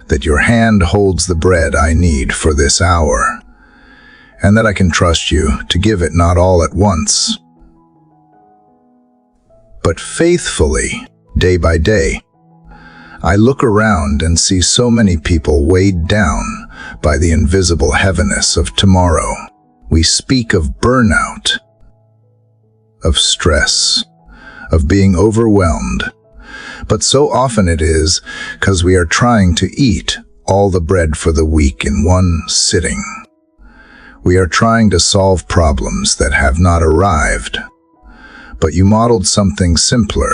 that your hand holds the bread I need for this hour, and that I can trust you to give it not all at once, but faithfully, day by day. I look around and see so many people weighed down by the invisible heaviness of tomorrow. We speak of burnout, of stress, of being overwhelmed. But so often it is because we are trying to eat all the bread for the week in one sitting. We are trying to solve problems that have not arrived. But you modeled something simpler,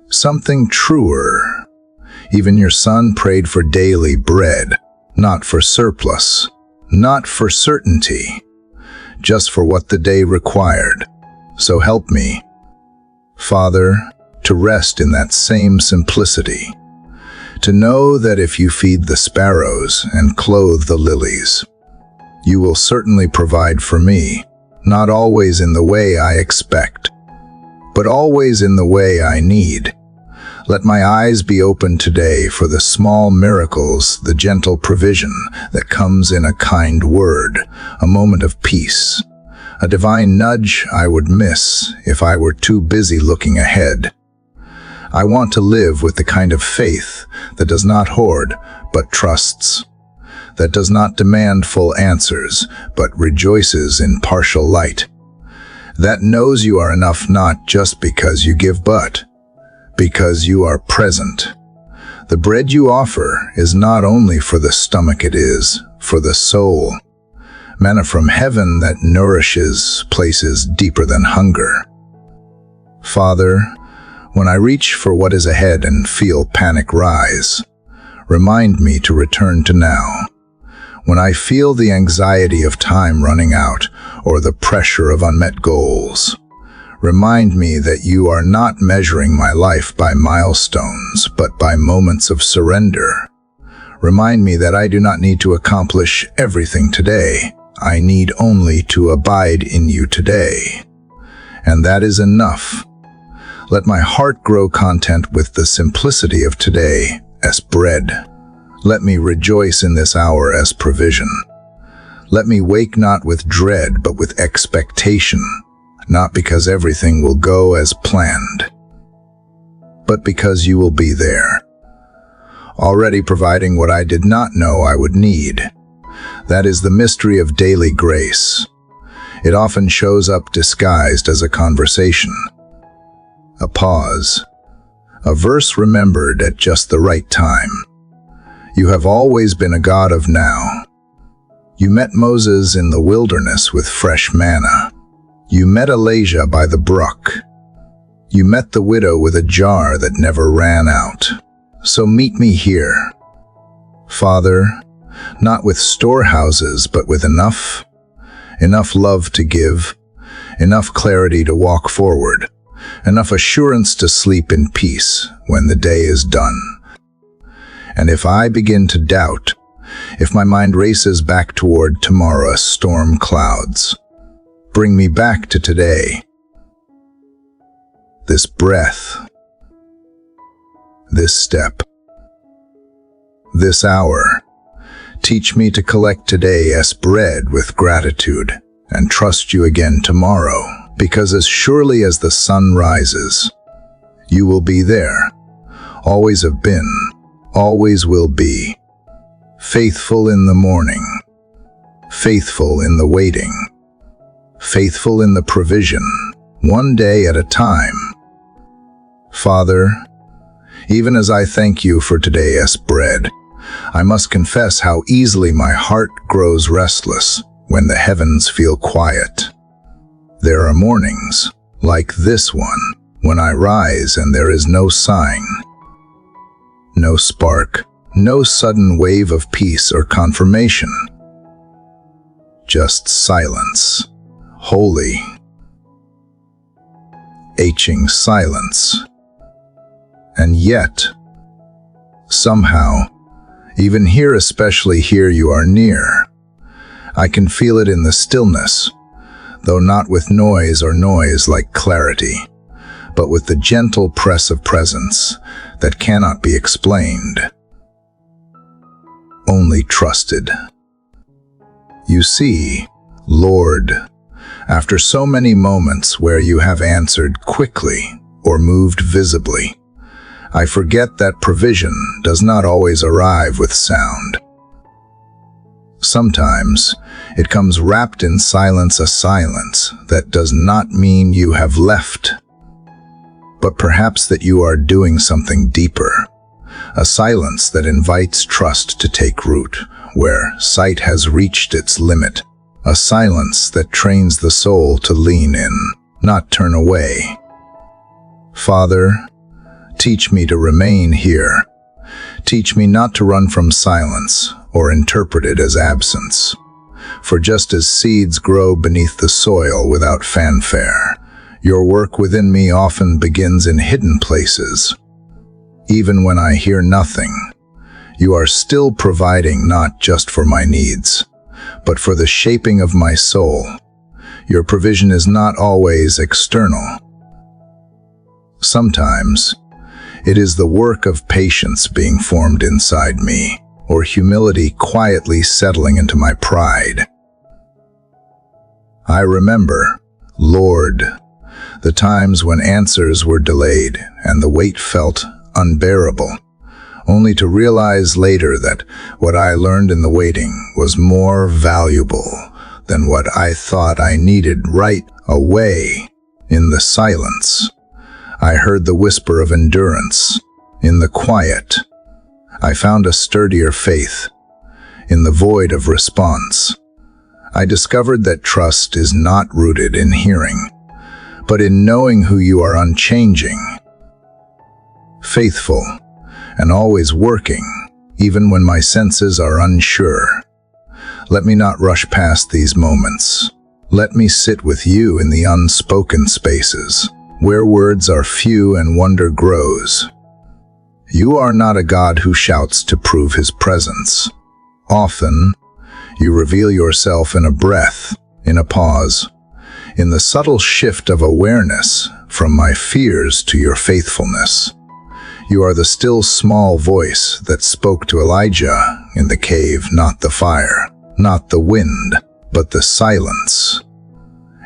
something truer. Even your son prayed for daily bread, not for surplus, not for certainty, just for what the day required. So help me, Father, to rest in that same simplicity, to know that if you feed the sparrows and clothe the lilies, you will certainly provide for me, not always in the way I expect, but always in the way I need. Let my eyes be open today for the small miracles, the gentle provision that comes in a kind word, a moment of peace, a divine nudge I would miss if I were too busy looking ahead. I want to live with the kind of faith that does not hoard, but trusts, that does not demand full answers, but rejoices in partial light, that knows you are enough not just because you give, but because you are present. The bread you offer is not only for the stomach, it is for the soul. Manna from heaven that nourishes places deeper than hunger. Father, when I reach for what is ahead and feel panic rise, remind me to return to now. When I feel the anxiety of time running out, or the pressure of unmet goals. Remind me that you are not measuring my life by milestones, but by moments of surrender. Remind me that I do not need to accomplish everything today. I need only to abide in you today. And that is enough. Let my heart grow content with the simplicity of today as bread. Let me rejoice in this hour as provision. Let me wake not with dread, but with expectation, not because everything will go as planned, but because you will be there, already providing what I did not know I would need. That is the mystery of daily grace. It often shows up disguised as a conversation, a pause, a verse remembered at just the right time. You have always been a God of now. You met Moses in the wilderness with fresh manna. You met Elijah by the brook. You met the widow with a jar that never ran out. So meet me here, Father, not with storehouses, but with enough love to give, enough clarity to walk forward, enough assurance to sleep in peace when the day is done. And if I begin to doubt, if my mind races back toward tomorrow's storm clouds, bring me back to today. This breath, this step, this hour. Teach me to collect today as bread with gratitude and trust you again tomorrow, because as surely as the sun rises, you will be there, always have been, always will be, faithful in the morning, faithful in the waiting, faithful in the provision, one day at a time. Father, even as I thank you for today's bread, I must confess how easily my heart grows restless when the heavens feel quiet. There are mornings, like this one, when I rise and there is no sign, no spark, no sudden wave of peace or confirmation. Just silence, holy, aching silence. And yet, somehow, even here, especially here, you are near. I can feel it in the stillness, though not with noise like clarity, but with the gentle press of presence that cannot be explained, only trusted. You see, Lord, after so many moments where you have answered quickly or moved visibly, I forget that provision does not always arrive with sound. Sometimes it comes wrapped in silence, a silence that does not mean you have left, but perhaps that you are doing something deeper. A silence that invites trust to take root where sight has reached its limit. A silence that trains the soul to lean in, not turn away. Father, teach me to remain here. Teach me not to run from silence or interpret it as absence. For just as seeds grow beneath the soil without fanfare, your work within me often begins in hidden places. Even when I hear nothing, you are still providing not just for my needs, but for the shaping of my soul. Your provision is not always external. Sometimes, it is the work of patience being formed inside me, or humility quietly settling into my pride. I remember, Lord, the times when answers were delayed and the wait felt unbearable, only to realize later that what I learned in the waiting was more valuable than what I thought I needed. Right away, in the silence, I heard the whisper of endurance. In the quiet, I found a sturdier faith. In the void of response, I discovered that trust is not rooted in hearing, but in knowing who you are, unchanging, faithful, and always working, even when my senses are unsure. Let me not rush past these moments. Let me sit with you in the unspoken spaces, where words are few and wonder grows. You are not a God who shouts to prove his presence. Often, you reveal yourself in a breath, in a pause, in the subtle shift of awareness from my fears to your faithfulness. You are the still small voice that spoke to Elijah in the cave, not the fire, not the wind, but the silence.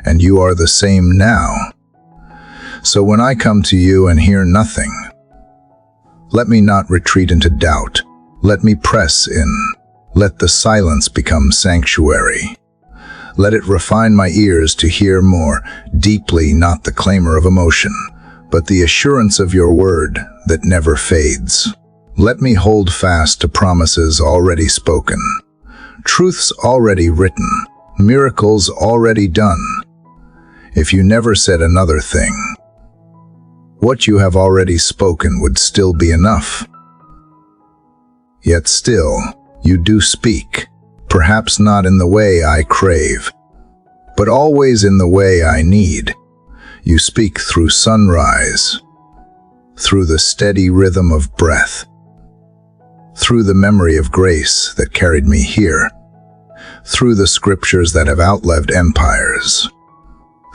And you are the same now. So when I come to you and hear nothing, let me not retreat into doubt. Let me press in. Let the silence become sanctuary. Let it refine my ears to hear more deeply, not the clamor of emotion, but the assurance of your word that never fades. Let me hold fast to promises already spoken, truths already written, miracles already done. If you never said another thing, what you have already spoken would still be enough. Yet still, you do speak, perhaps not in the way I crave, but always in the way I need. You speak through sunrise, through the steady rhythm of breath, through the memory of grace that carried me here, through the scriptures that have outlived empires,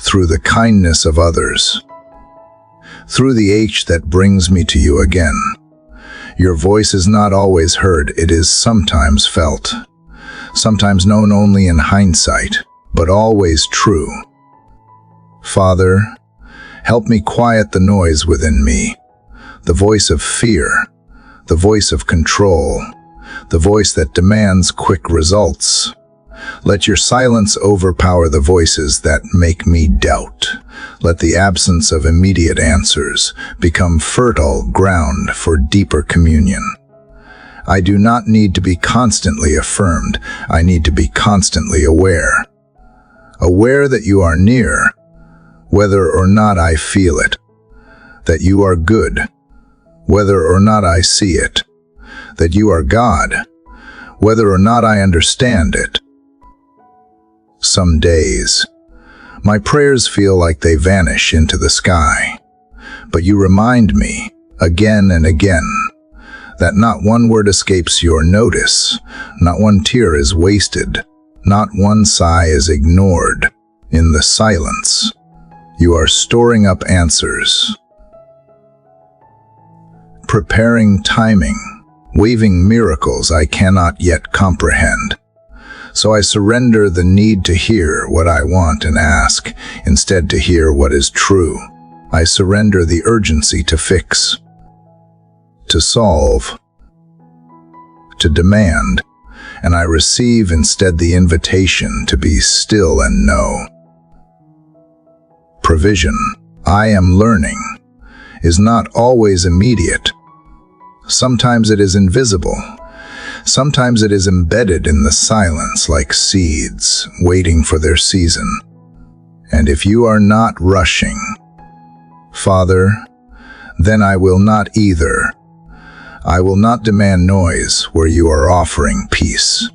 through the kindness of others, through the ache that brings me to you again. Your voice is not always heard, it is sometimes felt, sometimes known only in hindsight, but always true. Father, help me quiet the noise within me, the voice of fear, the voice of control, the voice that demands quick results. Let your silence overpower the voices that make me doubt. Let the absence of immediate answers become fertile ground for deeper communion. I do not need to be constantly affirmed. I need to be constantly aware. Aware that you are near, whether or not I feel it. That you are good, whether or not I see it. That you are God, whether or not I understand it. Some days, my prayers feel like they vanish into the sky, but you remind me, again and again, that not one word escapes your notice, not one tear is wasted, not one sigh is ignored. In the silence, you are storing up answers, preparing timing, weaving miracles I cannot yet comprehend. So I surrender the need to hear what I want and ask, instead to hear what is true. I surrender the urgency to fix, to solve, to demand, and I receive instead the invitation to be still and know. Provision, I am learning, is not always immediate. Sometimes it is invisible. Sometimes it is embedded in the silence like seeds waiting for their season. And if you are not rushing, Father, then I will not either. I will not demand noise where you are offering peace.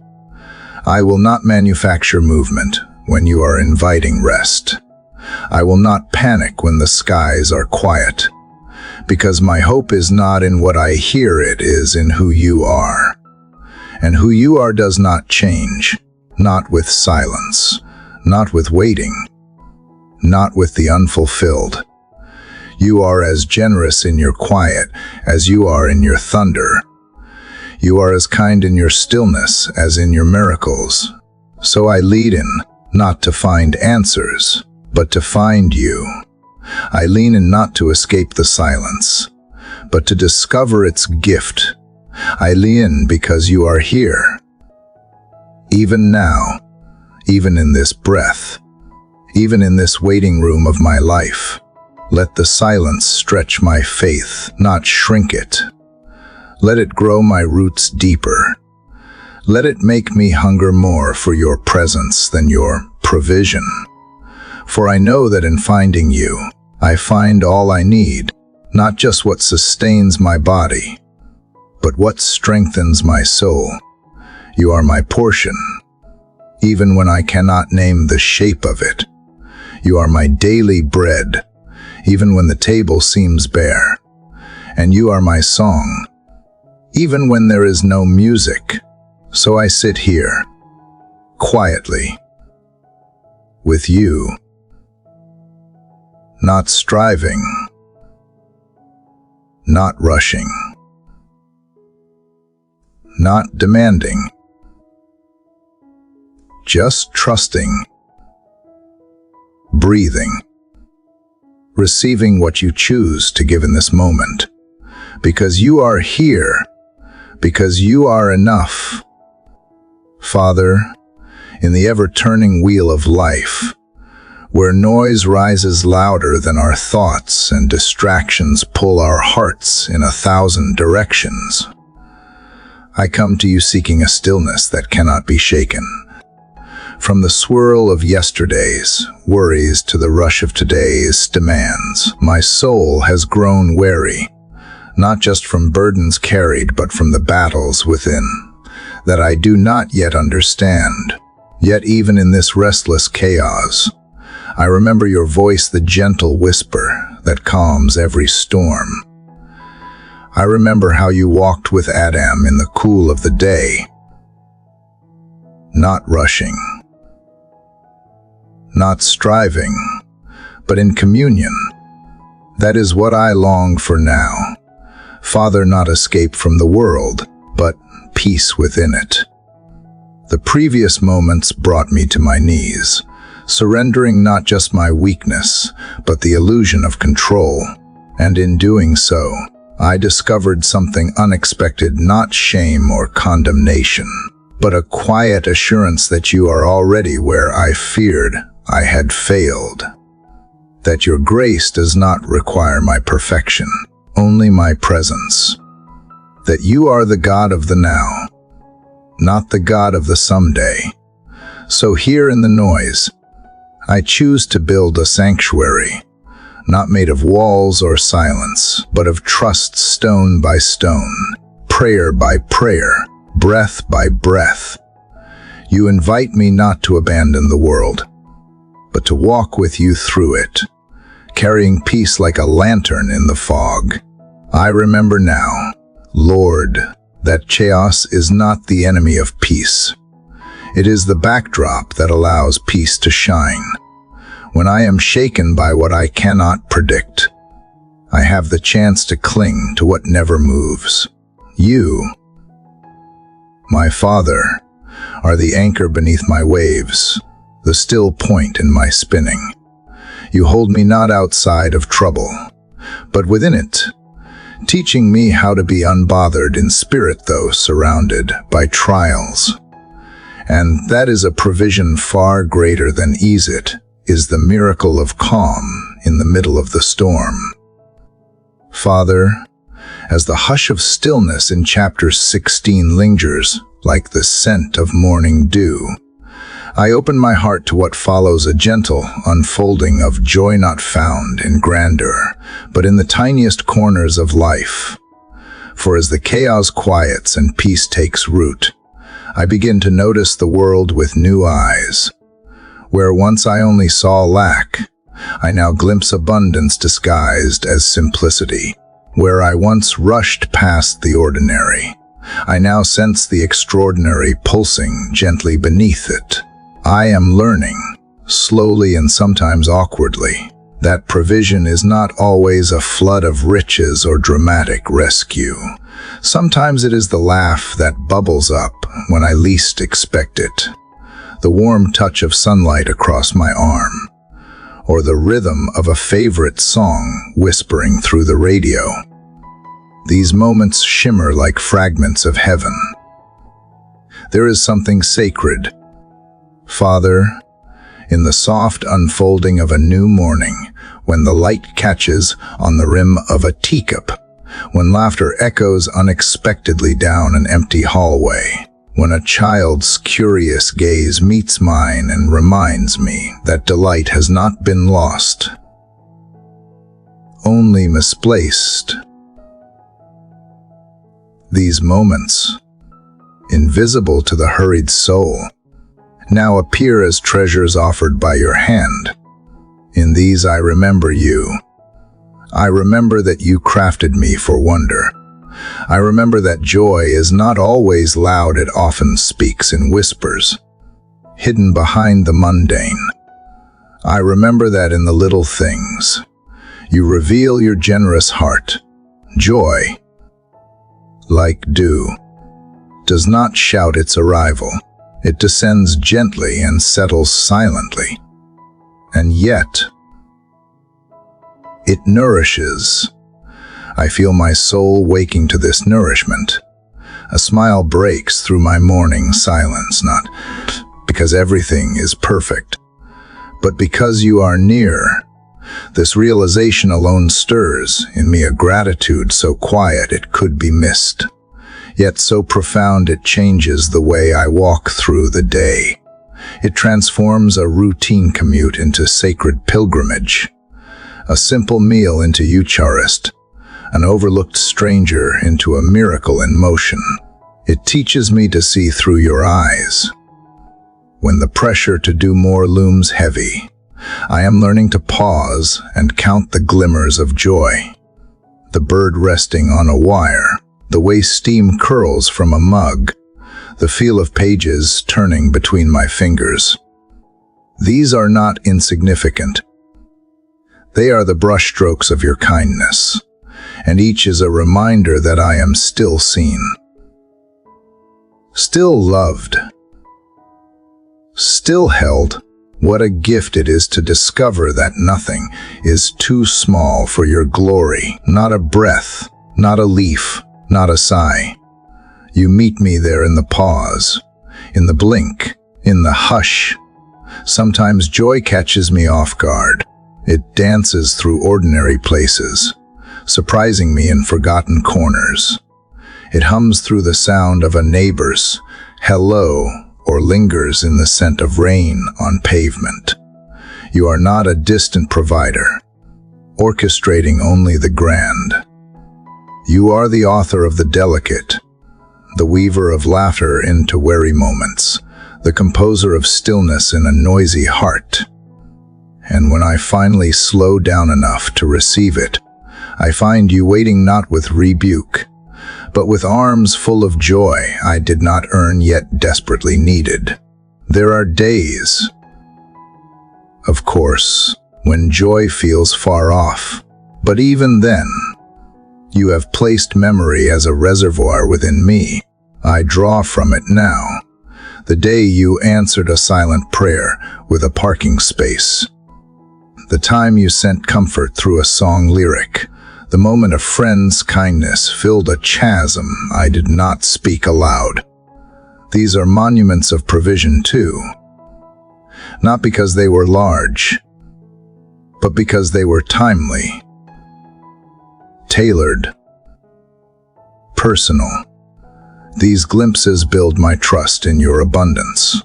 I will not manufacture movement when you are inviting rest. I will not panic when the skies are quiet, because my hope is not in what I hear, it is in who you are. And who you are does not change, not with silence, not with waiting, not with the unfulfilled. You are as generous in your quiet as you are in your thunder. You are as kind in your stillness as in your miracles. So I lead in, not to find answers, but to find you. I lean in not to escape the silence, but to discover its gift. I lean in because you are here. Even now, even in this breath, even in this waiting room of my life, let the silence stretch my faith, not shrink it. Let it grow my roots deeper. Let it make me hunger more for your presence than your provision. For I know that in finding you, I find all I need, not just what sustains my body, but what strengthens my soul. You are my portion. even when I cannot name the shape of it. You are my daily bread, even when the table seems bare. And you are my song, even when there is no music. So I sit here, quietly, with you, not striving, not rushing, not demanding, just trusting, breathing, receiving what you choose to give in this moment, because you are here, because you are enough. Father, in the ever-turning wheel of life, where noise rises louder than our thoughts and distractions pull our hearts in 1,000 directions, I come to you seeking a stillness that cannot be shaken. From the swirl of yesterday's worries to the rush of today's demands, my soul has grown weary, not just from burdens carried, but from the battles within that I do not yet understand. Yet even in this restless chaos, I remember your voice, the gentle whisper that calms every storm. I remember how you walked with Adam in the cool of the day, not rushing, not striving, but in communion. That is what I long for now. Father, not escape from the world, but peace within it. The previous moments brought me to my knees, surrendering not just my weakness, but the illusion of control. And in doing so, I discovered something unexpected, not shame or condemnation, but a quiet assurance that you are already where I feared I had failed. That your grace does not require my perfection, only my presence. That you are the God of the now, not the God of the someday. So here in the noise, I choose to build a sanctuary, not made of walls or silence, but of trust, stone by stone, prayer by prayer, breath by breath. You invite me not to abandon the world, but to walk with you through it, carrying peace like a lantern in the fog. I remember now, Lord, that chaos is not the enemy of peace. It is the backdrop that allows peace to shine. When I am shaken by what I cannot predict, I have the chance to cling to what never moves. You, my Father, are the anchor beneath my waves, the still point in my spinning. You hold me not outside of trouble, but within it, teaching me how to be unbothered in spirit, though surrounded by trials. And that is a provision far greater than ease. It is the miracle of calm in the middle of the storm. Father, as the hush of stillness in chapter 16 lingers like the scent of morning dew, I open my heart to what follows, a gentle unfolding of joy not found in grandeur, but in the tiniest corners of life. For as the chaos quiets and peace takes root, I begin to notice the world with new eyes. Where once I only saw lack, I now glimpse abundance disguised as simplicity. Where I once rushed past the ordinary, I now sense the extraordinary pulsing gently beneath it. I am learning, slowly and sometimes awkwardly, that provision is not always a flood of riches or dramatic rescue. Sometimes it is the laugh that bubbles up when I least expect it, the warm touch of sunlight across my arm, or the rhythm of a favorite song whispering through the radio. These moments shimmer like fragments of heaven. There is something sacred, Father, in the soft unfolding of a new morning, when the light catches on the rim of a teacup, when laughter echoes unexpectedly down an empty hallway, when a child's curious gaze meets mine and reminds me that delight has not been lost, only misplaced. These moments, invisible to the hurried soul, now appear as treasures offered by your hand. In these I remember you. I remember that you crafted me for wonder. I remember that joy is not always loud, it often speaks in whispers, hidden behind the mundane. I remember that in the little things, you reveal your generous heart. Joy, like dew, does not shout its arrival. It descends gently and settles silently. And yet, it nourishes. I feel my soul waking to this nourishment. A smile breaks through my morning silence, not because everything is perfect, but because you are near. This realization alone stirs in me a gratitude so quiet it could be missed, yet so profound it changes the way I walk through the day. It transforms a routine commute into sacred pilgrimage, a simple meal into Eucharist, an overlooked stranger into a miracle in motion. It teaches me to see through your eyes. When the pressure to do more looms heavy, I am learning to pause and count the glimmers of joy. The bird resting on a wire, the way steam curls from a mug, the feel of pages turning between my fingers. These are not insignificant. They are the brushstrokes of your kindness, and each is a reminder that I am still seen, still loved, still held. What a gift it is to discover that nothing is too small for your glory. Not a breath, not a leaf, not a sigh. You meet me there in the pause, in the blink, in the hush. Sometimes joy catches me off guard. It dances through ordinary places, surprising me in forgotten corners. It hums through the sound of a neighbor's hello, or lingers in the scent of rain on pavement. You are not a distant provider, orchestrating only the grand. You are the author of the delicate, the weaver of laughter into weary moments, the composer of stillness in a noisy heart. And when I finally slow down enough to receive it, I find you waiting not with rebuke, but with arms full of joy I did not earn yet desperately needed. There are days, of course, when joy feels far off, but even then, you have placed memory as a reservoir within me. I draw from it now. The day you answered a silent prayer with a parking space. The time you sent comfort through a song lyric. The moment a friend's kindness filled a chasm I did not speak aloud. These are monuments of provision too. Not because they were large, but because they were timely, tailored, personal. These glimpses build my trust in your abundance.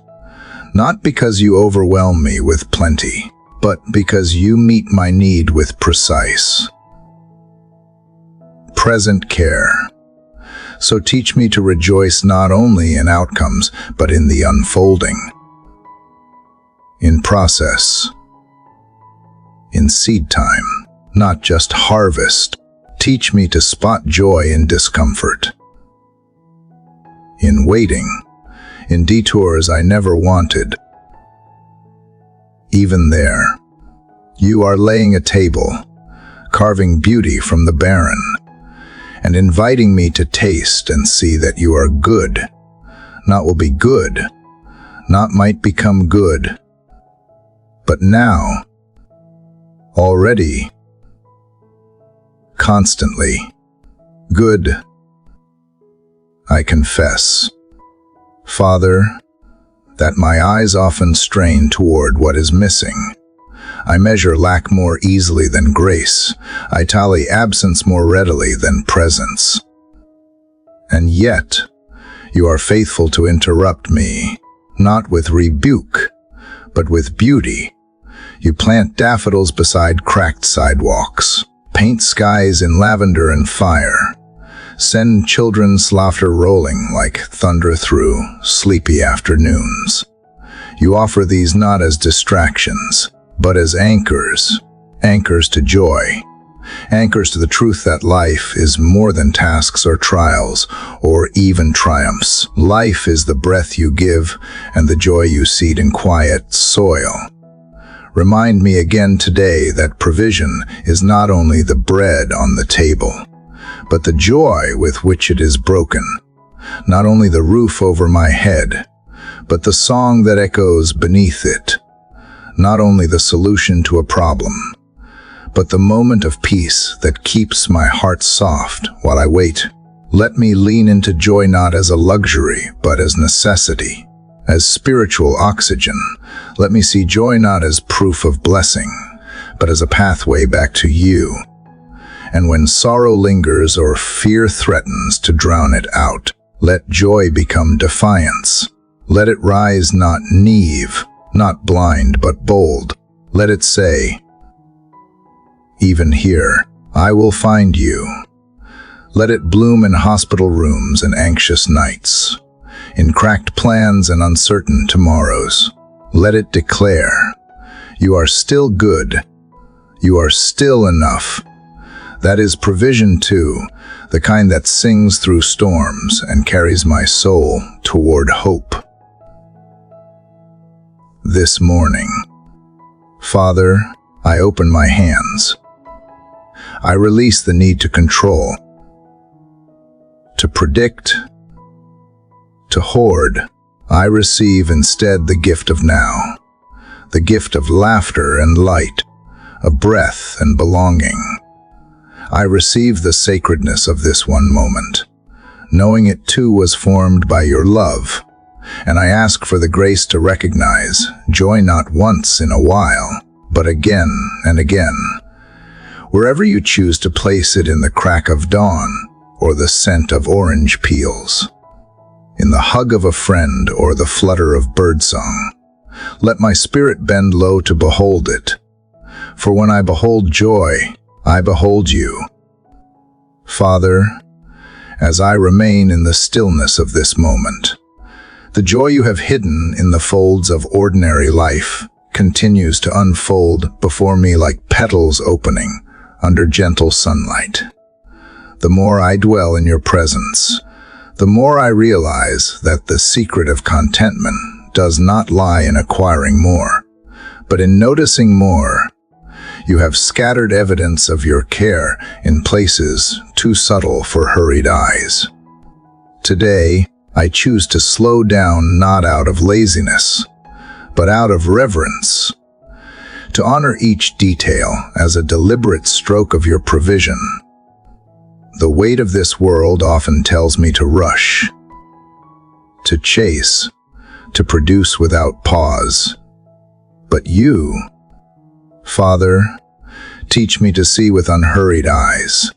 Not because you overwhelm me with plenty, but because you meet my need with precise, present care. So teach me to rejoice not only in outcomes, but in the unfolding, in process, in seed time, not just harvest. Teach me to spot joy in discomfort, in waiting, in detours I never wanted. Even there, you are laying a table, carving beauty from the barren, and inviting me to taste and see that you are good, not will be good, not might become good, but now, already, constantly, good. I confess, Father, that my eyes often strain toward what is missing. I measure lack more easily than grace. I tally absence more readily than presence. And yet, you are faithful to interrupt me, not with rebuke, but with beauty. You plant daffodils beside cracked sidewalks, paint skies in lavender and fire, send children's laughter rolling like thunder through sleepy afternoons. You offer these not as distractions, but as anchors, anchors to joy, anchors to the truth that life is more than tasks or trials, or even triumphs. Life is the breath you give and the joy you seed in quiet soil. Remind me again today that provision is not only the bread on the table, but the joy with which it is broken, not only the roof over my head, but the song that echoes beneath it, not only the solution to a problem, but the moment of peace that keeps my heart soft while I wait. Let me lean into joy not as a luxury, but as necessity, as spiritual oxygen. Let me see joy not as proof of blessing, but as a pathway back to you. And when sorrow lingers or fear threatens to drown it out, let joy become defiance. Let it rise not naive, not blind, but bold. Let it say, even here, I will find you. Let it bloom in hospital rooms and anxious nights, in cracked plans and uncertain tomorrows. Let it declare, you are still good. You are still enough. That is provision too, the kind that sings through storms and carries my soul toward hope. This morning, Father, I open my hands. I release the need to control, to predict, to hoard. I receive instead the gift of now, the gift of laughter and light, of breath and belonging. I receive the sacredness of this one moment, knowing it too was formed by your love, and I ask for the grace to recognize joy not once in a while, but again and again, wherever you choose to place it, in the crack of dawn or the scent of orange peels, in the hug of a friend or the flutter of birdsong. Let my spirit bend low to behold it, for when I behold joy, I behold you. Father, as I remain in the stillness of this moment, the joy you have hidden in the folds of ordinary life continues to unfold before me like petals opening under gentle sunlight. The more I dwell in your presence, the more I realize that the secret of contentment does not lie in acquiring more, but in noticing more. You have scattered evidence of your care in places too subtle for hurried eyes. Today, I choose to slow down not out of laziness, but out of reverence, to honor each detail as a deliberate stroke of your provision. The weight of this world often tells me to rush, to chase, to produce without pause. But you, Father, teach me to see with unhurried eyes,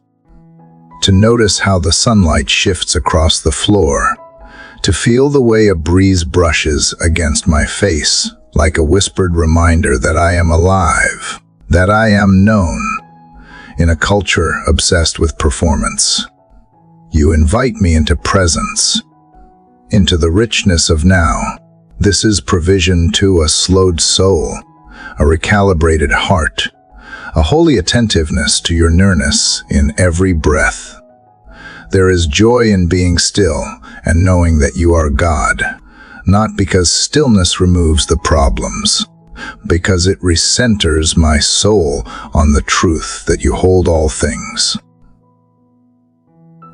to notice how the sunlight shifts across the floor, to feel the way a breeze brushes against my face, like a whispered reminder that I am alive, that I am known. In a culture obsessed with performance, you invite me into presence, into the richness of now. This is provision to a slowed soul, a recalibrated heart, a holy attentiveness to your nearness in every breath. There is joy in being still and knowing that you are God, not because stillness removes the problems, because it recenters my soul on the truth that you hold all things,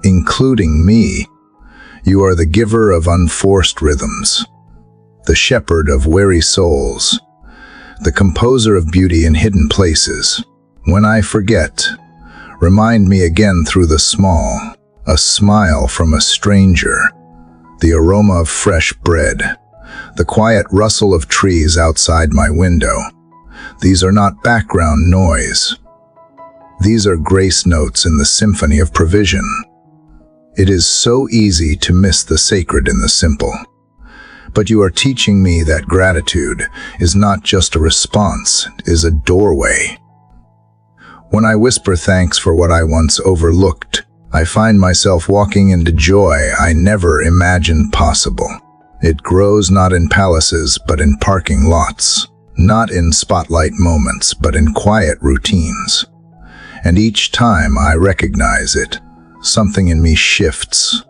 including me. You are the giver of unforced rhythms, the shepherd of weary souls, the composer of beauty in hidden places. When I forget, remind me again through the small, a smile from a stranger, the aroma of fresh bread, the quiet rustle of trees outside my window. These are not background noise. These are grace notes in the symphony of provision. It is so easy to miss the sacred in the simple. But you are teaching me that gratitude is not just a response, it is a doorway. When I whisper thanks for what I once overlooked, I find myself walking into joy I never imagined possible. It grows not in palaces, but in parking lots, not in spotlight moments, but in quiet routines. And each time I recognize it, something in me shifts.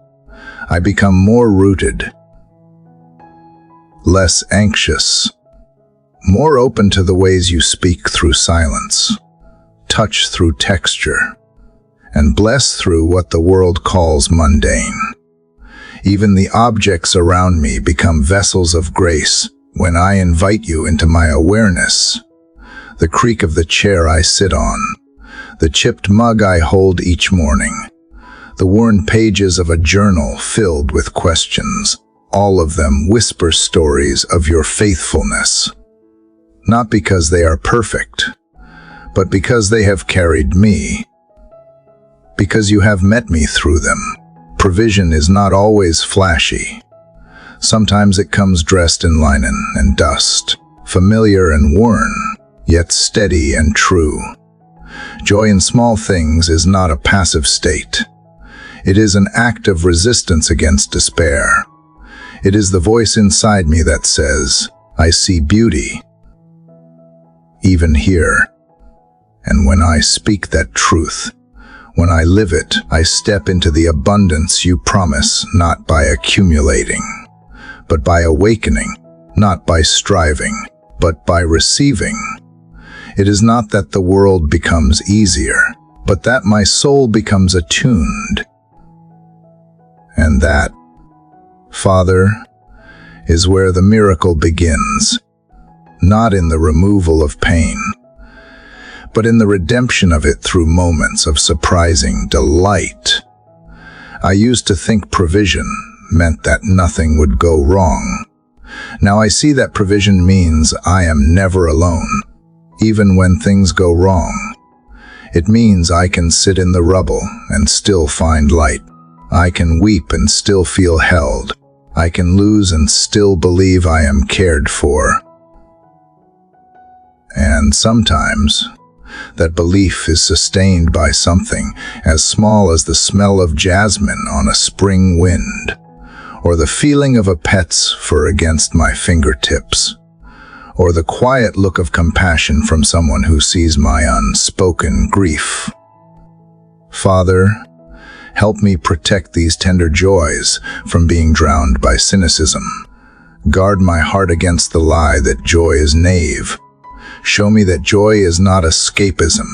I become more rooted, less anxious, more open to the ways you speak through silence, touch through texture, and bless through what the world calls mundane. Even the objects around me become vessels of grace when I invite you into my awareness. The creak of the chair I sit on, the chipped mug I hold each morning, the worn pages of a journal filled with questions, all of them whisper stories of your faithfulness. Not because they are perfect, but because they have carried me, because you have met me through them. Provision is not always flashy. Sometimes it comes dressed in linen and dust, familiar and worn, yet steady and true. Joy in small things is not a passive state. It is an act of resistance against despair. It is the voice inside me that says, I see beauty, even here. And when I speak that truth, when I live it, I step into the abundance you promise, not by accumulating, but by awakening, not by striving, but by receiving. It is not that the world becomes easier, but that my soul becomes attuned. And that, Father, is where the miracle begins, not in the removal of pain, but in the redemption of it through moments of surprising delight. I used to think provision meant that nothing would go wrong. Now I see that provision means I am never alone, even when things go wrong. It means I can sit in the rubble and still find light. I can weep and still feel held. I can lose and still believe I am cared for. And sometimes, that belief is sustained by something as small as the smell of jasmine on a spring wind, or the feeling of a pet's fur against my fingertips, or the quiet look of compassion from someone who sees my unspoken grief. Father, help me protect these tender joys from being drowned by cynicism. Guard my heart against the lie that joy is naive. Show me that joy is not escapism,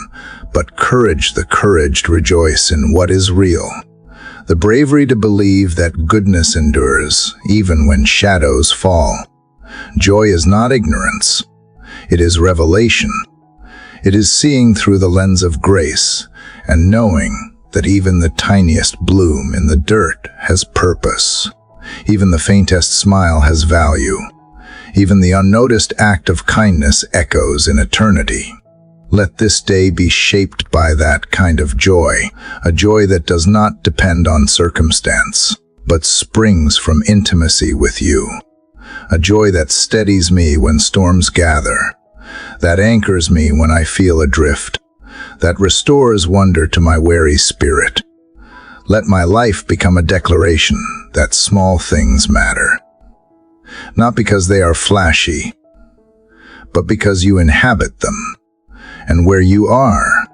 but courage, the courage to rejoice in what is real. The bravery to believe that goodness endures, even when shadows fall. Joy is not ignorance. It is revelation. It is seeing through the lens of grace and knowing that even the tiniest bloom in the dirt has purpose. Even the faintest smile has value. Even the unnoticed act of kindness echoes in eternity. Let this day be shaped by that kind of joy, a joy that does not depend on circumstance, but springs from intimacy with you. A joy that steadies me when storms gather, that anchors me when I feel adrift, that restores wonder to my weary spirit. Let my life become a declaration that small things matter. Not because they are flashy, but because you inhabit them. And where you are,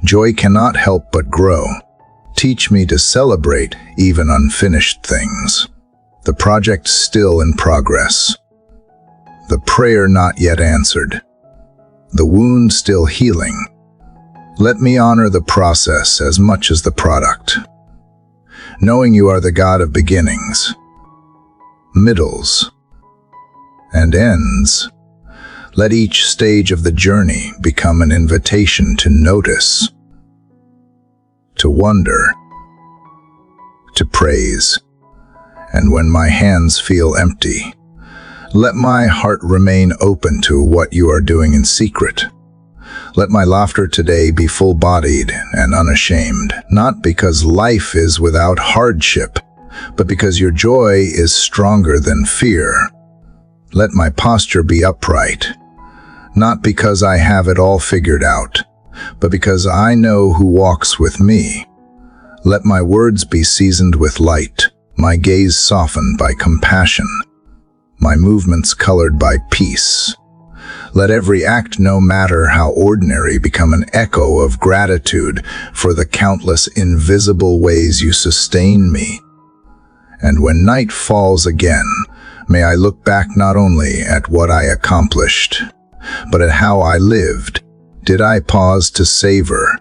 joy cannot help but grow. Teach me to celebrate even unfinished things. The project still in progress. The prayer not yet answered. The wound still healing. Let me honor the process as much as the product. Knowing you are the God of beginnings, middles, and ends, let each stage of the journey become an invitation to notice, to wonder, to praise. And when my hands feel empty, let my heart remain open to what you are doing in secret. Let my laughter today be full-bodied and unashamed, not because life is without hardship, but because your joy is stronger than fear. Let my posture be upright, not because I have it all figured out, but because I know who walks with me. Let my words be seasoned with light, my gaze softened by compassion, my movements colored by peace. Let every act, no matter how ordinary, become an echo of gratitude for the countless invisible ways you sustain me. And when night falls again, may I look back not only at what I accomplished, but at how I lived. Did I pause to savor?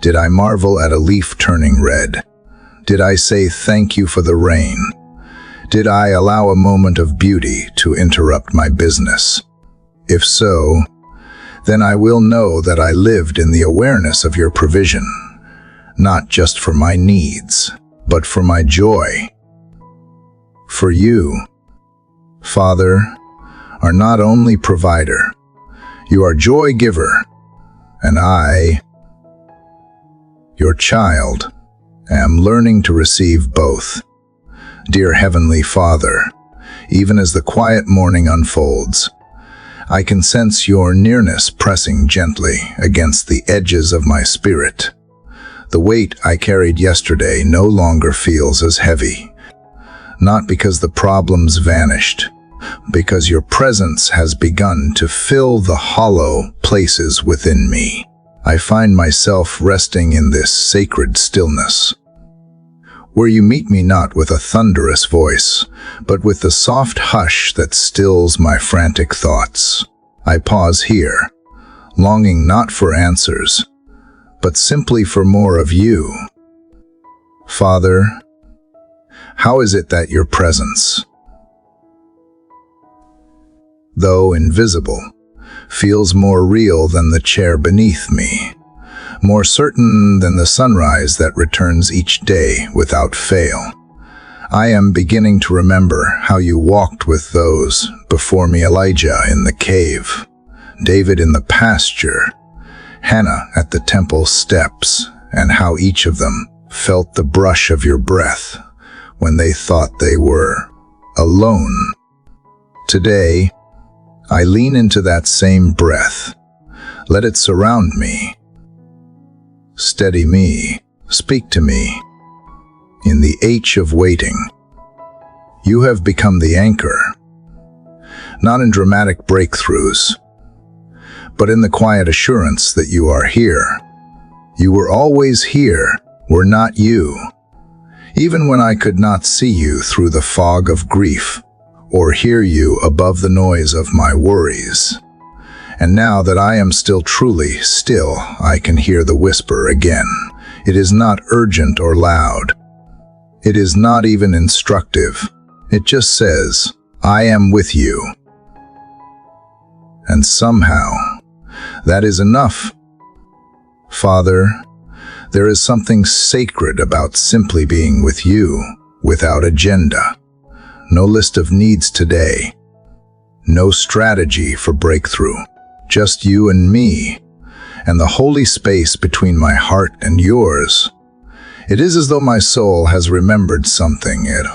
Did I marvel at a leaf turning red? Did I say thank you for the rain? Did I allow a moment of beauty to interrupt my business? If so, then I will know that I lived in the awareness of your provision, not just for my needs, but for my joy. For you, Father, are not only provider, you are joy giver, and I, your child, am learning to receive both. Dear Heavenly Father, even as the quiet morning unfolds, I can sense your nearness pressing gently against the edges of my spirit. The weight I carried yesterday no longer feels as heavy, not because the problems vanished, because your presence has begun to fill the hollow places within me. I find myself resting in this sacred stillness, where you meet me not with a thunderous voice, but with the soft hush that stills my frantic thoughts. I pause here, longing not for answers, but simply for more of you. Father, how is it that your presence, though invisible, feels more real than the chair beneath me, more certain than the sunrise that returns each day without fail? I am beginning to remember how you walked with those before me, Elijah in the cave, David in the pasture, Hannah at the temple steps, and how each of them felt the brush of your breath when they thought they were alone. Today, I lean into that same breath. Let it surround me, steady me, speak to me. In the H of waiting, you have become the anchor, not in dramatic breakthroughs, but in the quiet assurance that you are here. You were always here, were not you, even when I could not see you through the fog of grief, or hear you above the noise of my worries. And now that I am still truly still, I can hear the whisper again. It is not urgent or loud. It is not even instructive. It just says, I am with you. And somehow, that is enough. Father, there is something sacred about simply being with you, without agenda. No list of needs today. No strategy for breakthrough. Just you and me, and the holy space between my heart and yours. It is as though my soul has remembered something it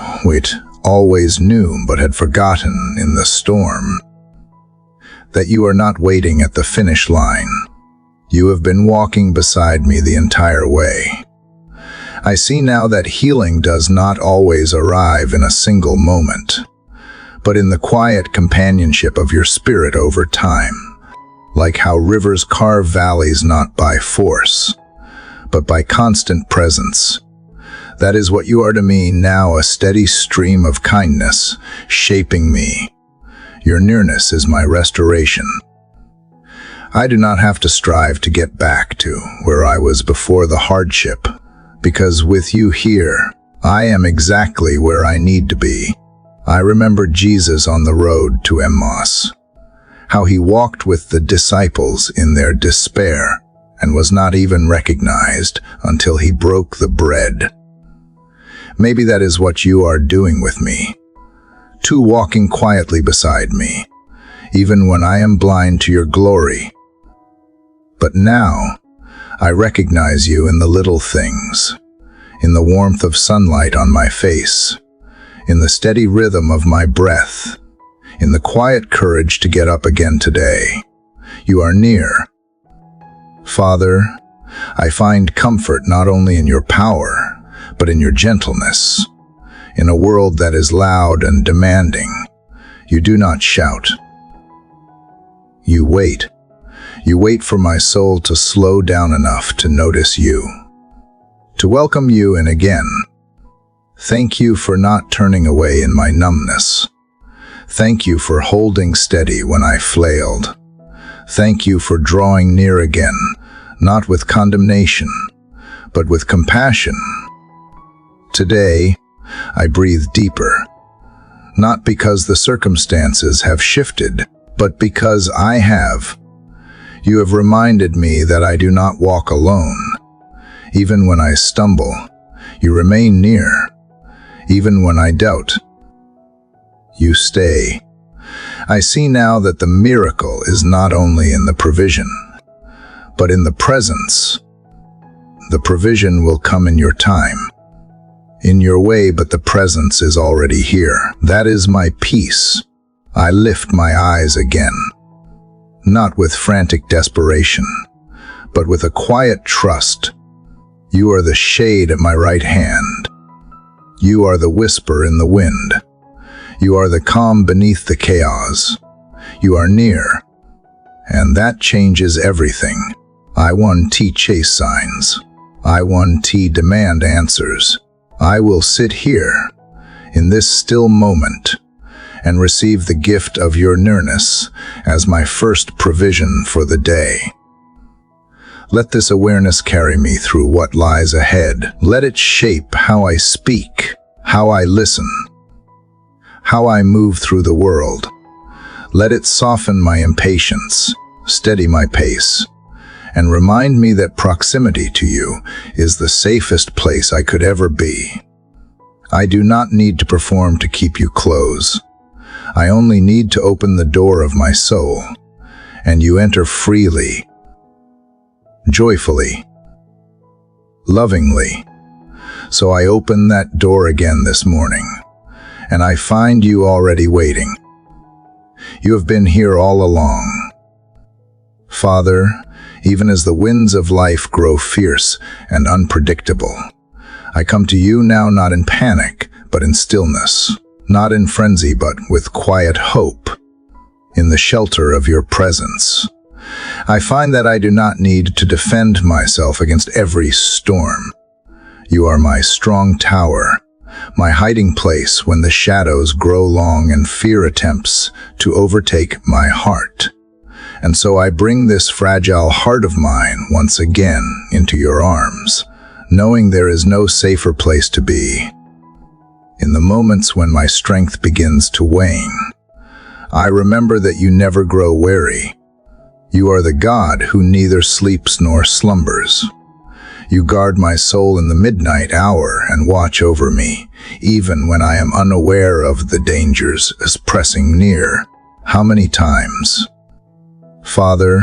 always knew but had forgotten in the storm. That you are not waiting at the finish line. You have been walking beside me the entire way. I see now that healing does not always arrive in a single moment, but in the quiet companionship of your spirit over time, like how rivers carve valleys not by force, but by constant presence. That is what you are to me now, a steady stream of kindness, shaping me. Your nearness is my restoration. I do not have to strive to get back to where I was before the hardship, because with you here, I am exactly where I need to be. I remember Jesus on the road to Immerse, how he walked with the disciples in their despair and was not even recognized until he broke the bread. Maybe that is what you are doing with me, two walking quietly beside me, even when I am blind to your glory. But now, I recognize you in the little things, in the warmth of sunlight on my face, in the steady rhythm of my breath, in the quiet courage to get up again today. You are near. Father, I find comfort not only in your power, but in your gentleness. In a world that is loud and demanding, You do not shout. You wait. You wait for my soul to slow down enough to notice you, to welcome you in again. Thank you for not turning away in my numbness. Thank you for holding steady when I flailed. Thank you for drawing near again, not with condemnation, but with compassion. Today, I breathe deeper, not because the circumstances have shifted, but because I have. You have reminded me that I do not walk alone. Even when I stumble, you remain near. Even when I doubt, you stay. I see now that the miracle is not only in the provision, but in the presence. The provision will come in your time, in your way, but the presence is already here. That is my peace. I lift my eyes again, not with frantic desperation, but with a quiet trust. You are the shade at my right hand. You are the whisper in the wind. You are the calm beneath the chaos. You are near, and that changes everything. I1T chase signs. I1T demand answers. I will sit here, in this still moment, and receive the gift of your nearness as my first provision for the day. Let this awareness carry me through what lies ahead. Let it shape how I speak, how I listen, how I move through the world. Let it soften my impatience, steady my pace, and remind me that proximity to you is the safest place I could ever be. I do not need to perform to keep you close. I only need to open the door of my soul, and you enter freely, joyfully, lovingly. So I open that door again this morning, and I find you already waiting. You have been here all along. Father, even as the winds of life grow fierce and unpredictable, I come to you now not in panic, but in stillness. Not in frenzy, but with quiet hope, in the shelter of your presence. I find that I do not need to defend myself against every storm. You are my strong tower, my hiding place when the shadows grow long and fear attempts to overtake my heart. And so I bring this fragile heart of mine once again into your arms, knowing there is no safer place to be. In the moments when my strength begins to wane, I remember that you never grow weary. You are the God who neither sleeps nor slumbers. You guard my soul in the midnight hour and watch over me, even when I am unaware of the dangers as pressing near. How many times, Father,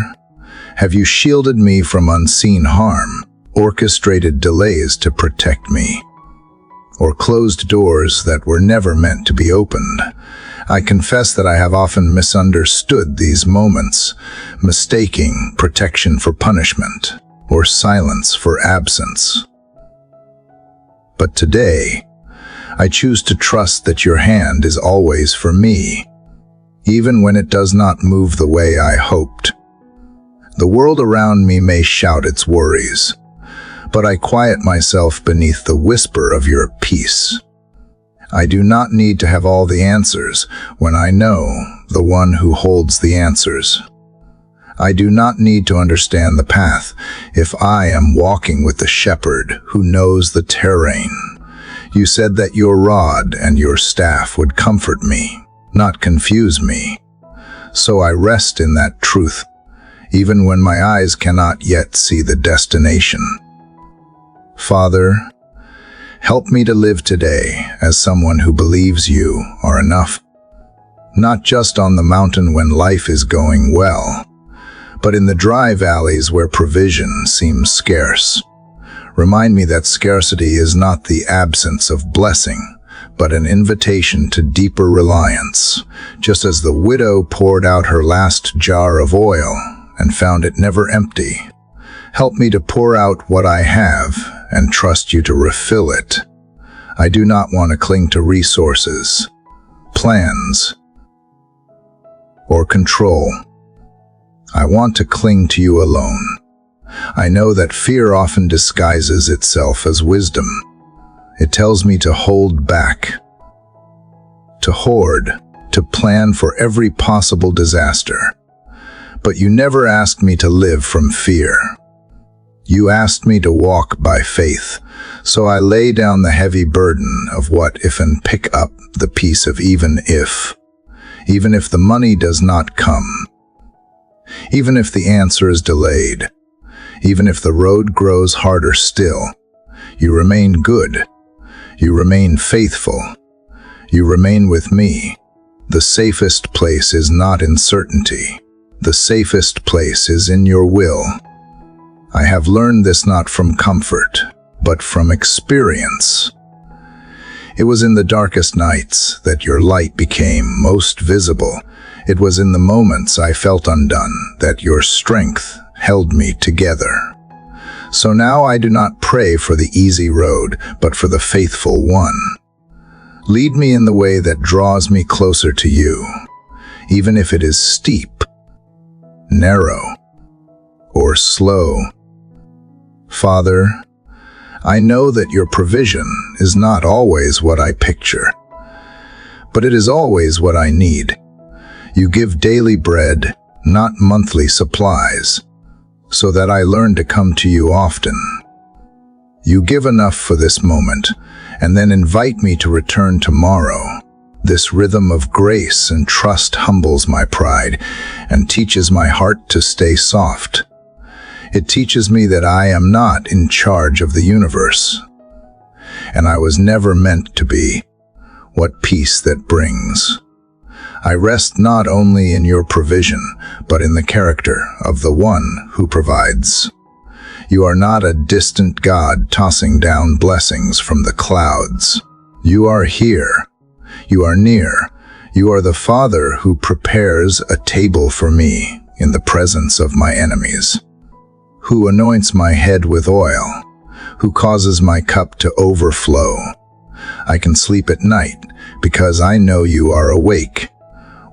have you shielded me from unseen harm, orchestrated delays to protect me, or closed doors that were never meant to be opened? I confess that I have often misunderstood these moments, mistaking protection for punishment, or silence for absence. But today, I choose to trust that your hand is always for me, even when it does not move the way I hoped. The world around me may shout its worries, but I quiet myself beneath the whisper of your peace. I do not need to have all the answers when I know the one who holds the answers. I do not need to understand the path if I am walking with the shepherd who knows the terrain. You said that your rod and your staff would comfort me, not confuse me. So I rest in that truth, even when my eyes cannot yet see the destination. Father, help me to live today as someone who believes you are enough, not just on the mountain when life is going well, but in the dry valleys where provision seems scarce. Remind me that scarcity is not the absence of blessing, but an invitation to deeper reliance, just as the widow poured out her last jar of oil and found it never empty. Help me to pour out what I have and trust you to refill it. I do not want to cling to resources, plans, or control. I want to cling to you alone. I know that fear often disguises itself as wisdom. It tells me to hold back, to hoard, to plan for every possible disaster. But you never asked me to live from fear. You asked me to walk by faith, so I lay down the heavy burden of what if and pick up the piece of even if the money does not come, even if the answer is delayed, even if the road grows harder still. You remain good. You remain faithful. You remain with me. The safest place is not in certainty. The safest place is in your will. I have learned this not from comfort, but from experience. It was in the darkest nights that your light became most visible. It was in the moments I felt undone that your strength held me together. So now I do not pray for the easy road, but for the faithful one. Lead me in the way that draws me closer to you, even if it is steep, narrow, or slow. Father, I know that your provision is not always what I picture, but it is always what I need. You give daily bread, not monthly supplies, so that I learn to come to you often. You give enough for this moment, and then invite me to return tomorrow. This rhythm of grace and trust humbles my pride and teaches my heart to stay soft. It teaches me that I am not in charge of the universe, and I was never meant to be. What peace that brings! I rest not only in your provision, but in the character of the one who provides. You are not a distant God tossing down blessings from the clouds. You are here. You are near. You are the Father who prepares a table for me in the presence of my enemies, who anoints my head with oil, who causes my cup to overflow. I can sleep at night because I know you are awake,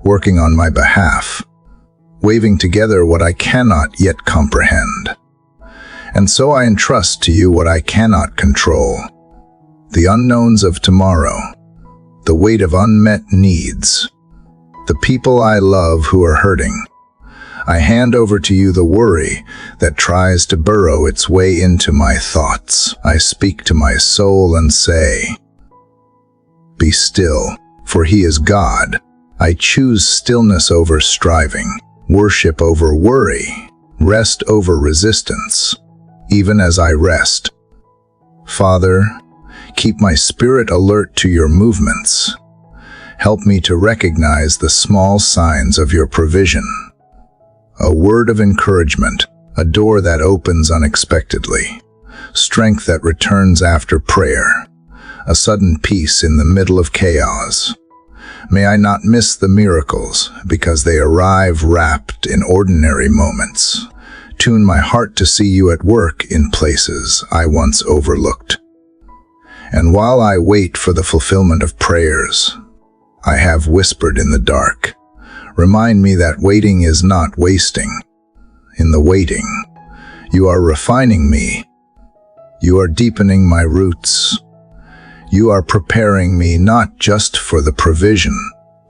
working on my behalf, weaving together what I cannot yet comprehend. And so I entrust to you what I cannot control, the unknowns of tomorrow, the weight of unmet needs, the people I love who are hurting. I hand over to you the worry that tries to burrow its way into my thoughts. I speak to my soul and say, "Be still, for He is God." I choose stillness over striving, worship over worry, rest over resistance, even as I rest. Father, keep my spirit alert to your movements. Help me to recognize the small signs of your provision. A word of encouragement, a door that opens unexpectedly, strength that returns after prayer, a sudden peace in the middle of chaos. May I not miss the miracles, because they arrive wrapped in ordinary moments. Tune my heart to see you at work in places I once overlooked. And while I wait for the fulfillment of prayers I have whispered in the dark, remind me that waiting is not wasting. In the waiting, you are refining me. You are deepening my roots. You are preparing me not just for the provision,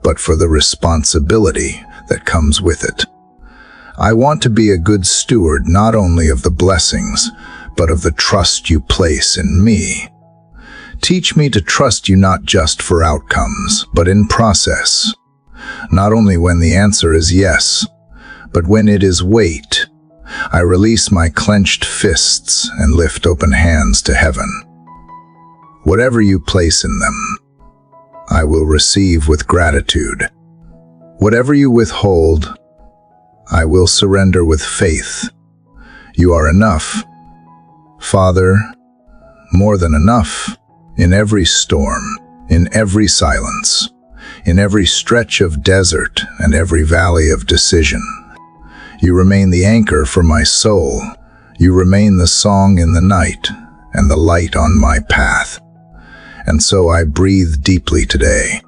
but for the responsibility that comes with it. I want to be a good steward not only of the blessings, but of the trust you place in me. Teach me to trust you not just for outcomes, but in process. Not only when the answer is yes, but when it is wait. I release my clenched fists and lift open hands to heaven. Whatever you place in them, I will receive with gratitude. Whatever you withhold, I will surrender with faith. You are enough, Father, more than enough, in every storm, in every silence, in every stretch of desert and every valley of decision. You remain the anchor for my soul. You remain the song in the night and the light on my path. And so I breathe deeply today,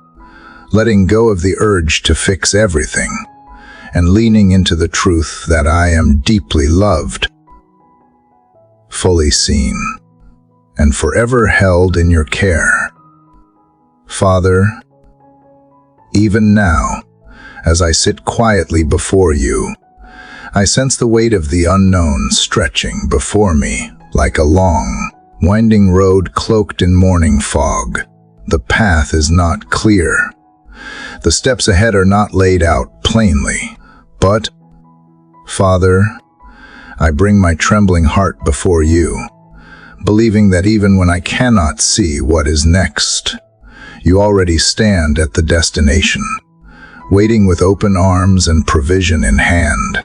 letting go of the urge to fix everything, and leaning into the truth that I am deeply loved, fully seen, and forever held in your care. Father, even now, as I sit quietly before you, I sense the weight of the unknown stretching before me like a long, winding road cloaked in morning fog. The path is not clear. The steps ahead are not laid out plainly. But, Father, I bring my trembling heart before you, believing that even when I cannot see what is next, you already stand at the destination, waiting with open arms and provision in hand.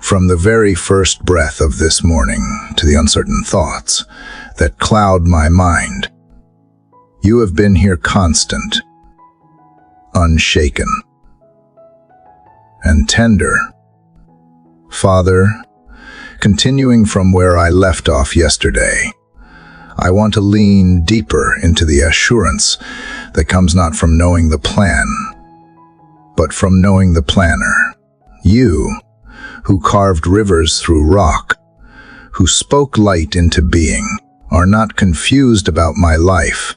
From the very first breath of this morning to the uncertain thoughts that cloud my mind, you have been here constant, unshaken, and tender. Father, continuing from where I left off yesterday, I want to lean deeper into the assurance that comes not from knowing the plan, but from knowing the planner. You, who carved rivers through rock, who spoke light into being, are not confused about my life,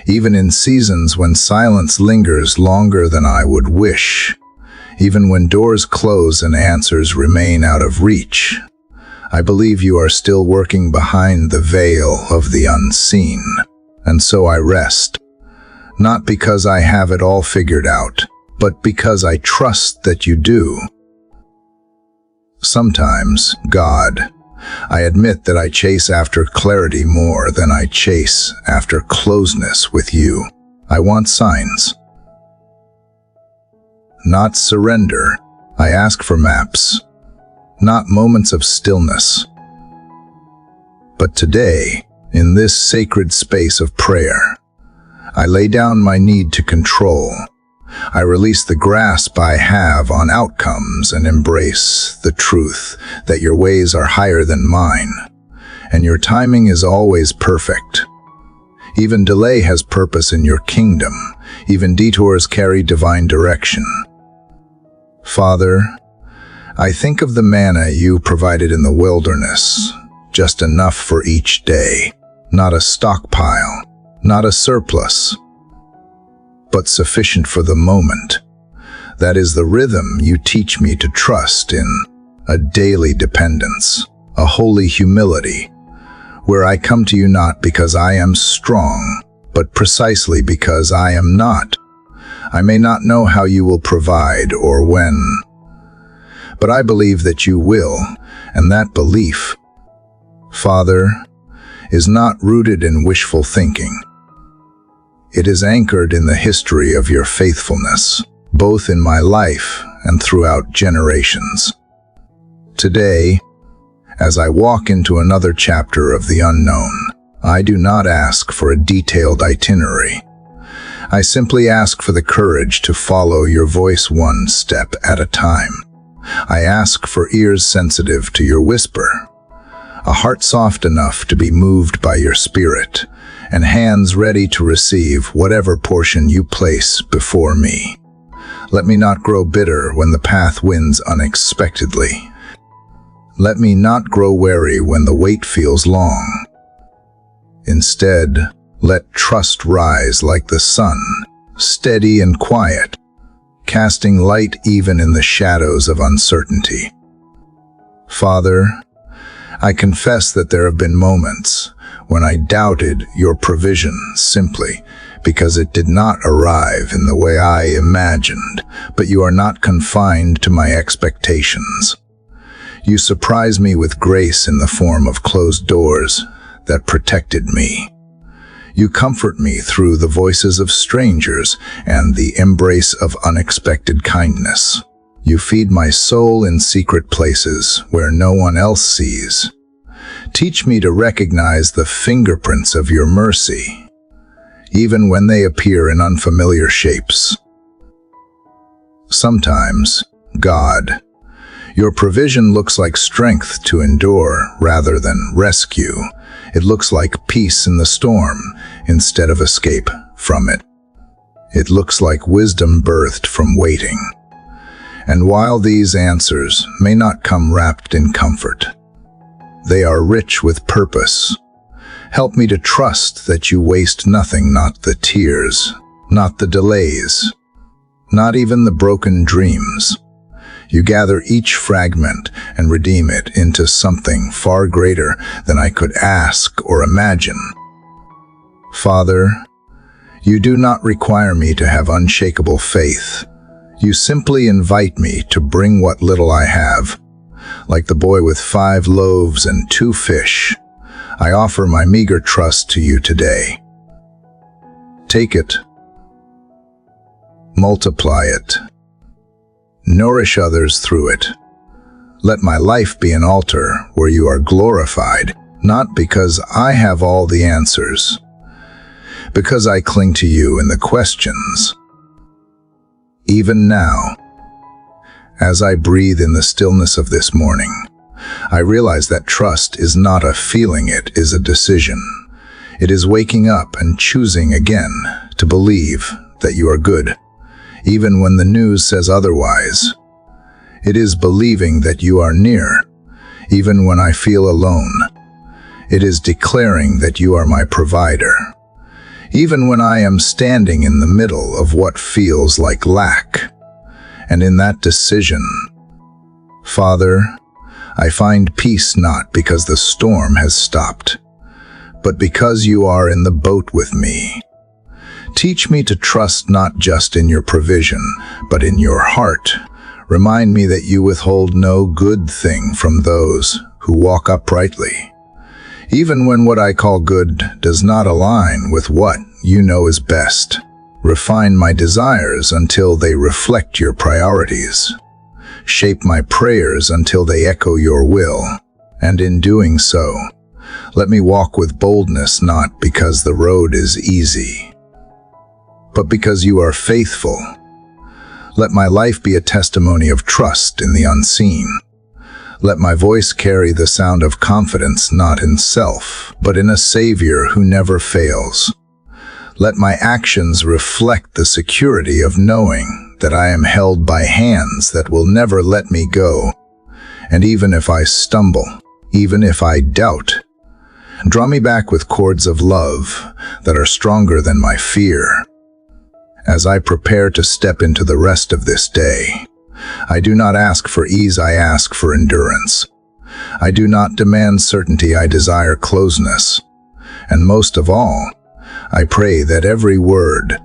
even in seasons when silence lingers longer than I would wish, even when doors close and answers remain out of reach. I believe you are still working behind the veil of the unseen, and so I rest, not because I have it all figured out, but because I trust that you do. Sometimes, God, I admit that I chase after clarity more than I chase after closeness with you. I want signs, not surrender. I ask for maps, not moments of stillness. But today, in this sacred space of prayer, I lay down my need to control. I release the grasp I have on outcomes and embrace the truth that your ways are higher than mine, and your timing is always perfect. Even delay has purpose in your kingdom. Even detours carry divine direction. Father, I think of the manna you provided in the wilderness, just enough for each day, not a stockpile, not a surplus, but sufficient for the moment. That is the rhythm you teach me to trust in, a daily dependence, a holy humility, where I come to you not because I am strong, but precisely because I am not. I may not know how you will provide or when, but I believe that you will, and that belief, Father, is not rooted in wishful thinking. It is anchored in the history of your faithfulness, both in my life and throughout generations. Today, as I walk into another chapter of the unknown, I do not ask for a detailed itinerary. I simply ask for the courage to follow your voice one step at a time. I ask for ears sensitive to your whisper, a heart soft enough to be moved by your spirit, and hands ready to receive whatever portion you place before me. Let me not grow bitter when the path wins unexpectedly. Let me not grow weary when the wait feels long. Instead, let trust rise like the sun, steady and quiet, casting light even in the shadows of uncertainty. Father, I confess that there have been moments when I doubted your provision simply because it did not arrive in the way I imagined, but you are not confined to my expectations. You surprise me with grace in the form of closed doors that protected me. You comfort me through the voices of strangers and the embrace of unexpected kindness. You feed my soul in secret places where no one else sees. Teach me to recognize the fingerprints of your mercy, even when they appear in unfamiliar shapes. Sometimes, God, your provision looks like strength to endure rather than rescue. It looks like peace in the storm instead of escape from it. It looks like wisdom birthed from waiting. And while these answers may not come wrapped in comfort, they are rich with purpose. Help me to trust that you waste nothing, not the tears, not the delays, not even the broken dreams. You gather each fragment and redeem it into something far greater than I could ask or imagine. Father, you do not require me to have unshakable faith. You simply invite me to bring what little I have. Like the boy with 5 loaves and 2 fish, I offer my meager trust to you today. Take it. Multiply it. Nourish others through it. Let my life be an altar where you are glorified, not because I have all the answers, because I cling to you in the questions. Even now, as I breathe in the stillness of this morning, I realize that trust is not a feeling, it is a decision. It is waking up and choosing again to believe that you are good, even when the news says otherwise. It is believing that you are near, even when I feel alone. It is declaring that you are my provider, even when I am standing in the middle of what feels like lack. And in that decision, Father, I find peace not because the storm has stopped, but because you are in the boat with me. Teach me to trust not just in your provision, but in your heart. Remind me that you withhold no good thing from those who walk uprightly, even when what I call good does not align with what you know is best. Refine my desires until they reflect your priorities. Shape my prayers until they echo your will, and in doing so, let me walk with boldness, not because the road is easy, but because you are faithful. Let my life be a testimony of trust in the unseen. Let my voice carry the sound of confidence, not in self, but in a Savior who never fails. Let my actions reflect the security of knowing that I am held by hands that will never let me go. And even if I stumble, even if I doubt, draw me back with cords of love that are stronger than my fear. As I prepare to step into the rest of this day, I do not ask for ease, I ask for endurance. I do not demand certainty, I desire closeness. And most of all, I pray that every word,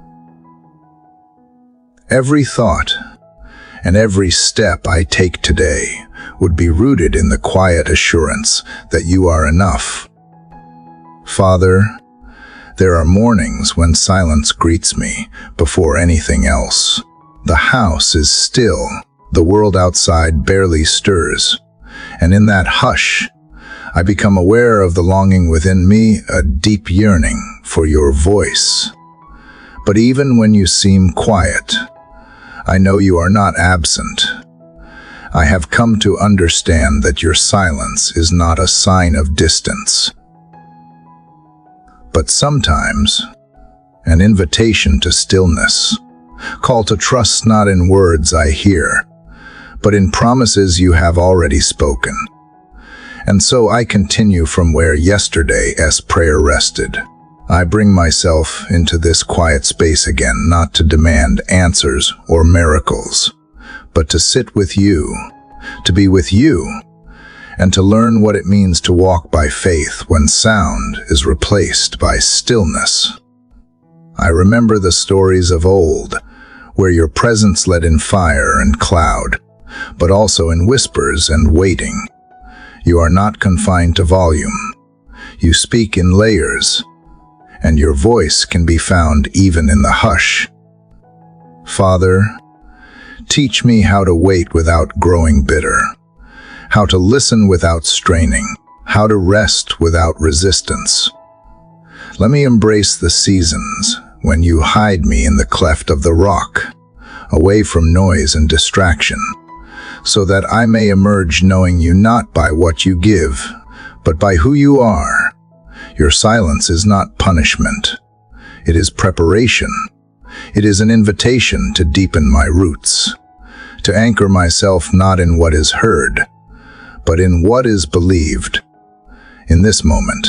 every thought, and every step I take today would be rooted in the quiet assurance that you are enough. Father, there are mornings when silence greets me before anything else. The house is still, the world outside barely stirs, and in that hush, I become aware of the longing within me, a deep yearning for your voice. But even when you seem quiet, I know you are not absent. I have come to understand that your silence is not a sign of distance, but sometimes an invitation to stillness, call to trust not in words I hear, but in promises you have already spoken. And so I continue from where yesterday's prayer rested. I bring myself into this quiet space again, not to demand answers or miracles, but to sit with you, to be with you, and to learn what it means to walk by faith when sound is replaced by stillness. I remember the stories of old, where your presence led in fire and cloud, but also in whispers and waiting. You are not confined to volume. You speak in layers, and your voice can be found even in the hush. Father, teach me how to wait without growing bitter, how to listen without straining, how to rest without resistance. Let me embrace the seasons when you hide me in the cleft of the rock, away from noise and distraction, so that I may emerge knowing you not by what you give, but by who you are. Your silence is not punishment. It is preparation. It is an invitation to deepen my roots, to anchor myself not in what is heard, but in what is believed. In this moment,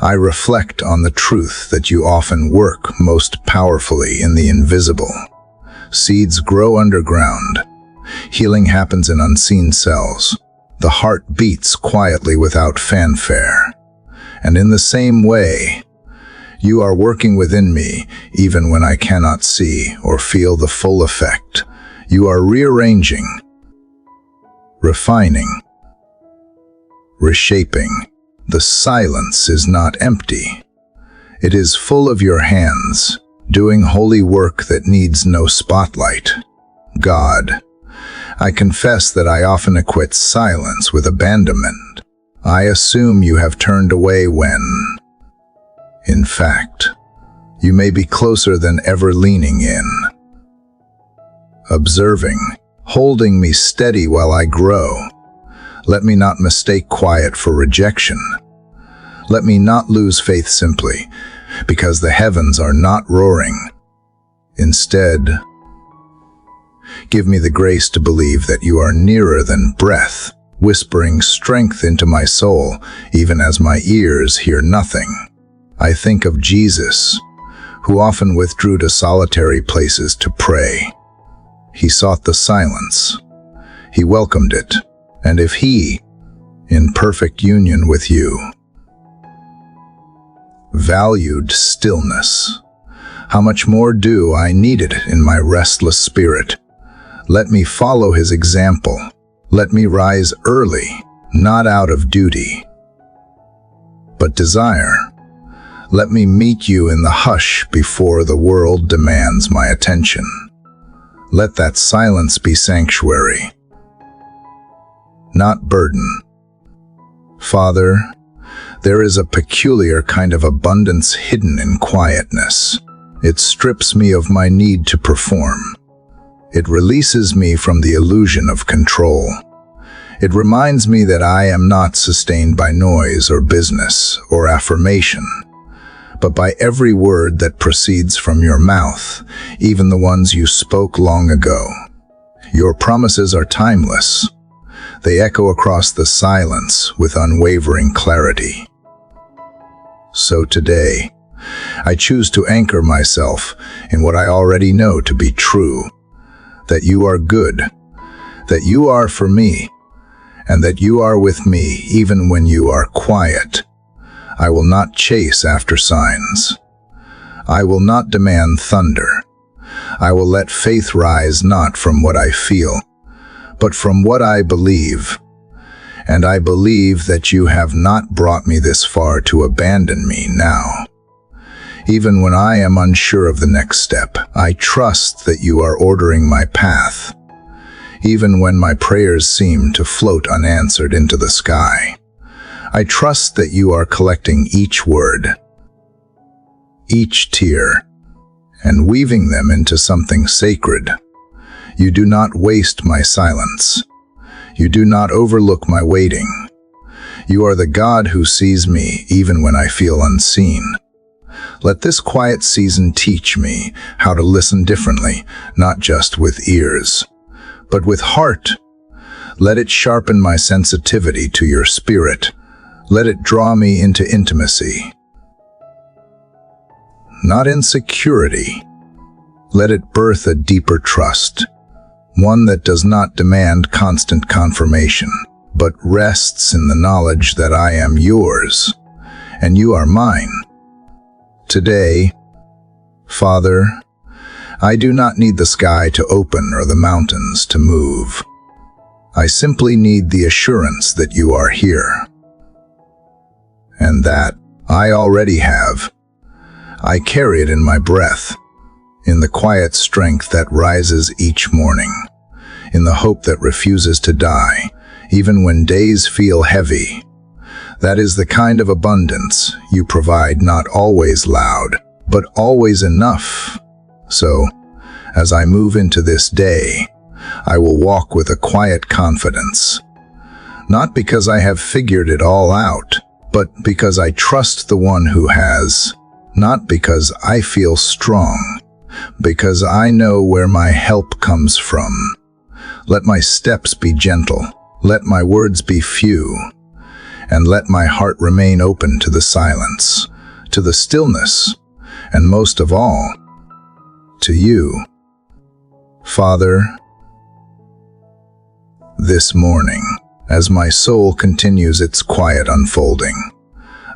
I reflect on the truth that you often work most powerfully in the invisible. Seeds grow underground. Healing happens in unseen cells. The heart beats quietly without fanfare. And in the same way, you are working within me even when I cannot see or feel the full effect. You are rearranging, refining, reshaping. The silence is not empty. It is full of your hands, doing holy work that needs no spotlight. God, I confess that I often equate silence with abandonment. I assume you have turned away when, in fact, you may be closer than ever, leaning in, observing, holding me steady while I grow. Let me not mistake quiet for rejection. Let me not lose faith simply because the heavens are not roaring. Instead, give me the grace to believe that you are nearer than breath, whispering strength into my soul, even as my ears hear nothing. I think of Jesus, who often withdrew to solitary places to pray. He sought the silence. He welcomed it. And if he, in perfect union with you, valued stillness, how much more do I need it in my restless spirit? Let me follow his example. Let me rise early, not out of duty, but desire. Let me meet you in the hush before the world demands my attention. Let that silence be sanctuary, not burden. Father, there is a peculiar kind of abundance hidden in quietness. It strips me of my need to perform. It releases me from the illusion of control. It reminds me that I am not sustained by noise or business or affirmation, but by every word that proceeds from your mouth, even the ones you spoke long ago. Your promises are timeless. They echo across the silence with unwavering clarity. So today, I choose to anchor myself in what I already know to be true, that you are good, that you are for me, and that you are with me even when you are quiet. I will not chase after signs. I will not demand thunder. I will let faith rise not from what I feel, but from what I believe. And I believe that you have not brought me this far to abandon me now. Even when I am unsure of the next step, I trust that you are ordering my path. Even when my prayers seem to float unanswered into the sky, I trust that you are collecting each word, each tear, and weaving them into something sacred. You do not waste my silence. You do not overlook my waiting. You are the God who sees me even when I feel unseen. Let this quiet season teach me how to listen differently, not just with ears, but with heart. Let it sharpen my sensitivity to your spirit. Let it draw me into intimacy, not insecurity. Let it birth a deeper trust, one that does not demand constant confirmation, but rests in the knowledge that I am yours, and you are mine. Today, Father, I do not need the sky to open or the mountains to move. I simply need the assurance that you are here, and that I already have. I carry it in my breath, in the quiet strength that rises each morning, in the hope that refuses to die, even when days feel heavy. That is the kind of abundance you provide, not always loud, but always enough. So, as I move into this day, I will walk with a quiet confidence, not because I have figured it all out, but because I trust the one who has, not because I feel strong, because I know where my help comes from. Let my steps be gentle. Let my words be few. And let my heart remain open to the silence, to the stillness, and most of all, to you. Father, this morning, as my soul continues its quiet unfolding,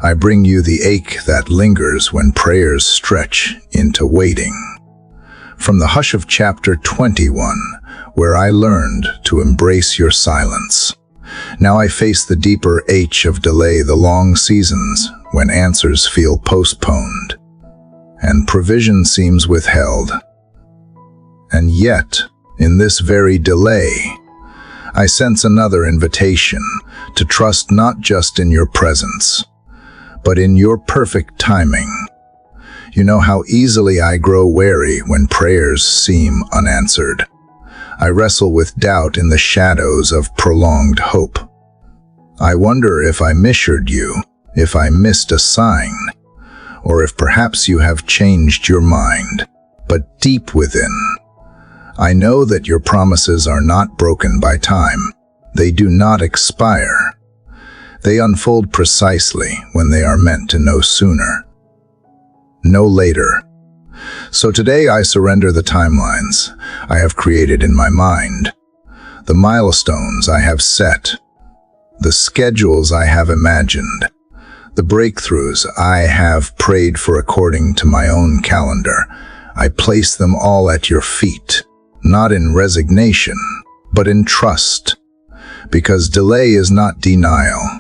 I bring you the ache that lingers when prayers stretch into waiting. From the hush of chapter 21, where I learned to embrace your silence, now I face the deeper H of delay, the long seasons when answers feel postponed and provision seems withheld. And yet, in this very delay, I sense another invitation to trust not just in your presence, but in your perfect timing. You know how easily I grow weary when prayers seem unanswered. I wrestle with doubt in the shadows of prolonged hope. I wonder if I misheard you, if I missed a sign, or if perhaps you have changed your mind. But deep within, I know that your promises are not broken by time. They do not expire. They unfold precisely when they are meant to, no sooner, no later. So today I surrender the timelines I have created in my mind, the milestones I have set, the schedules I have imagined, the breakthroughs I have prayed for according to my own calendar. I place them all at your feet, not in resignation, but in trust, because delay is not denial,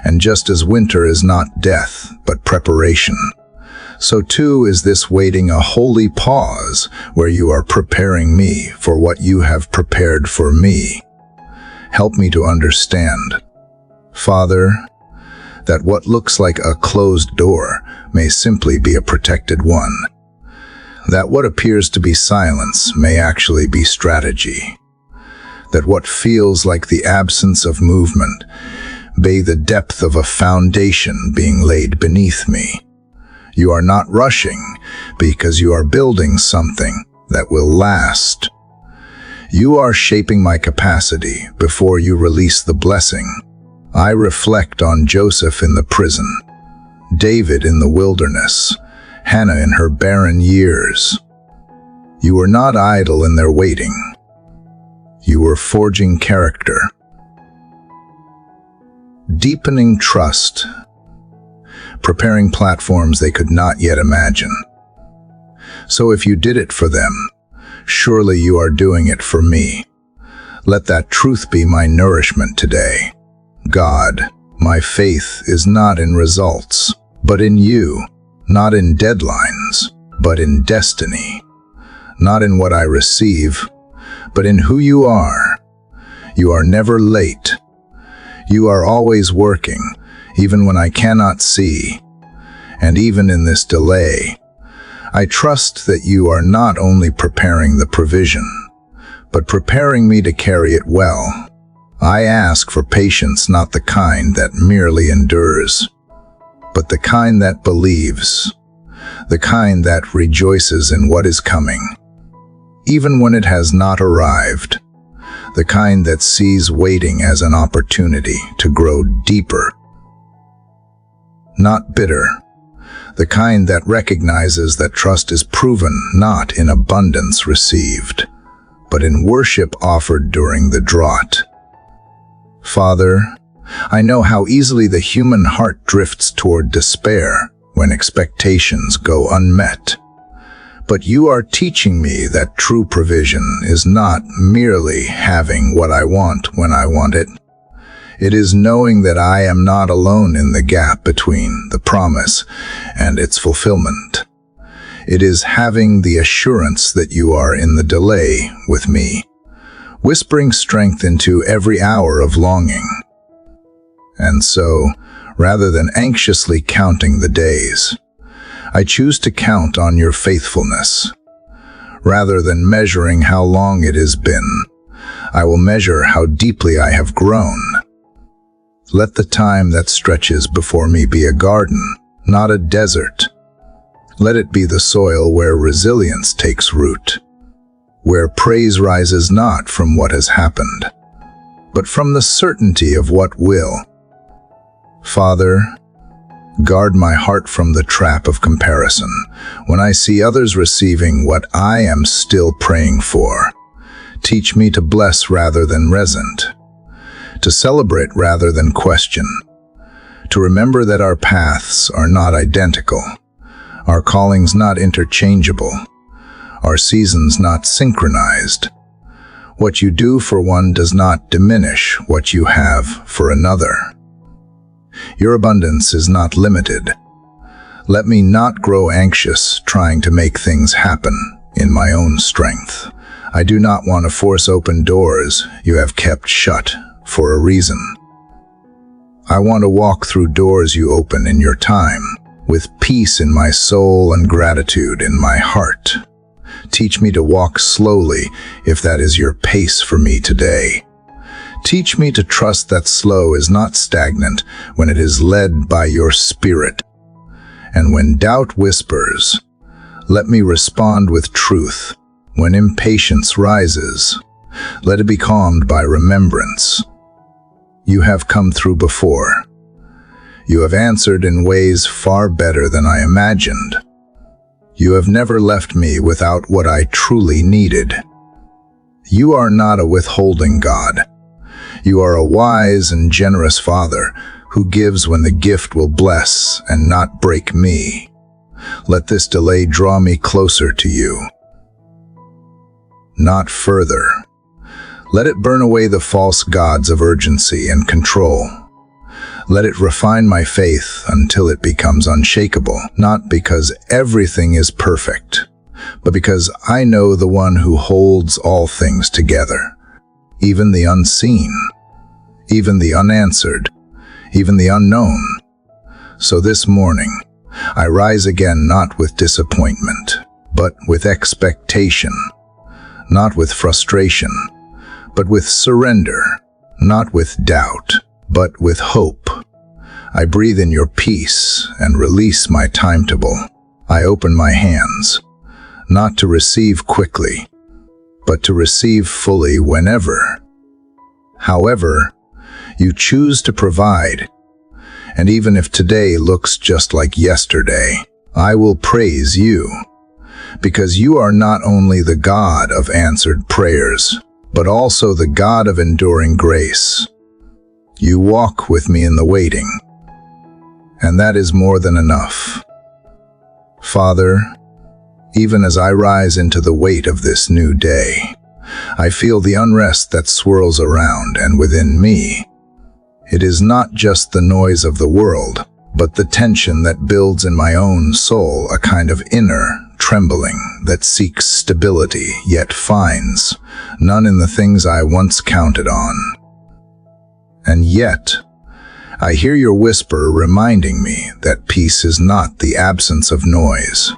and just as winter is not death, but preparation, so too is this waiting a holy pause where you are preparing me for what you have prepared for me. Help me to understand, Father, that what looks like a closed door may simply be a protected one. That what appears to be silence may actually be strategy. That what feels like the absence of movement may be the depth of a foundation being laid beneath me. You are not rushing because you are building something that will last. You are shaping my capacity before you release the blessing. I reflect on Joseph in the prison, David in the wilderness, Hannah in her barren years. You were not idle in their waiting. You were forging character, deepening trust, preparing platforms they could not yet imagine. So if you did it for them, surely you are doing it for me. Let that truth be my nourishment today. God, my faith is not in results, but in you, not in deadlines, but in destiny, not in what I receive, but in who you are. You are never late. You are always working, even when I cannot see. And even in this delay, I trust that you are not only preparing the provision, but preparing me to carry it well. I ask for patience, not the kind that merely endures, but the kind that believes, the kind that rejoices in what is coming, even when it has not arrived, the kind that sees waiting as an opportunity to grow deeper, not bitter, the kind that recognizes that trust is proven not in abundance received, but in worship offered during the drought. Father, I know how easily the human heart drifts toward despair when expectations go unmet. But you are teaching me that true provision is not merely having what I want when I want it. It is knowing that I am not alone in the gap between the promise and its fulfillment. It is having the assurance that you are in the delay with me, whispering strength into every hour of longing. And so, rather than anxiously counting the days, I choose to count on your faithfulness. Rather than measuring how long it has been, I will measure how deeply I have grown. Let the time that stretches before me be a garden, not a desert. Let it be the soil where resilience takes root, where praise rises not from what has happened, but from the certainty of what will. Father, guard my heart from the trap of comparison when I see others receiving what I am still praying for. Teach me to bless rather than resent, to celebrate rather than question, to remember that our paths are not identical, our callings not interchangeable, our seasons not synchronized. What you do for one does not diminish what you have for another. Your abundance is not limited. Let me not grow anxious trying to make things happen in my own strength. I do not want to force open doors you have kept shut for a reason. I want to walk through doors you open in your time, with peace in my soul and gratitude in my heart. Teach me to walk slowly if that is your pace for me today. Teach me to trust that slow is not stagnant when it is led by your Spirit. And when doubt whispers, let me respond with truth. When impatience rises, let it be calmed by remembrance. You have come through before. You have answered in ways far better than I imagined. You have never left me without what I truly needed. You are not a withholding God. You are a wise and generous Father who gives when the gift will bless and not break me. Let this delay draw me closer to you, not further. Let it burn away the false gods of urgency and control. Let it refine my faith until it becomes unshakable, not because everything is perfect, but because I know the one who holds all things together, even the unseen, even the unanswered, even the unknown. So this morning, I rise again not with disappointment, but with expectation, not with frustration, but with surrender, not with doubt, but with hope. I breathe in your peace and release my timetable. I open my hands, not to receive quickly, but to receive fully whenever. However, you choose to provide, and even if today looks just like yesterday, I will praise you, because you are not only the God of answered prayers, but also the God of enduring grace. You walk with me in the waiting, and that is more than enough. Father, even as I rise into the weight of this new day, I feel the unrest that swirls around and within me. It is not just the noise of the world, but the tension that builds in my own soul, a kind of inner trembling that seeks stability yet finds none in the things I once counted on. And yet, I hear your whisper reminding me that peace is not the absence of noise,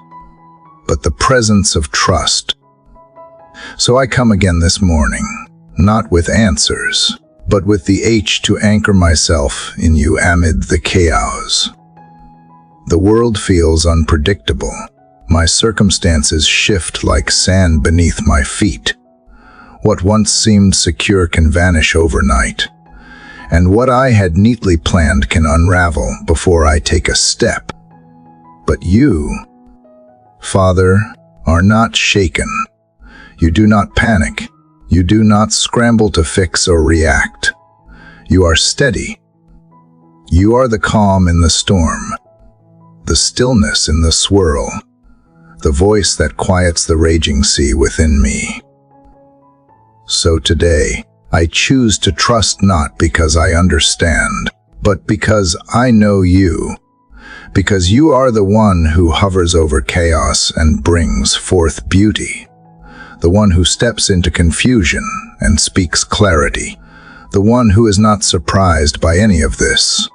but the presence of trust. So I come again this morning, not with answers, but with the H to anchor myself in you amid the chaos. The world feels unpredictable. My circumstances shift like sand beneath my feet. What once seemed secure can vanish overnight, and what I had neatly planned can unravel before I take a step. But you, Father, are not shaken. You do not panic. You do not scramble to fix or react. You are steady. You are the calm in the storm, the stillness in the swirl, the voice that quiets the raging sea within me. So today, I choose to trust not because I understand, but because I know you, because you are the one who hovers over chaos and brings forth beauty, the one who steps into confusion and speaks clarity, the one who is not surprised by any of this.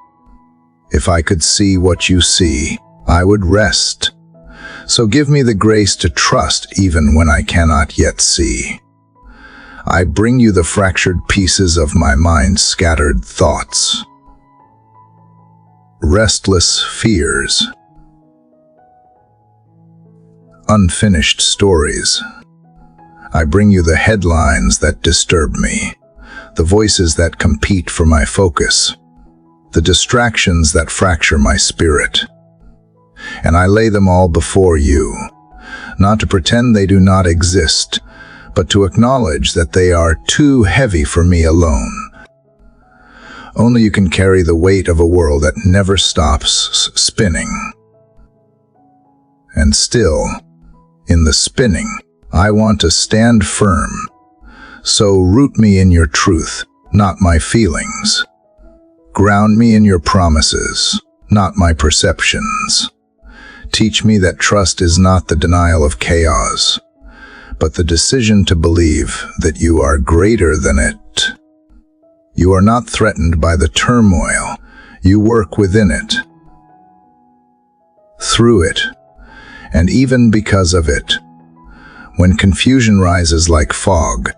If I could see what you see, I would rest. So give me the grace to trust even when I cannot yet see. I bring you the fractured pieces of my mind's scattered thoughts, restless fears, unfinished stories. I bring you the headlines that disturb me, the voices that compete for my focus, the distractions that fracture my spirit. And I lay them all before you, not to pretend they do not exist, but to acknowledge that they are too heavy for me alone. Only you can carry the weight of a world that never stops spinning. And still, in the spinning, I want to stand firm. So root me in your truth, not my feelings. Ground me in your promises, not my perceptions. Teach me that trust is not the denial of chaos, but the decision to believe that you are greater than it. You are not threatened by the turmoil. You work within it, through it, and even because of it. When confusion rises like fog,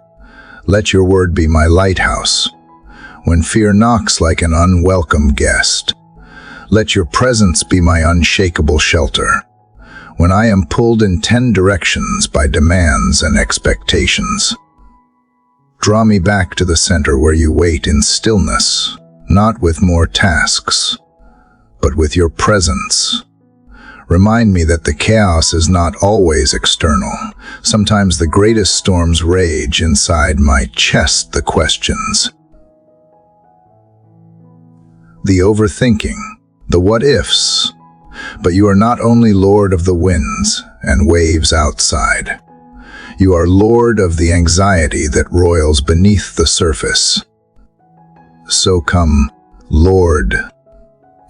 let your word be my lighthouse. When fear knocks like an unwelcome guest, let your presence be my unshakable shelter. When I am pulled in 10 directions by demands and expectations, draw me back to the center where you wait in stillness, not with more tasks, but with your presence. Remind me that the chaos is not always external. Sometimes the greatest storms rage inside my chest, the questions, the overthinking, the what-ifs. But you are not only Lord of the winds and waves outside. You are Lord of the anxiety that roils beneath the surface. So come, Lord,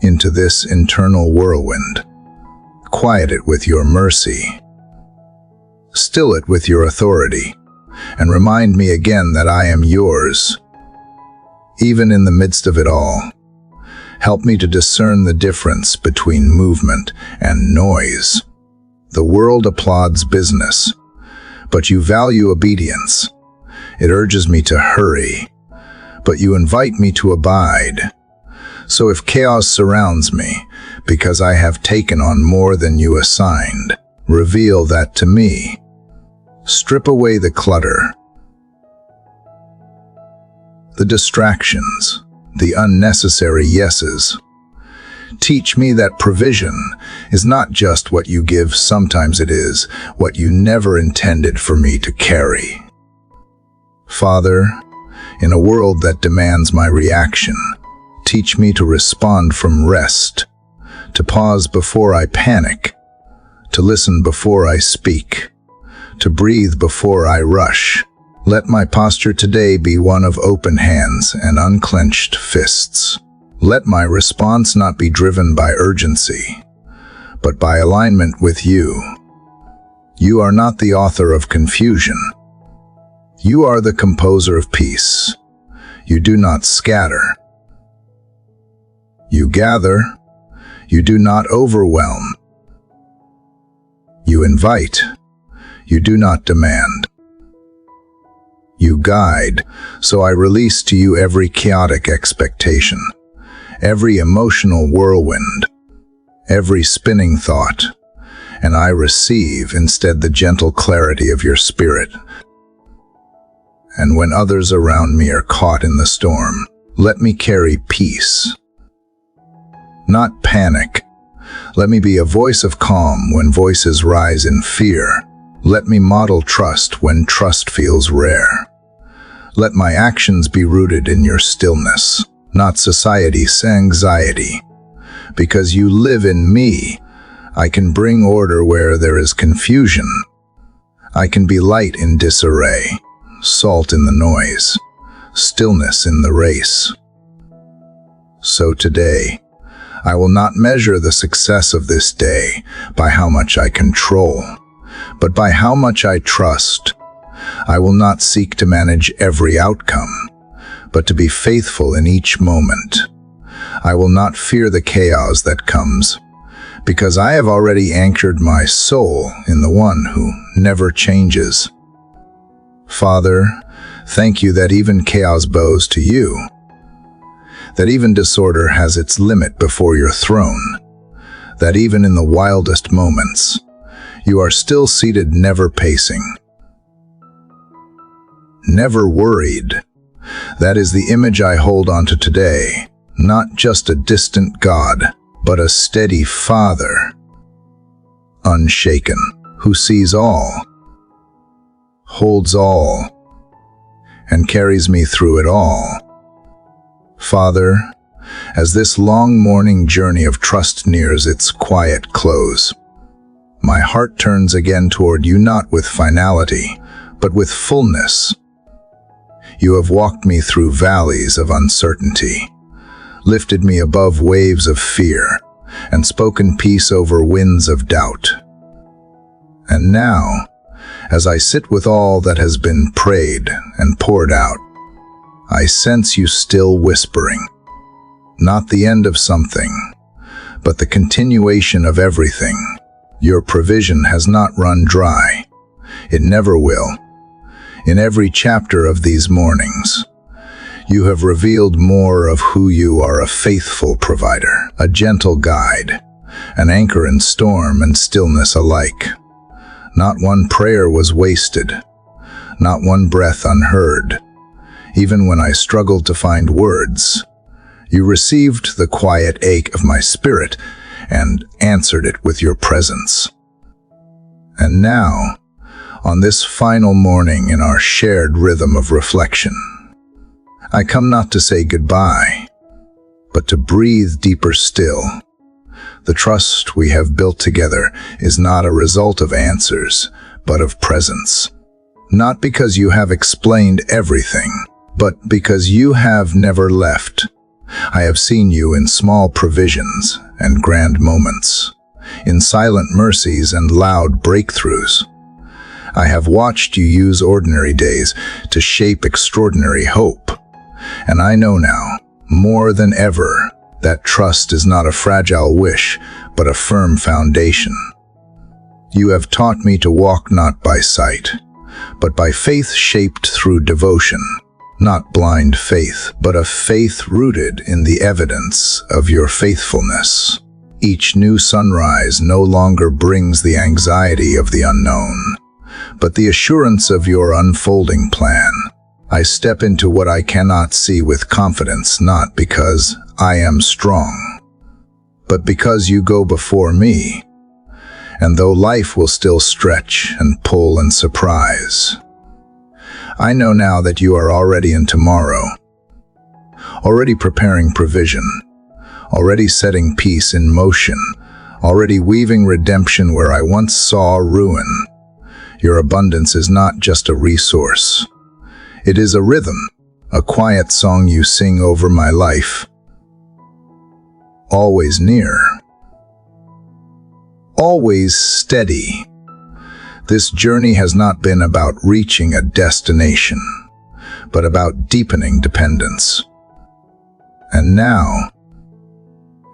into this internal whirlwind. Quiet it with your mercy. Still it with your authority, and remind me again that I am yours. Even in the midst of it all, help me to discern the difference between movement and noise. The world applauds business, but you value obedience. It urges me to hurry, but you invite me to abide. So if chaos surrounds me, because I have taken on more than you assigned, reveal that to me. Strip away the clutter, the distractions, the unnecessary yeses. Teach me that provision is not just what you give, sometimes it is what you never intended for me to carry. Father, in a world that demands my reaction, teach me to respond from rest, to pause before I panic, to listen before I speak, to breathe before I rush. Let my posture today be one of open hands and unclenched fists. Let my response not be driven by urgency, but by alignment with you. You are not the author of confusion. You are the composer of peace. You do not scatter. You gather. You do not overwhelm. You invite. You do not demand. You guide, so I release to you every chaotic expectation, every emotional whirlwind, every spinning thought, and I receive instead the gentle clarity of your spirit. And when others around me are caught in the storm, let me carry peace, not panic. Let me be a voice of calm when voices rise in fear. Let me model trust when trust feels rare. Let my actions be rooted in your stillness, not society's anxiety. Because you live in me, I can bring order where there is confusion. I can be light in disarray, salt in the noise, stillness in the race. So today, I will not measure the success of this day by how much I control, but by how much I trust. I will not seek to manage every outcome, but to be faithful in each moment. I will not fear the chaos that comes, because I have already anchored my soul in the one who never changes. Father, thank you that even chaos bows to you, that even disorder has its limit before your throne, that even in the wildest moments, you are still seated, never pacing. never worried. That is the image I hold onto today, not just a distant God, but a steady Father, unshaken, who sees all, holds all, and carries me through it all. Father, as this long morning journey of trust nears its quiet close, my heart turns again toward you, not with finality, but with fullness. You have walked me through valleys of uncertainty, lifted me above waves of fear, and spoken peace over winds of doubt. And now, as I sit with all that has been prayed and poured out, I sense you still whispering, not the end of something, but the continuation of everything. Your provision has not run dry. It never will. In every chapter of these mornings, you have revealed more of who you are: a faithful provider, a gentle guide, an anchor in storm and stillness alike. Not one prayer was wasted, not one breath unheard. Even when I struggled to find words, you received the quiet ache of my spirit and answered it with your presence. And now, on this final morning in our shared rhythm of reflection, I come not to say goodbye, but to breathe deeper still. The trust we have built together is not a result of answers, but of presence. Not because you have explained everything, but because you have never left. I have seen you in small provisions and grand moments, in silent mercies and loud breakthroughs. I have watched you use ordinary days to shape extraordinary hope. And I know now, more than ever, that trust is not a fragile wish, but a firm foundation. You have taught me to walk not by sight, but by faith shaped through devotion. Not blind faith, but a faith rooted in the evidence of your faithfulness. Each new sunrise no longer brings the anxiety of the unknown, but the assurance of your unfolding plan. I step into what I cannot see with confidence, not because I am strong, but because you go before me. And though life will still stretch and pull and surprise, I know now that you are already in tomorrow, already preparing provision, already setting peace in motion, already weaving redemption where I once saw ruin. Your abundance is not just a resource. It is a rhythm, a quiet song you sing over my life. Always near, always steady. This journey has not been about reaching a destination, but about deepening dependence. And now,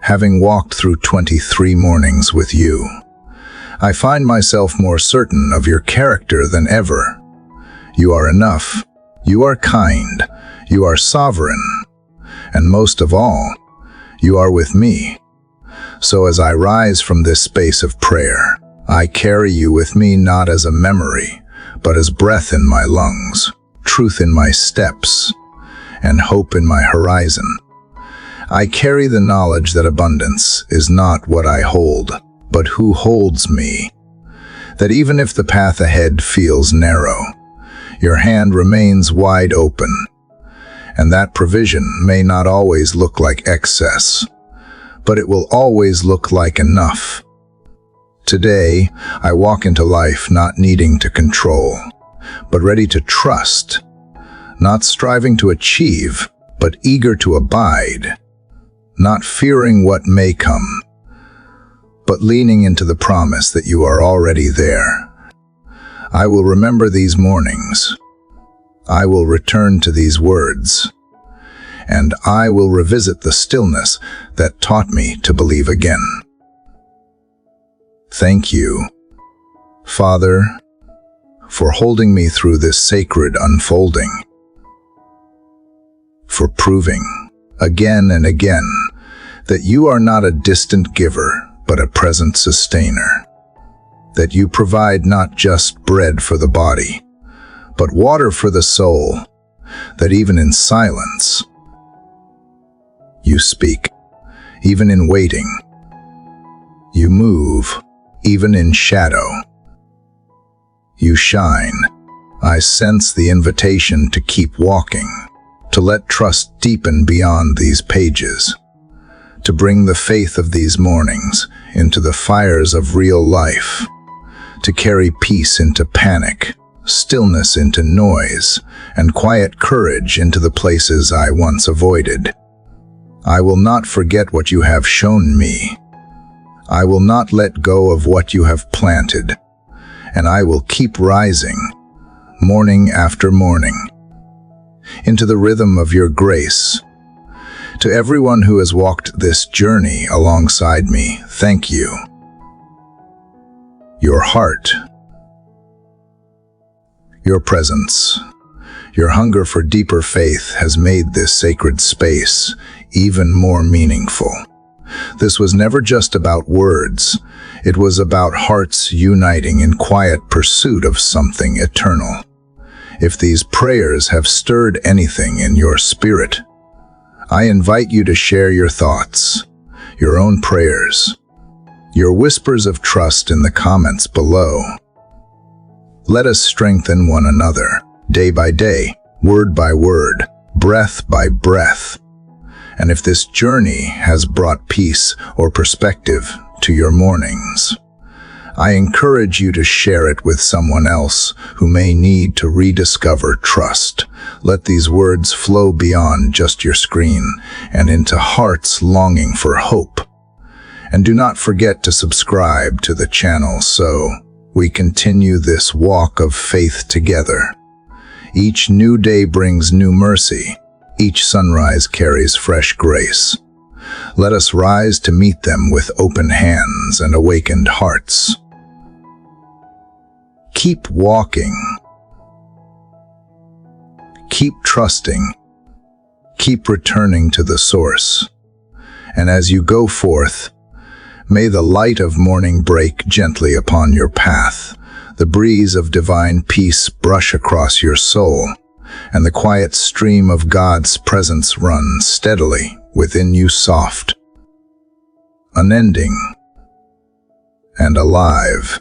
having walked through 23 mornings with you, I find myself more certain of your character than ever. You are enough, you are kind, you are sovereign, and most of all, you are with me. So as I rise from this space of prayer, I carry you with me not as a memory, but as breath in my lungs, truth in my steps, and hope in my horizon. I carry the knowledge that abundance is not what I hold, but who holds me. That even if the path ahead feels narrow, your hand remains wide open, and that provision may not always look like excess, but it will always look like enough. Today, I walk into life not needing to control, but ready to trust, not striving to achieve, but eager to abide, not fearing what may come, but leaning into the promise that you are already there. I will remember these mornings. I will return to these words, and I will revisit the stillness that taught me to believe again. Thank you, Father, for holding me through this sacred unfolding, for proving again and again that you are not a distant giver, but a present sustainer, that you provide not just bread for the body, but water for the soul, that even in silence, you speak, even in waiting. You move, even in shadow. You shine. I sense the invitation to keep walking, to let trust deepen beyond these pages, to bring the faith of these mornings into the fires of real life, to carry peace into panic, stillness into noise, and quiet courage into the places I once avoided. I will not forget what you have shown me. I will not let go of what you have planted, and I will keep rising, morning after morning, into the rhythm of your grace. To everyone who has walked this journey alongside me, thank you. Your heart, your presence, your hunger for deeper faith has made this sacred space even more meaningful. This was never just about words. It was about hearts uniting in quiet pursuit of something eternal. If these prayers have stirred anything in your spirit, I invite you to share your thoughts, your own prayers, your whispers of trust in the comments below. Let us strengthen one another, day by day, word by word, breath by breath. And if this journey has brought peace or perspective to your mornings, I encourage you to share it with someone else who may need to rediscover trust. Let these words flow beyond just your screen and into hearts longing for hope. And do not forget to subscribe to the channel so we continue this walk of faith together. Each new day brings new mercy. Each sunrise carries fresh grace. Let us rise to meet them with open hands and awakened hearts. Keep walking. Keep trusting. Keep returning to the source. And as you go forth, may the light of morning break gently upon your path, the breeze of divine peace brush across your soul, and the quiet stream of God's presence run steadily within you, soft, unending, and alive.